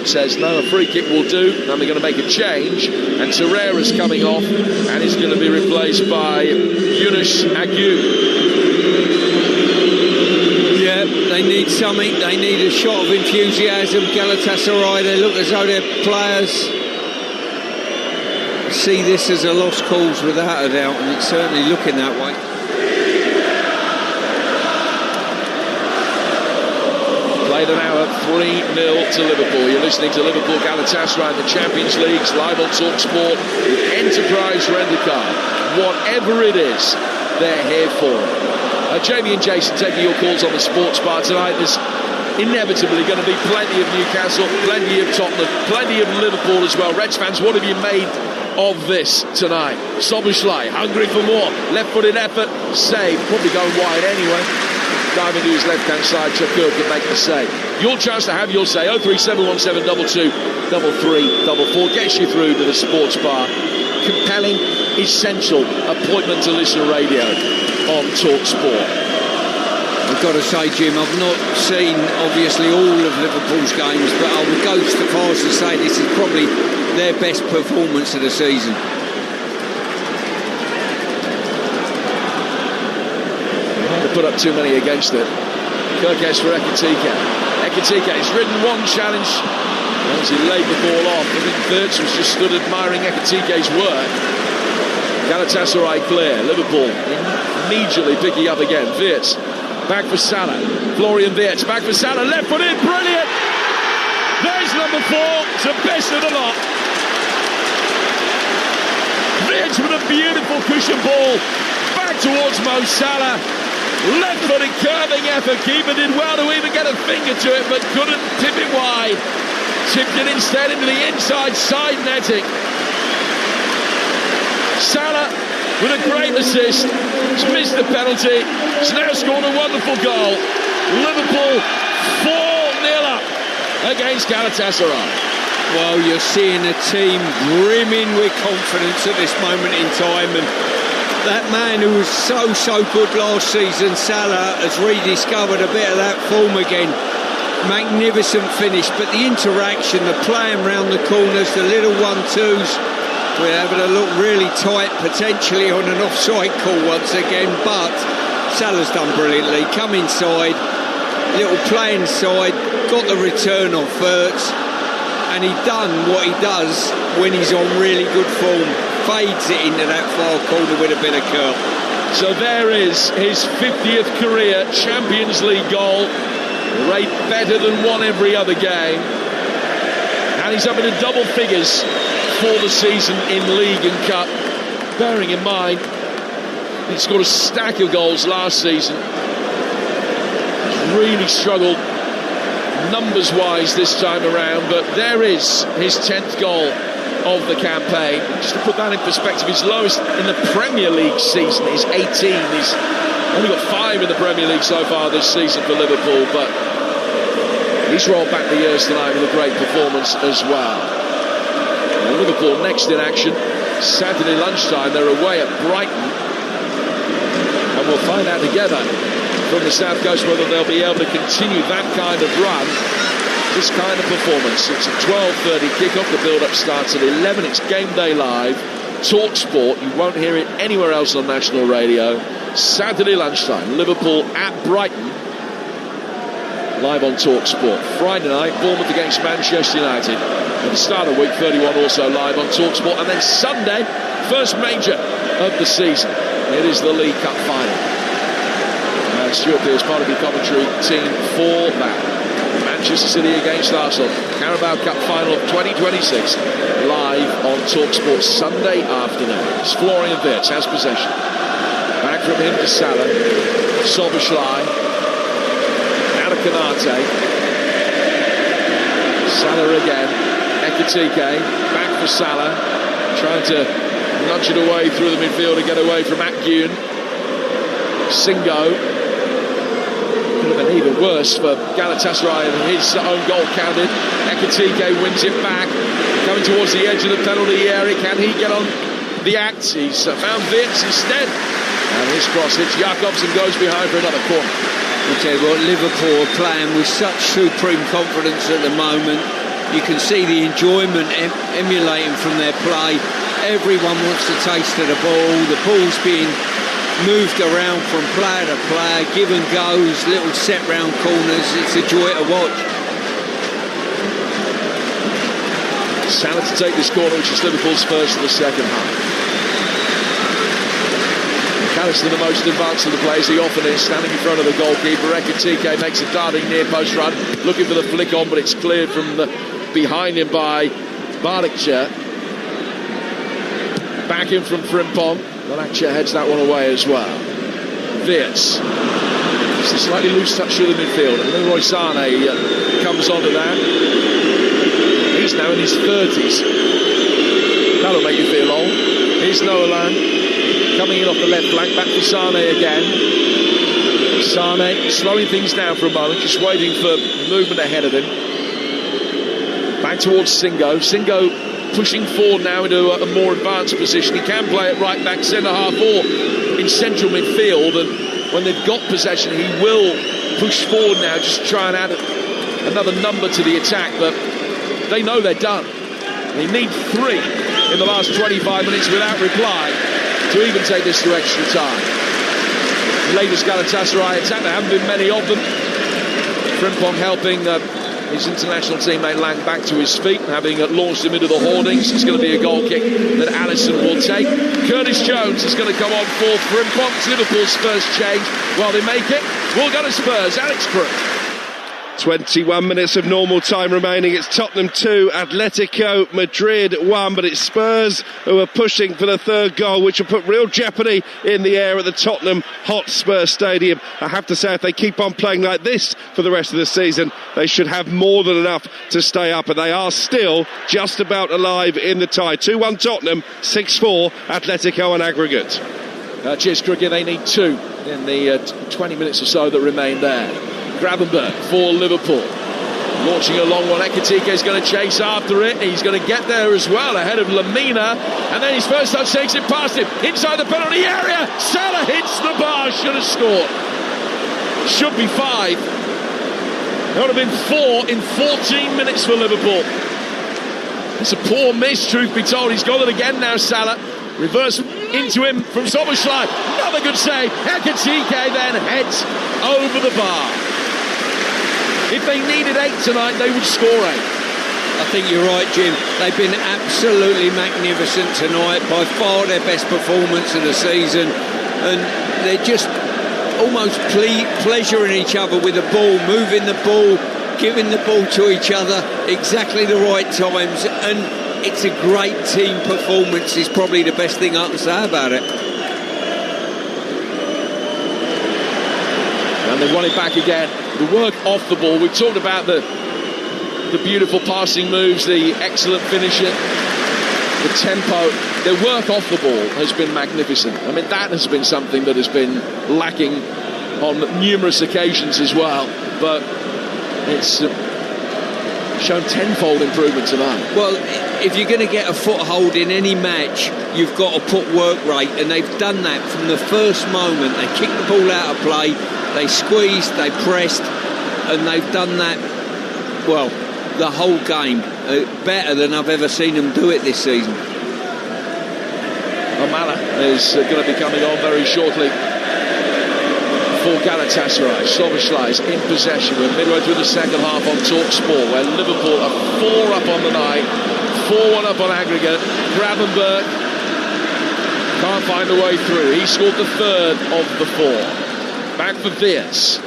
says no, a free kick will do. And they're going to make a change. And Torreira's coming off and is going to be replaced by Yunus Agu. Yeah, they need something. They need a shot of enthusiasm. Galatasaray, they look as though their players see this as a lost cause without a doubt, and it's certainly looking that way. Played an hour, 3-0 to Liverpool. You're listening to Liverpool Galatasaray in the Champions Leagues, live on Talksport with Enterprise Rent-A-Car. Whatever it is, they're here for it. Jamie and Jason taking your calls on the sports bar tonight. There's inevitably going to be plenty of Newcastle, plenty of Tottenham, plenty of Liverpool as well. Reds fans, what have you made of this tonight? Szoboszlai, hungry for more. Left-footed effort, save. Probably going wide anyway. Diving to his left-hand side, Chakur can make the save. Your chance to have your say. 03717223344 gets you through to the sports bar. Compelling, essential appointment to listen radio on Talksport. I've got to say, Jim, I've not seen obviously all of Liverpool's games, but I would go so far as to say this is probably their best performance of the season. They put up too many against it. Kirkes for Ekitike. Ekitike has ridden one challenge as he laid the ball off. I think Wirtz was just stood admiring Ekitike's work. Galatasaray clear. Liverpool immediately picking up again. Wirtz Back for Salah. Florian Wirtz. Back for Salah. Left foot in. Brilliant. There's number 4. It's the best of the lot. Wirtz with a beautiful cushion ball. Back towards Mo Salah. Left-footed curving effort. Keeper did well to even get a finger to it, but couldn't tip it wide. Tipped it instead into the inside side netting. Salah with a great assist. He's missed the penalty. He's now scored a wonderful goal. Liverpool 4-0 up against Galatasaray. Well, you're seeing a team brimming with confidence at this moment in time, and that man who was so good last season, Salah, has rediscovered a bit of that form again. Magnificent finish, but the interaction, the playing round the corners, the little 1-2s, we're having a look really tight, potentially on an offside call once again, but Salah's done brilliantly. Come inside, little play inside, got the return off Wirtz, and he done what he does when he's on really good form. Fades it into that far corner with a bit of curl. So there is his 50th career Champions League goal. Rate better than one every other game. And he's up into double figures for the season in League and Cup. Bearing in mind, he scored a stack of goals last season. Really struggled numbers-wise this time around, but there is his 10th goal of the campaign. Just to put that in perspective, his lowest in the Premier League season is 18. He's only got 5 in the Premier League so far this season for Liverpool, but he's rolled back the years tonight with a great performance as well. Now, Liverpool next in action Saturday lunchtime. They're away at Brighton, and we'll find out together from the South Coast whether they'll be able to continue that kind of run, this kind of performance. It's a 12:30 kick-off. The build-up starts at 11. It's Game Day Live, Talksport. You won't hear it anywhere else on national radio. Saturday lunchtime, Liverpool at Brighton, live on Talksport. Friday night, Bournemouth against Manchester United. At the start of week 31, also live on Talksport. And then Sunday, first major of the season. It is the League Cup final. And Stuart Pearce, part of the commentary team for that. Manchester City against Arsenal, Carabao Cup final of 2026, live on Talksport Sunday afternoon. It's Florian Wirtz has possession. Back from him to Salah. Szoboszlai. Now to Konate. Salah again. Ekitike. Back for Salah. Trying to nudge it away through the midfield to get away from Akgün. Singo. Could have been even worse for Galatasaray, and his own goal counted. Ekitike wins it back. Coming towards the edge of the penalty area. Can he get on the act? He's found Wirtz instead. And his cross hits Jacobs and goes behind for another corner. I'll tell you what, Liverpool are playing with such supreme confidence at the moment. You can see the enjoyment emulating from their play. Everyone wants a taste of the ball. The ball's being moved around from player to player, give and goes, little set round corners. It's a joy to watch. Salah to take this corner, which is Liverpool's first of the second half. McAllister, the most advanced of the players, he often is, standing in front of the goalkeeper. Ekitike makes a darting near post run, looking for the flick on, but it's cleared from behind him by Bardakcha. Back in from Frimpong. Bardakcha heads that one away as well. Wirtz. Just a slightly loose touch through the midfield, and Leroy Sané comes onto that. He's now in his 30s. That'll make you feel old. Here's Noah Lang. Coming in off the left flank, back for Sané again. Sané slowing things down for a moment, just waiting for movement ahead of him. Back towards Singo. Singo pushing forward now into a more advanced position. He can play it right back, centre half or in central midfield, and when they've got possession he will push forward now, just try and add another number to the attack, but they know they're done. They need 3 in the last 25 minutes without reply to even take this to extra time. The latest Galatasaray attack, there haven't been many of them. Frimpong helping his international teammate Lang back to his feet, having launched him into the hoardings. It's going to be a goal kick that Alisson will take. Curtis Jones is going to come on for Frimpong. It's Liverpool's first change while they make it. will go to Spurs. Alex Crook. 21 minutes of normal time remaining. It's Tottenham 2, Atletico Madrid 1, but it's Spurs who are pushing for the third goal, which will put real jeopardy in the air at the Tottenham Hotspur Stadium. I have to say, if they keep on playing like this for the rest of the season, they should have more than enough to stay up, and they are still just about alive in the tie. 2-1 Tottenham, 6-4 Atletico on aggregate. Cheers, Crookie. They need 2 in the 20 minutes or so that remain there. Gravenberch for Liverpool, launching a long one. Ekitike is going to chase after it. He's going to get there as well, ahead of Lamina, and then his first touch takes it past him inside the penalty area. Salah hits the bar, should have scored. Should be 5. That would have been 4 in 14 minutes for Liverpool. It's a poor miss, truth be told. He's got it again now, Salah. Reverse into him from Szoboszlai. Another good save. Ekitike then heads over the bar. If they needed 8 tonight, they would score 8. I think you're right, Jim. They've been absolutely magnificent tonight, by far their best performance of the season, and they're just almost pleasuring each other with the ball, moving the ball, giving the ball to each other exactly the right times, and it's a great team performance is probably the best thing I can say about it. And they want it back again. The work off the ball. We've talked about the beautiful passing moves, the excellent finishing, the tempo. Their work off the ball has been magnificent. I mean, that has been something that has been lacking on numerous occasions as well. But it's shown tenfold improvement tonight. Well, if you're going to get a foothold in any match, you've got to put work rate, and they've done that from the first moment. They kicked the ball out of play, they squeezed, they pressed, and they've done that, well, the whole game, better than I've ever seen them do it this season. Omala is going to be coming on very shortly for Galatasaray. Szoboszlai is in possession. We're midway through the second half on Talksport, where Liverpool are 4 up on the night, 4-1 up on aggregate. Gravenberch can't find a way through. He scored the third of the 4. Back for Viers.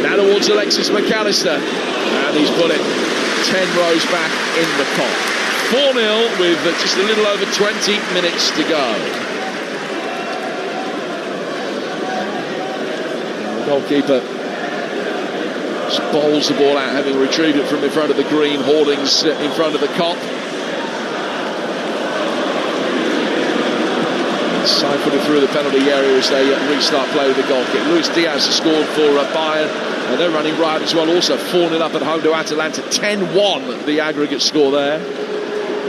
Now towards Alexis McAllister, and he's put it 10 rows back in the pot. 4-0 with just a little over 20 minutes to go. The goalkeeper just bowls the ball out, having retrieved it from in front of the green hoardings in front of the Kop. Siphoned it through the penalty area as they restart play with the goal kick. Luis Diaz has scored for Bayern, and they're running riot as well, also 4-0 up at home to Atalanta. 10-1 the aggregate score there.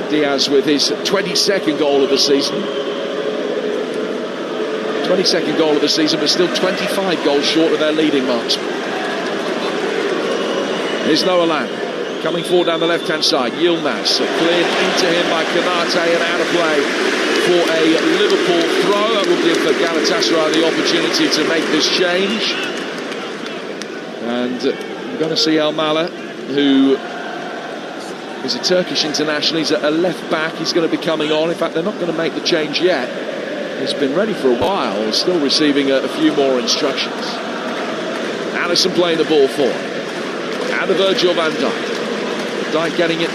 Diaz with his 22nd goal of the season. 22nd goal of the season, but still 25 goals short of their leading marksman. Here's Noah Lang coming forward down the left-hand side. Yilmaz cleared into him by Konate and out of play for a Liverpool throw. That will give Galatasaray the opportunity to make this change. And we're going to see Elmala, who is a Turkish international. He's a left back. He's going to be coming on. In fact, they're not going to make the change yet. He's been ready for a while, still receiving a few more instructions. Alisson playing the ball for him. Out of Virgil van Dijk. Dijk getting it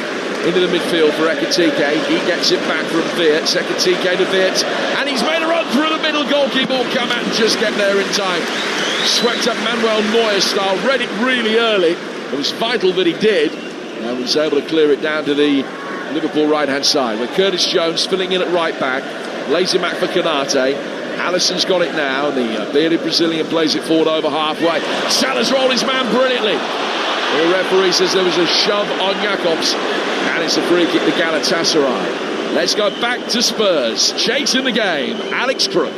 into the midfield for Ekitike. He gets it back from Weerts. Ekitike to Weerts, and he's made a run through the middle. Goalkeeper will come out and just get there in time. Swept up Manuel Neuer style. Read it really early. It was vital that he did, and was able to clear it down to the Liverpool right-hand side, where Curtis Jones filling in at right back. Lays it back for Konate. Alisson's got it now. The bearded Brazilian plays it forward over halfway. Salah's rolled his man brilliantly. The referee says there was a shove on Jakobs, and it's a free kick to Galatasaray. Let's go back to Spurs. Chasing the game, Alex Crook.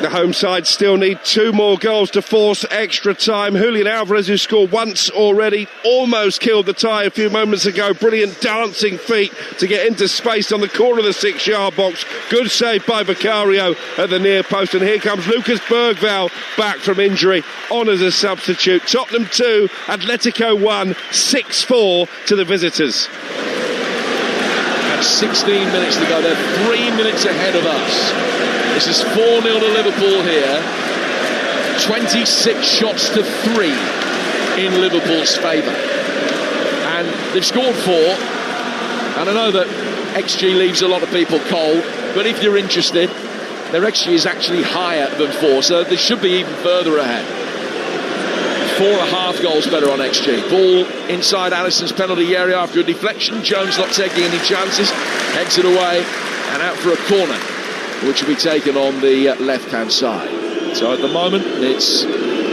The home side still need 2 more goals to force extra time. Julian Alvarez, who scored once already, almost killed the tie a few moments ago. Brilliant dancing feet to get into space on the corner of the 6-yard box. Good save by Vicario at the near post. And here comes Lucas Bergvall back from injury on as a substitute. Tottenham 2, Atletico 1, 6-4 to the visitors. And 16 minutes to go. They're 3 minutes ahead of us. This is 4-0 to Liverpool here. 26 shots to 3 in Liverpool's favour. And they've scored 4. And I know that XG leaves a lot of people cold, but if you're interested, their XG is actually higher than 4, so they should be even further ahead. 4.5 goals better on XG. Ball inside Alisson's penalty area after a deflection. Jones not taking any chances. Heads it away and out for a corner, which will be taken on the left-hand side. So at the moment, it's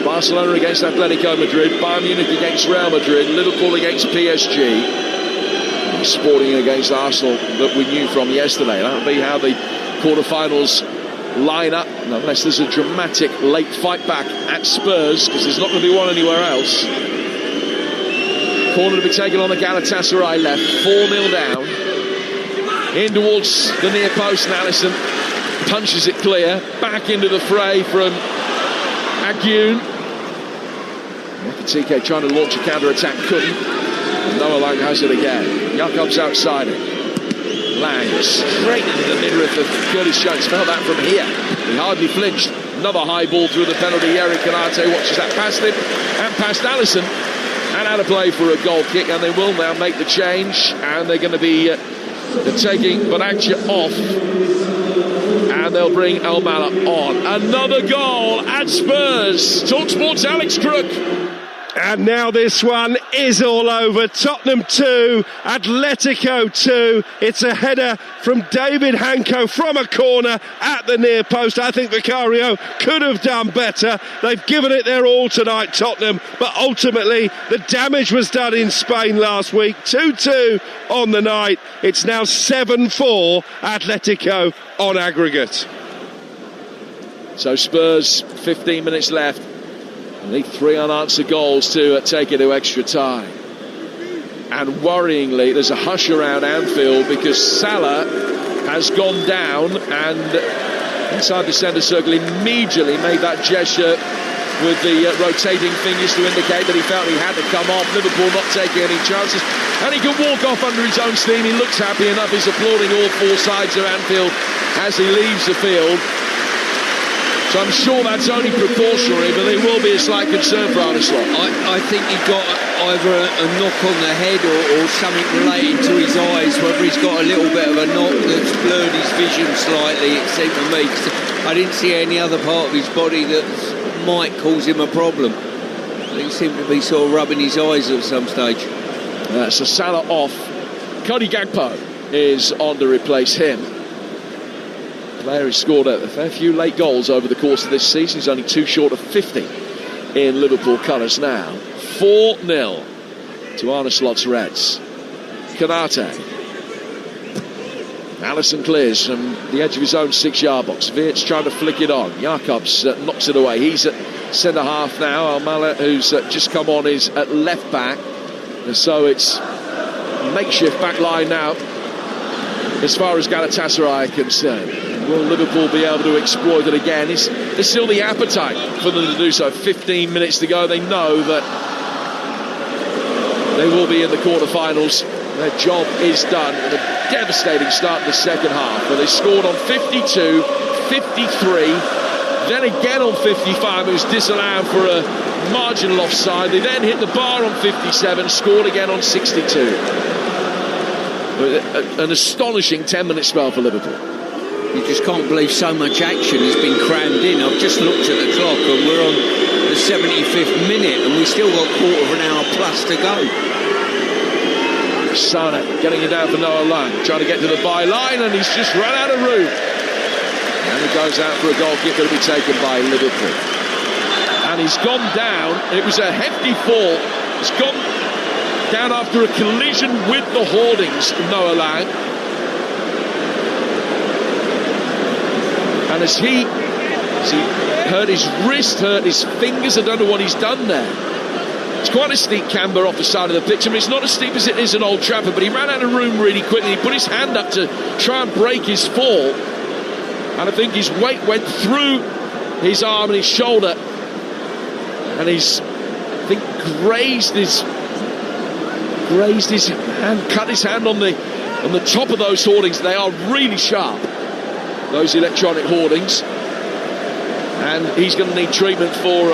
Barcelona against Atletico Madrid, Bayern Munich against Real Madrid, Liverpool against PSG, and Sporting against Arsenal that we knew from yesterday. That'll be how the quarterfinals line up, unless there's a dramatic late fight back at Spurs, because there's not going to be one anywhere else. Corner to be taken on the Galatasaray left, 4-0 down. In towards the near post, and Alisson punches it clear. Back into the fray from Agyun. TK trying to launch a counter-attack, couldn't. Noah Lang has it again. Jakobs outside it. Lang straight into the midriff of Curtis Jones. Felt that from here. He hardly flinched. Another high ball through the penalty. Eric Canate watches that past him and past Alisson. And out of play for a goal kick. And they will now make the change. And they're going to be taking Bonaccia off. And they'll bring El Mala on. Another goal at Spurs. Talksport's Alex Crook. And now this one is all over. Tottenham 2, Atletico 2. It's a header from David Hanko from a corner at the near post. I think Vicario could have done better. They've given it their all tonight, Tottenham, but ultimately the damage was done in Spain last week. 2-2 on the night. It's now 7-4 Atletico on aggregate. So Spurs, 15 minutes left. Need 3 unanswered goals to take it to extra time. And worryingly, there's a hush around Anfield because Salah has gone down and inside the centre circle immediately made that gesture with the rotating fingers to indicate that he felt he had to come off. Liverpool not taking any chances. And he can walk off under his own steam. He looks happy enough. He's applauding all 4 sides of Anfield as he leaves the field. So I'm sure that's only precautionary, but there will be a slight concern for Arne Slot. I think he got either a knock on the head or something relating to his eyes, whether he's got a little bit of a knock that's blurred his vision slightly, it seemed to me. I didn't see any other part of his body that might cause him a problem. He seemed to be sort of rubbing his eyes at some stage. So Salah off. Cody Gakpo is on to replace him. Player who scored a fair few late goals over the course of this season. He's only 2 short of 50 in Liverpool colours now. 4-0 to Arne Slot's Reds. Konate. Alisson clears from the edge of his own 6-yard box. Wirtz trying to flick it on. Jakobs knocks it away. He's at centre half now. El Mala, who's just come on, is at left back. And so it's a makeshift back line now as far as Galatasaray are concerned. Will Liverpool be able to exploit it again? There's still the appetite for them to do so. 15 minutes to go. They know that they will be in the quarterfinals. Their job is done. And a devastating start in the second half, where they scored on 52, 53, then again on 55. It was disallowed for a marginal offside. They then hit the bar on 57, scored again on 62. An astonishing 10-minute spell for Liverpool. You just can't believe so much action has been crammed in. I've just looked at the clock and we're on the 75th minute and we've still got quarter of an hour plus to go. Sane getting it down for Noah Lang, trying to get to the byline, and he's just run out of room. And he goes out for a goal kick that'll be taken by Liverpool. And he's gone down. It was a hefty fall. He's gone down after a collision with the hoardings, Noah Lang. And as he hurt his wrist, hurt his fingers, I don't know what he's done there. It's quite a steep camber off the side of the pitch. I mean, it's not as steep as it is at Old Trafford, but he ran out of room really quickly. He put his hand up to try and break his fall. And I think his weight went through his arm and his shoulder. And he's, I think, grazed his hand, cut his hand on the top of those hoardings. They are really sharp, those electronic hoardings. And he's going to need treatment for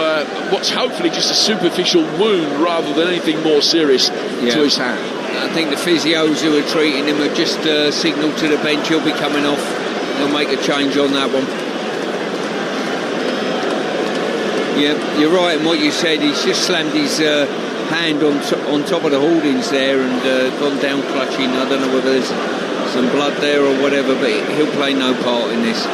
what's hopefully just a superficial wound rather than anything more serious to his hand. I think the physios who are treating him have just signalled to the bench he'll be coming off. They'll make a change on that one. Yeah, you're right in what you said. He's just slammed his hand on top of the holdings there and gone down clutching. I don't know whether there's some blood there or whatever, but he'll play no part in this.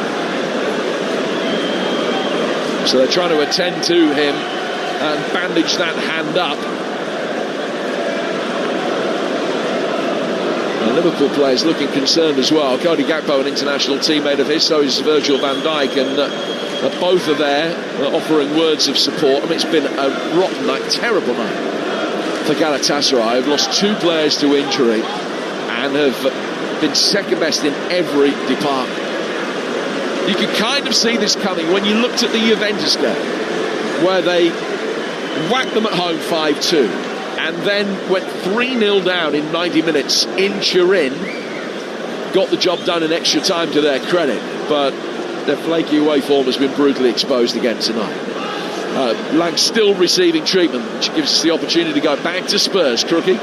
So they're trying to attend to him and bandage that hand up. And Liverpool players looking concerned as well. Cody Gakpo, an international teammate of his, so is Virgil van Dijk, and both are there offering words of support. I mean, it's been a rotten night, terrible night for Galatasaray. They've lost 2 players to injury and have been second best in every department. You could kind of see this coming when you looked at the Juventus game, where they whacked them at home 5-2 and then went 3-0 down in 90 minutes in Turin. Got the job done in extra time to their credit, but their flaky away form has been brutally exposed again tonight. Lang still receiving treatment, which gives us the opportunity to go back to Spurs. Crookie.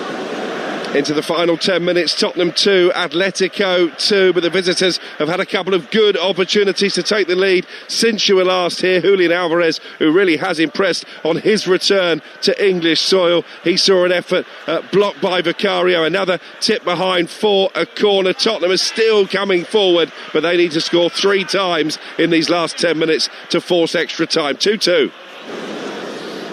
Into the final 10 minutes, Tottenham 2, Atletico 2, but the visitors have had a couple of good opportunities to take the lead since you were last here. Julian Alvarez, who really has impressed on his return to English soil. He saw an effort blocked by Vicario, another tip behind for a corner. Tottenham is still coming forward, but they need to score 3 times in these last 10 minutes to force extra time. 2-2.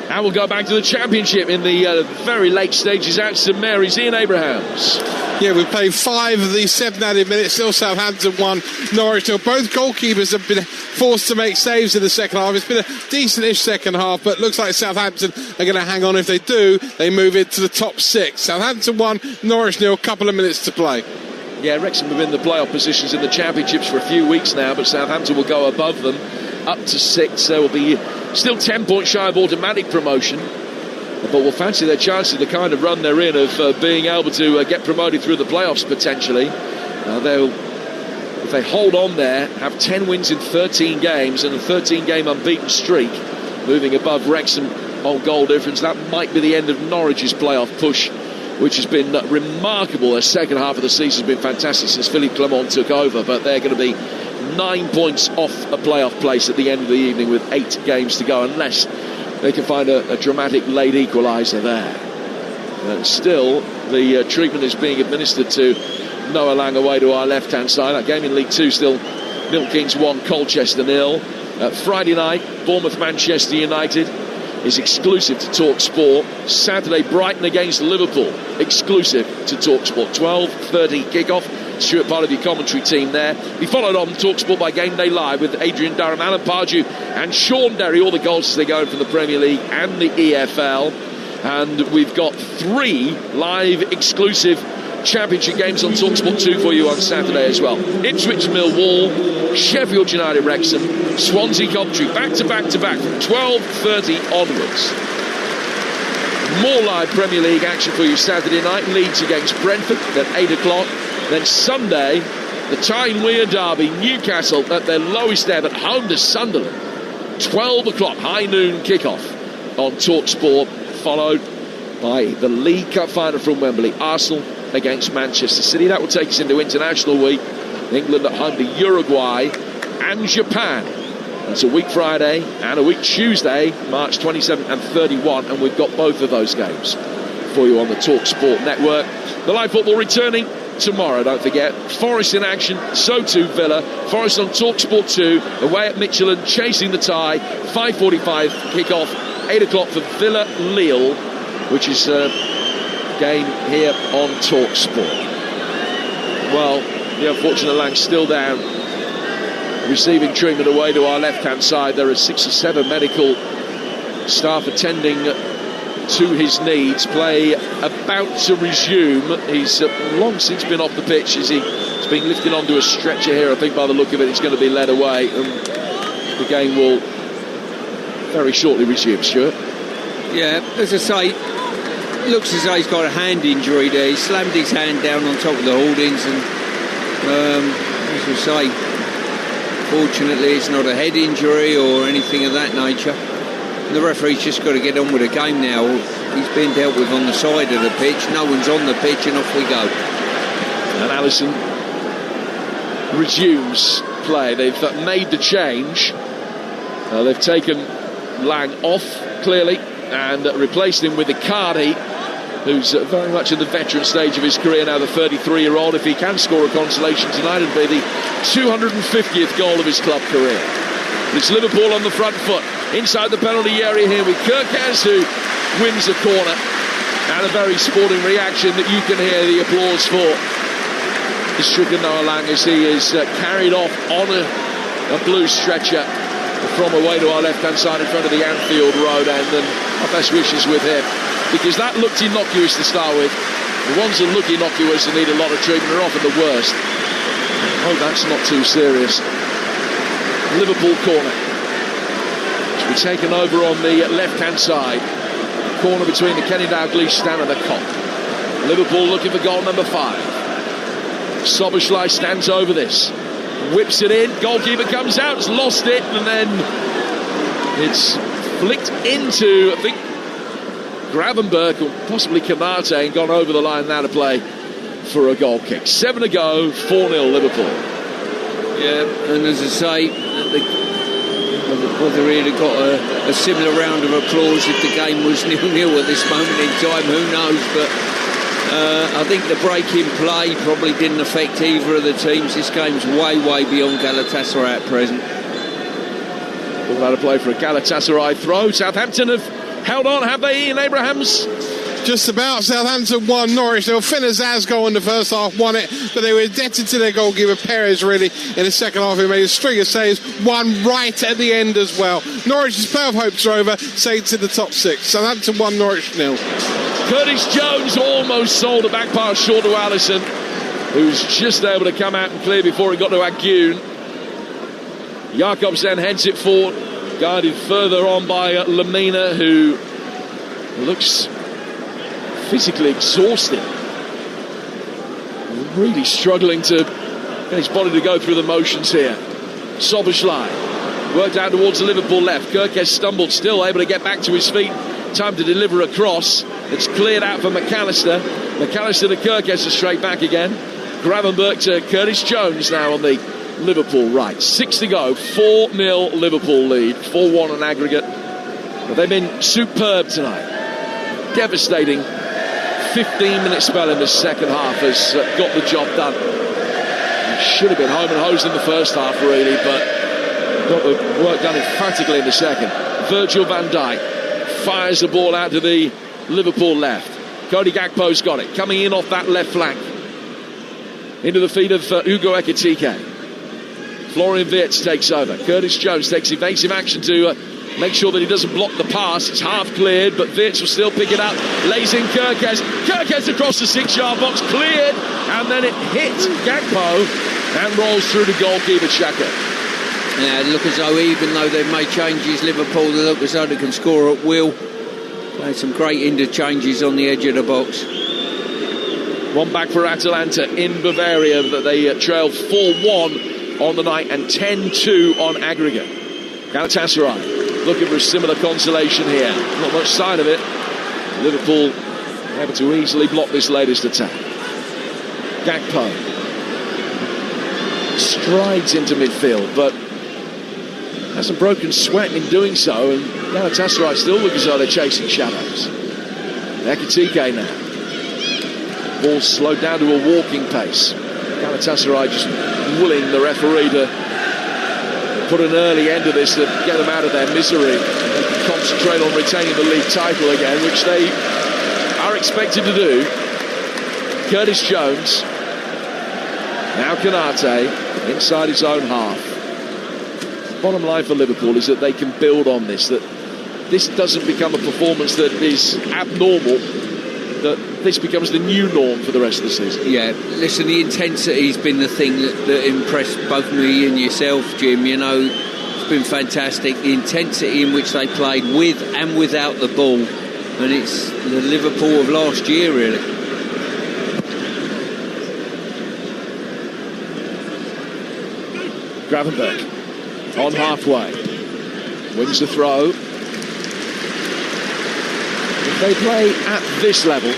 And we'll go back to the Championship in the very late stages at St Mary's. Ian Abrahams. Yeah, we've played 5 of these 7 added minutes. Still Southampton 1, Norwich 0. Both goalkeepers have been forced to make saves in the second half. It's been a decent-ish second half, but looks like Southampton are going to hang on. If they do, they move into the top 6. Southampton 1, Norwich 0. Couple of minutes to play. Yeah, Wrexham have been in the playoff positions in the Championships for a few weeks now, but Southampton will go above them up to 6. There will be still 10 points shy of automatic promotion, but will fancy their chances, the kind of run they're in of being able to get promoted through the playoffs potentially. If they hold on there, have 10 wins in 13 games and a 13-game unbeaten streak, moving above Wrexham on goal difference. That might be the end of Norwich's playoff push, which has been remarkable. Their second half of the season has been fantastic since Philippe Clement took over, but they're going to be 9 points off a playoff place at the end of the evening with 8 games to go, unless they can find a dramatic late equaliser there. And still, the treatment is being administered to Noah Lang away to our left-hand side. That game in League 2 still Milton Keynes 1, Colchester 0. Friday night, Bournemouth-Manchester United is exclusive to Talksport. Saturday, Brighton against Liverpool, exclusive to Talksport. 12:30 kickoff. Stuart, part of your commentary team there. Be followed on Talksport by Game Day Live with Adrian Durham, Alan Pardew and Sean Derry. All the goals as they go in from the Premier League and the EFL. And we've got 3 live exclusive Championship games on Talksport 2 for you on Saturday as well. Ipswich Millwall, Sheffield United Wrexham, Swansea Coventry, back to back to back from 12:30 onwards. More live Premier League action for you Saturday night. Leeds against Brentford at 8 o'clock. Then Sunday, the Tyne Weir derby, Newcastle at their lowest ebb at home to Sunderland. 12 o'clock, high noon kickoff on Talksport, followed by the League Cup final from Wembley, Arsenal against Manchester City. That will take us into international week. England at home to Uruguay and Japan. That's a week Friday and a week Tuesday, March 27 and 31, and we've got both of those games for you on the Talksport network. The live football returning tomorrow, don't forget. Forest in action, so too Villa. Forest on Talksport 2, away at Michelin, chasing the tie. 5:45 kick-off, 8 o'clock for Villa Lille, which is a game here on Talksport. Well, the unfortunate Lang's still down, receiving treatment away to our left-hand side. There are 6 or 7 medical staff attending to his needs. Play about to resume. He's long since been off the pitch as he's being lifted onto a stretcher here. I think by the look of it, he's going to be led away, and the game will very shortly resume. Stuart? Yeah, as I say, looks as though he's got a hand injury there. He slammed his hand down on top of the holdings, and as I say, Fortunately, it's not a head injury or anything of that nature. The referee's just got to get on with the game now. He's been dealt with on the side of the pitch. No one's on the pitch, and off we go. And Allison resumes play. They've made the change. They've taken Lang off, clearly, and replaced him with Icardi, who's very much in the veteran stage of his career now, the 33-year-old. If he can score a consolation tonight, it'll be the 250th goal of his club career. It's Liverpool on the front foot, inside the penalty area here with Kirkaz, who wins the corner, and a very sporting reaction that you can hear the applause for. It's stricken Noah Lang as he is carried off on a blue stretcher from away to our left-hand side in front of the Anfield Road end, and our best wishes with him, because that looked innocuous to start with. The ones that look innocuous and need a lot of treatment are often the worst. Oh, that's not too serious. Liverpool corner. It's been taken over on the left-hand side. Corner between the Kenny Dalglish stand and the Kop. Liverpool looking for goal number 5. Szoboszlai stands over this. Whips it in. Goalkeeper comes out. Has lost it. And then it's flicked into, I think, Gravenberg or possibly Konate, and gone over the line now to play for a goal kick. 7 to go, 4-0 Liverpool. Yeah, and as I say, whether he'd have got a similar round of applause if the game was 0-0 at this moment in time, who knows, but I think the break in play probably didn't affect either of the teams. This game's way beyond Galatasaray at present. All out of play for a Galatasaray throw. Southampton have held on, have they, Ian Abrahams? Just about. Southampton won, Norwich. Finaz's goal in the first half won it, but they were indebted to their goalkeeper Perez, really, in the second half. He made a string of saves, one right at the end as well. Norwich's playoff hopes are over, Saints in the top 6. Southampton 1, Norwich 0. Curtis Jones almost sold a back pass short to Allison, who's just able to come out and clear before it got to Agun. Jakobsen heads it forward, guided further on by Lamina, who looks physically exhausted, really struggling to get his body to go through the motions here. Szoboszlai worked out towards the Liverpool left. Kirkes stumbled, still able to get back to his feet. Time to deliver a cross. It's cleared out for McAllister. McAllister to Kirkes, straight back again. Gravenberg to Curtis Jones now on the Liverpool right. 6 to go, 4-0 Liverpool lead, 4-1 on aggregate. But they've been superb tonight. Devastating 15-minute spell in the second half has got the job done. He should have been home and hosed in the first half, really, but got the work done emphatically in the second. Virgil van Dijk fires the ball out to the Liverpool left. Cody Gakpo's got it, coming in off that left flank. Into the feet of Ugo Ekitike. Florian Wirtz takes over. Curtis Jones takes evasive action to make sure that he doesn't block the pass. It's half cleared, but Wirtz will still pick it up. Lays in Kirkes. Kirkes across the 6-yard box, cleared, and then it hits Gakpo and rolls through the goalkeeper Xhaka. Yeah, look as though even though they've made changes, Liverpool look as though they can score at will. Made some great interchanges on the edge of the box. One back for Atalanta in Bavaria, that they trailed 4-1 on the night and 10-2 on aggregate. Galatasaray looking for a similar consolation here. Not much sign of it. Liverpool able to easily block this latest attack. Gakpo strides into midfield, but hasn't broken sweat in doing so, and Galatasaray still look as though they're chasing shadows. Ekitike now. Ball slowed down to a walking pace. Galatasaray just willing the referee to put an early end to this to get them out of their misery. They can concentrate on retaining the league title again, which they are expected to do. Curtis Jones. Now Konate inside his own half. Bottom line for Liverpool is that they can build on this, that this doesn't become a performance that is abnormal, that this becomes the new norm for the rest of the season. Yeah, listen, the intensity's been the thing that impressed both me and yourself, Jim. You know, it's been fantastic, the intensity in which they played with and without the ball, and it's the Liverpool of last year, really. Gravenberg on halfway. Wins the throw. If they play at this level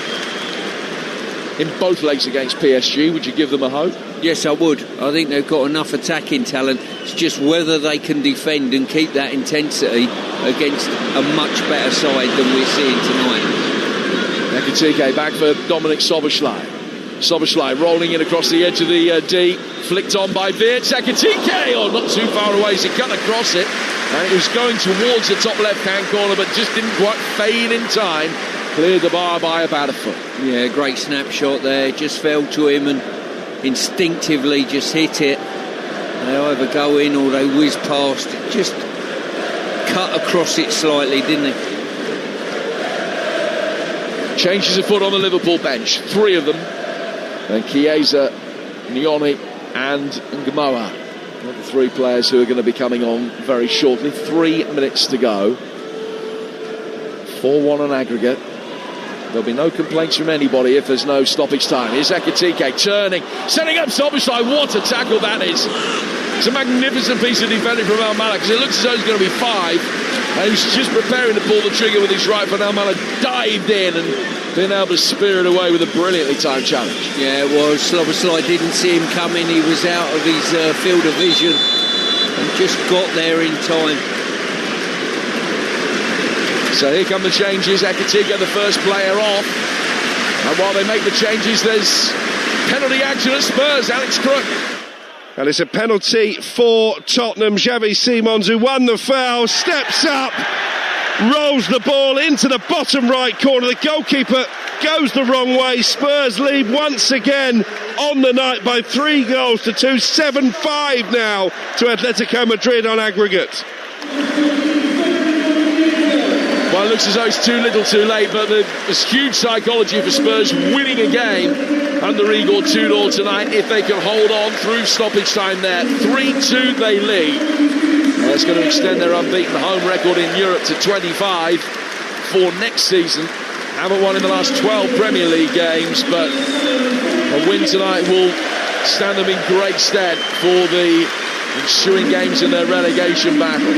in both legs against PSG, would you give them a hope? Yes, I would. I think they've got enough attacking talent. It's just whether they can defend and keep that intensity against a much better side than we're seeing tonight. Ekitike back for Dominic Szoboszlai. Szoboszlai rolling in across the edge of the D, flicked on by Wirtz. Ekitike, not too far away as he cut across it. And it was going towards the top left-hand corner, but just didn't quite fade in time. Cleared the bar by about a foot. Yeah, great snapshot there. Just fell to him and instinctively just hit it. They either go in or they whiz past. It just cut across it slightly, didn't it? Changes of foot on the Liverpool bench. 3 of them. And Chiesa, Nyoni and Ngamoa. The 3 players who are going to be coming on very shortly. 3 minutes to go. 4-1 on aggregate. There'll be no complaints from anybody if there's no stoppage time. Here's Ekitike turning, setting up Szoboszlai. What a tackle that is. It's a magnificent piece of defending from Almala, because it looks as though it's going to be 5. And he's just preparing to pull the trigger with his right foot. Almala dived in and been able to spear it away with a brilliantly timed challenge. Yeah, it was. Szoboszlai didn't see him coming. He was out of his field of vision and just got there in time. So here come the changes. Ekitike, the first player off. And while they make the changes, there's penalty action at Spurs. Alex Crook. And it's a penalty for Tottenham. Xavi Simons, who won the foul, steps up, rolls the ball into the bottom right corner. The goalkeeper goes the wrong way. Spurs lead once again on the night by 3 goals to 2. 7-5 now to Atletico Madrid on aggregate. Well, it looks as though it's too little too late, but there's huge psychology for Spurs winning a game under Igor Tudor tonight if they can hold on through stoppage time there. 3-2 they lead. That's going to extend their unbeaten home record in Europe to 25 for next season. Haven't won in the last 12 Premier League games, but a win tonight will stand them in great stead for the ensuing games in their relegation battle.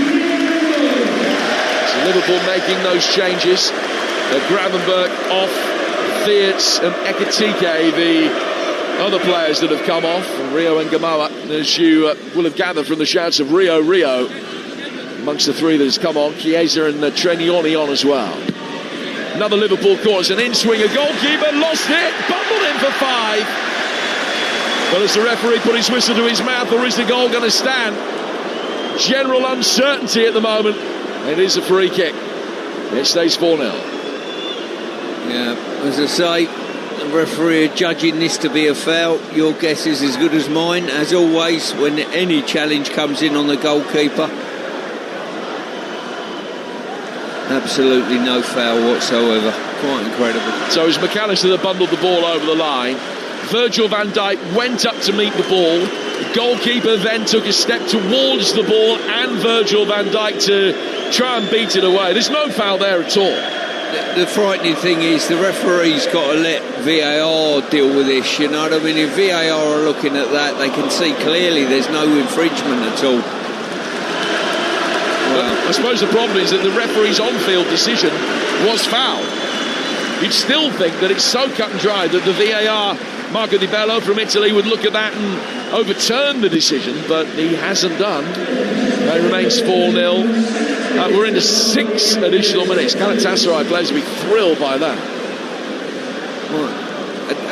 Liverpool making those changes. Gravenberch off, Wirtz and Ekitike, the other players that have come off. Rio and Ngamoa, as you will have gathered from the shouts of Rio, amongst the 3 that has come on. Chiesa and Trenioni on as well. Another Liverpool corner, it's an in-swing, a goalkeeper lost it, bundled in for 5. Well, as the referee put his whistle to his mouth, or is the goal going to stand? General uncertainty at the moment. It is a free kick. It stays 4-0. Yeah, as I say, the referee judging this to be a foul. Your guess is as good as mine. As always, when any challenge comes in on the goalkeeper, absolutely no foul whatsoever. Quite incredible. So it's McAllister that bundled the ball over the line. Virgil van Dijk went up to meet the ball. The goalkeeper then took a step towards the ball and Virgil van Dijk to try and beat it away. There's no foul there at all. The frightening thing is the referee's got to let VAR deal with this, you know what I mean? If VAR are looking at that, they can see clearly there's no infringement at all. Well, I suppose the problem is that the referee's on-field decision was foul. You'd still think that it's so cut and dry that the VAR, Marco Di Bello from Italy, would look at that and overturn the decision, but he hasn't done. It remains 4-0. We're into 6 additional minutes. Galatasaray players will be thrilled by that. Well,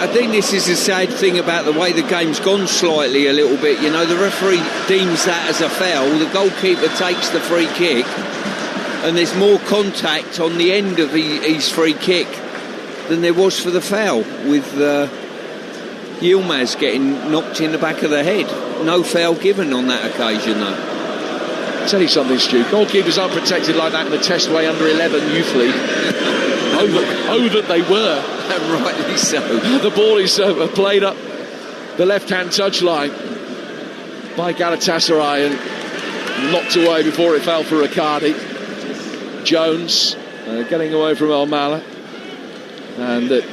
I think this is a sad thing about the way the game's gone slightly a little bit. You know, the referee deems that as a foul. The goalkeeper takes the free kick, and there's more contact on the end of his free kick than there was for the foul, with Yilmaz getting knocked in the back of the head. No foul given on that occasion, though. I'll tell you something, Stu. Goalkeepers aren't protected like that in the Testway under-11 youth league. That they were. Rightly so. The ball is played up the left-hand touchline by Galatasaray and knocked away before it fell for Riccardi. Jones getting away from Almala, and it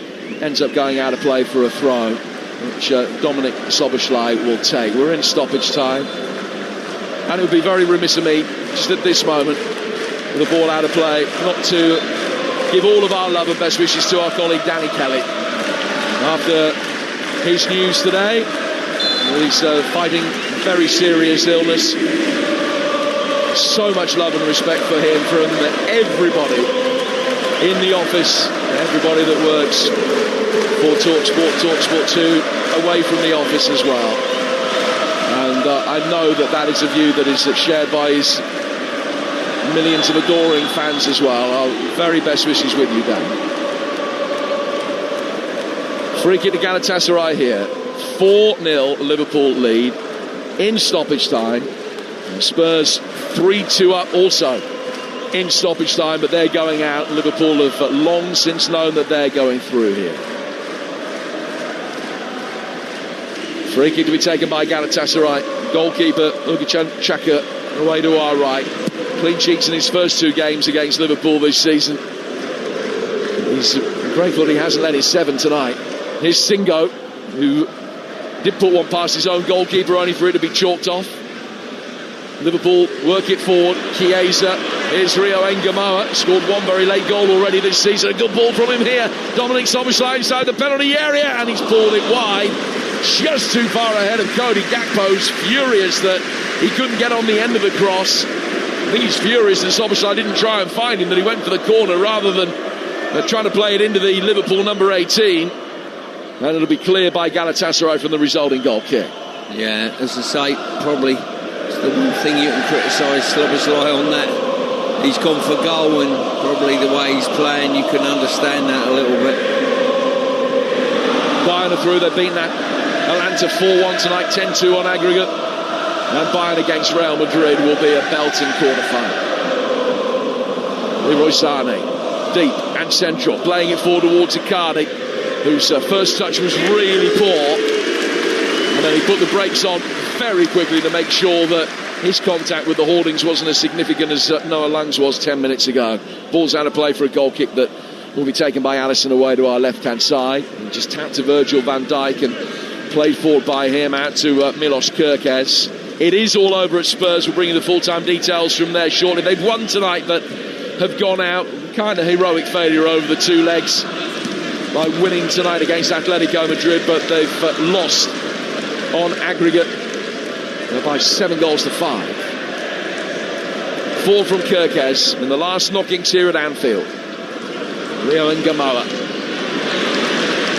ends up going out of play for a throw, which Dominic Szoboszlai will take. We're in stoppage time. And it would be very remiss of me, just at this moment, with the ball out of play, not to give all of our love and best wishes to our colleague Danny Kelly. After his news today, he's fighting very serious illness. So much love and respect for him from everybody in the office, everybody that works for Talksport 2, away from the office as well. And I know that is a view that is shared by his millions of adoring fans as well. Our very best wishes with you, Dan. Free kick to Galatasaray here. 4-0 Liverpool lead in stoppage time. And Spurs 3-2 up also in stoppage time, but they're going out. Liverpool have long since known that they're going through here. Free kick to be taken by Galatasaray. Goalkeeper Ugi Chaka away to our right. Clean sheets in his first 2 games against Liverpool this season. He's grateful he hasn't let his 7 tonight. Here's Singo, who did put one past his own goalkeeper, only for it to be chalked off. Liverpool work it forward. Chiesa. Here's Rio Ngamoa. Scored one very late goal already this season. A good ball from him here. Dominic Szoboszlai inside the penalty area, and he's pulled it wide. Just too far ahead of Cody Gakpo's furious that he couldn't get on the end of the cross. I think he's furious that Szoboszlai didn't try and find him, that he went for the corner rather than trying to play it into the Liverpool number 18. And it'll be clear by Galatasaray from the resulting goal kick. Yeah, as I say, probably it's the one thing you can criticise Szoboszlai on that. He's gone for goal, and probably the way he's playing, you can understand that a little bit. Bayern are through. They've beaten that Atalanta 4-1 tonight, 10-2 on aggregate. And Bayern against Real Madrid will be a belting quarter-final. Leroy Sané, deep and central, playing it forward towards Icardi, whose first touch was really poor. And then he put the brakes on very quickly to make sure that his contact with the hoardings wasn't as significant as Noah Lang's was 10 minutes ago. Ball's out of play for a goal kick that will be taken by Alisson away to our left-hand side. And just tapped to Virgil van Dijk and played forward by him out to Milos Kerkez. It is all over at Spurs. We'll bring you the full-time details from there shortly. They've won tonight, but have gone out. Kind of heroic failure over the 2 legs by winning tonight against Atletico Madrid, but they've lost on aggregate by 7-5. 4 from Kerkez in the last knockings here at Anfield. Rio Ngamoa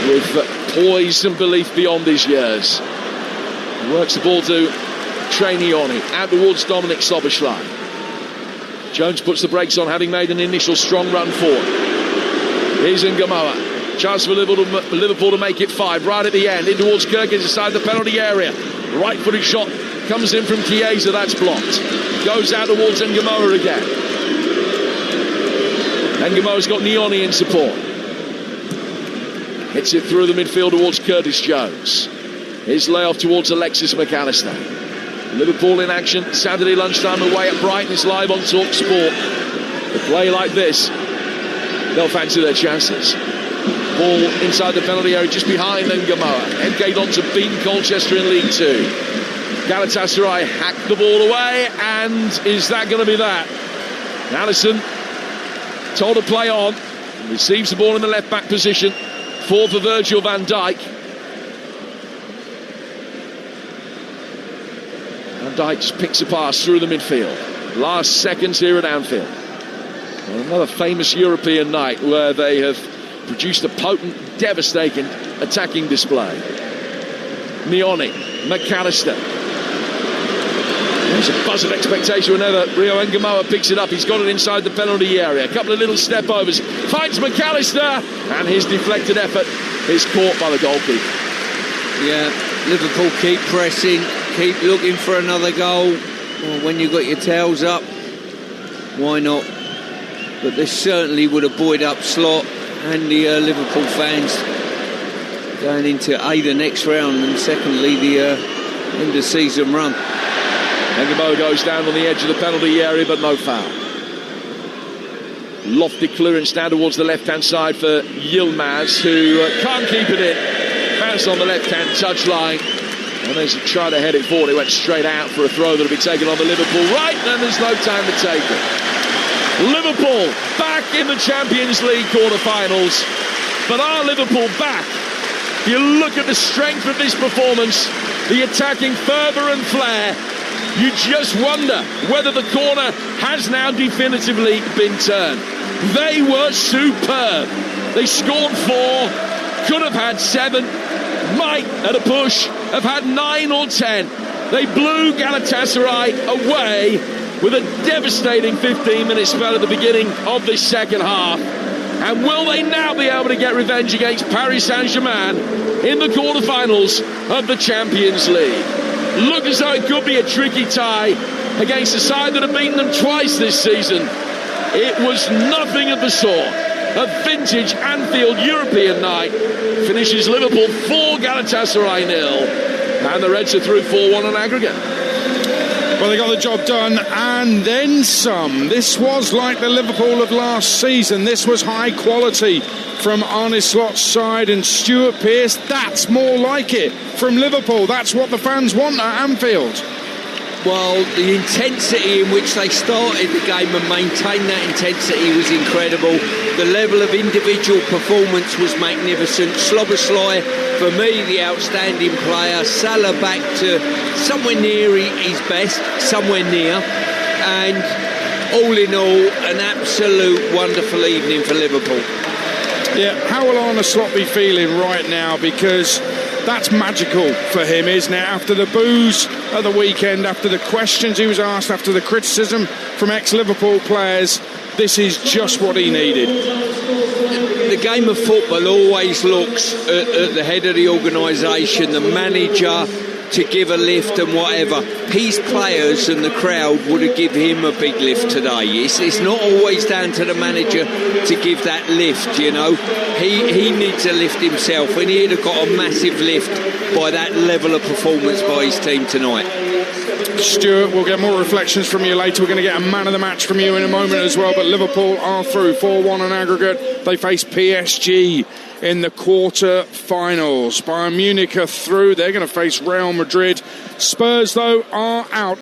with poise and belief beyond his years. He works the ball to Trainioni, out towards Dominic Szoboszlai. Jones puts the brakes on, having made an initial strong run forward. Here's Ngamoa. Chance for Liverpool to make it 5 right at the end. In towards Kerkez inside the penalty area. Right-footed shot comes in from Chiesa. That's blocked. Goes out towards Ngamoa again. Ngamoa's got Nioni in support. Hits it through the midfield towards Curtis Jones. His layoff towards Alexis McAllister. Liverpool in action Saturday lunchtime away at Brighton. It's live on Talksport. A play like this, they'll fancy their chances. Ball inside the penalty area just behind Ngamoa. Headgate on to beat Colchester in League 2. Galatasaray hack the ball away, and is that going to be that? Alisson told to play on. Receives the ball in the left back position. 4 for Virgil van Dijk. Van Dijk just picks a pass through the midfield. Last seconds here at Anfield. Well, another famous European night where they have produced a potent, devastating attacking display. Nioni, McAllister. There's a buzz of expectation whenever Rio Ngamoa picks it up. He's got it inside the penalty area. A couple of little step overs. Finds McAllister, and his deflected effort is caught by the goalkeeper. Yeah, Liverpool keep pressing, keep looking for another goal. Well, when you've got your tails up, why not? But this certainly would have buoyed up Slot and the Liverpool fans going into the next round, and secondly the end of season run. Ngamoa goes down on the edge of the penalty area, but no foul. Lofty clearance down towards the left-hand side for Yilmaz, who can't keep it in. Bounce on the left-hand touchline. And as he tried to head it forward, he went straight out for a throw that'll be taken on the Liverpool right, and there's no time to take it. Liverpool back in the Champions League quarter-finals. But are Liverpool back? If you look at the strength of this performance, the attacking fervour and flair, you just wonder whether the corner has now definitively been turned. They were superb. They scored 4, could have had 7, might, at a push, have had 9 or 10. They blew Galatasaray away with a devastating 15-minute spell at the beginning of this second half. And will they now be able to get revenge against Paris Saint-Germain in the quarter-finals of the Champions League? Look as though it could be a tricky tie against a side that have beaten them twice this season. It was nothing of the sort. A vintage Anfield European night finishes Liverpool 4, Galatasaray 0, and the Reds are through 4-1 on aggregate. Well, they got the job done and then some. This was like the Liverpool of last season. This was high quality from Arne Slot's side, and Stuart Pearce, that's more like it from Liverpool. That's what the fans want at Anfield. Well, the intensity in which they started the game and maintained that intensity was incredible. The level of individual performance was magnificent. Szoboszlai, for me, the outstanding player. Salah back to somewhere near his best, somewhere near. And all in all, an absolute wonderful evening for Liverpool. Yeah, how will Arne Slot be feeling right now? Because that's magical for him, isn't it? After the boos at the weekend, after the questions he was asked, after the criticism from ex-Liverpool players, this is just what he needed. The game of football always looks at the head of the organisation, the manager, to give a lift and whatever. His players and the crowd would have given him a big lift today. It's not always down to the manager to give that lift, you know. He needs a lift himself, and he'd have got a massive lift by that level of performance by his team tonight. Stuart, we'll get more reflections from you later. We're going to get a man of the match from you in a moment as well. But Liverpool are through 4-1 on aggregate. They face PSG in the quarter-finals. Bayern Munich are through. They're going to face Real Madrid. Spurs, though, are out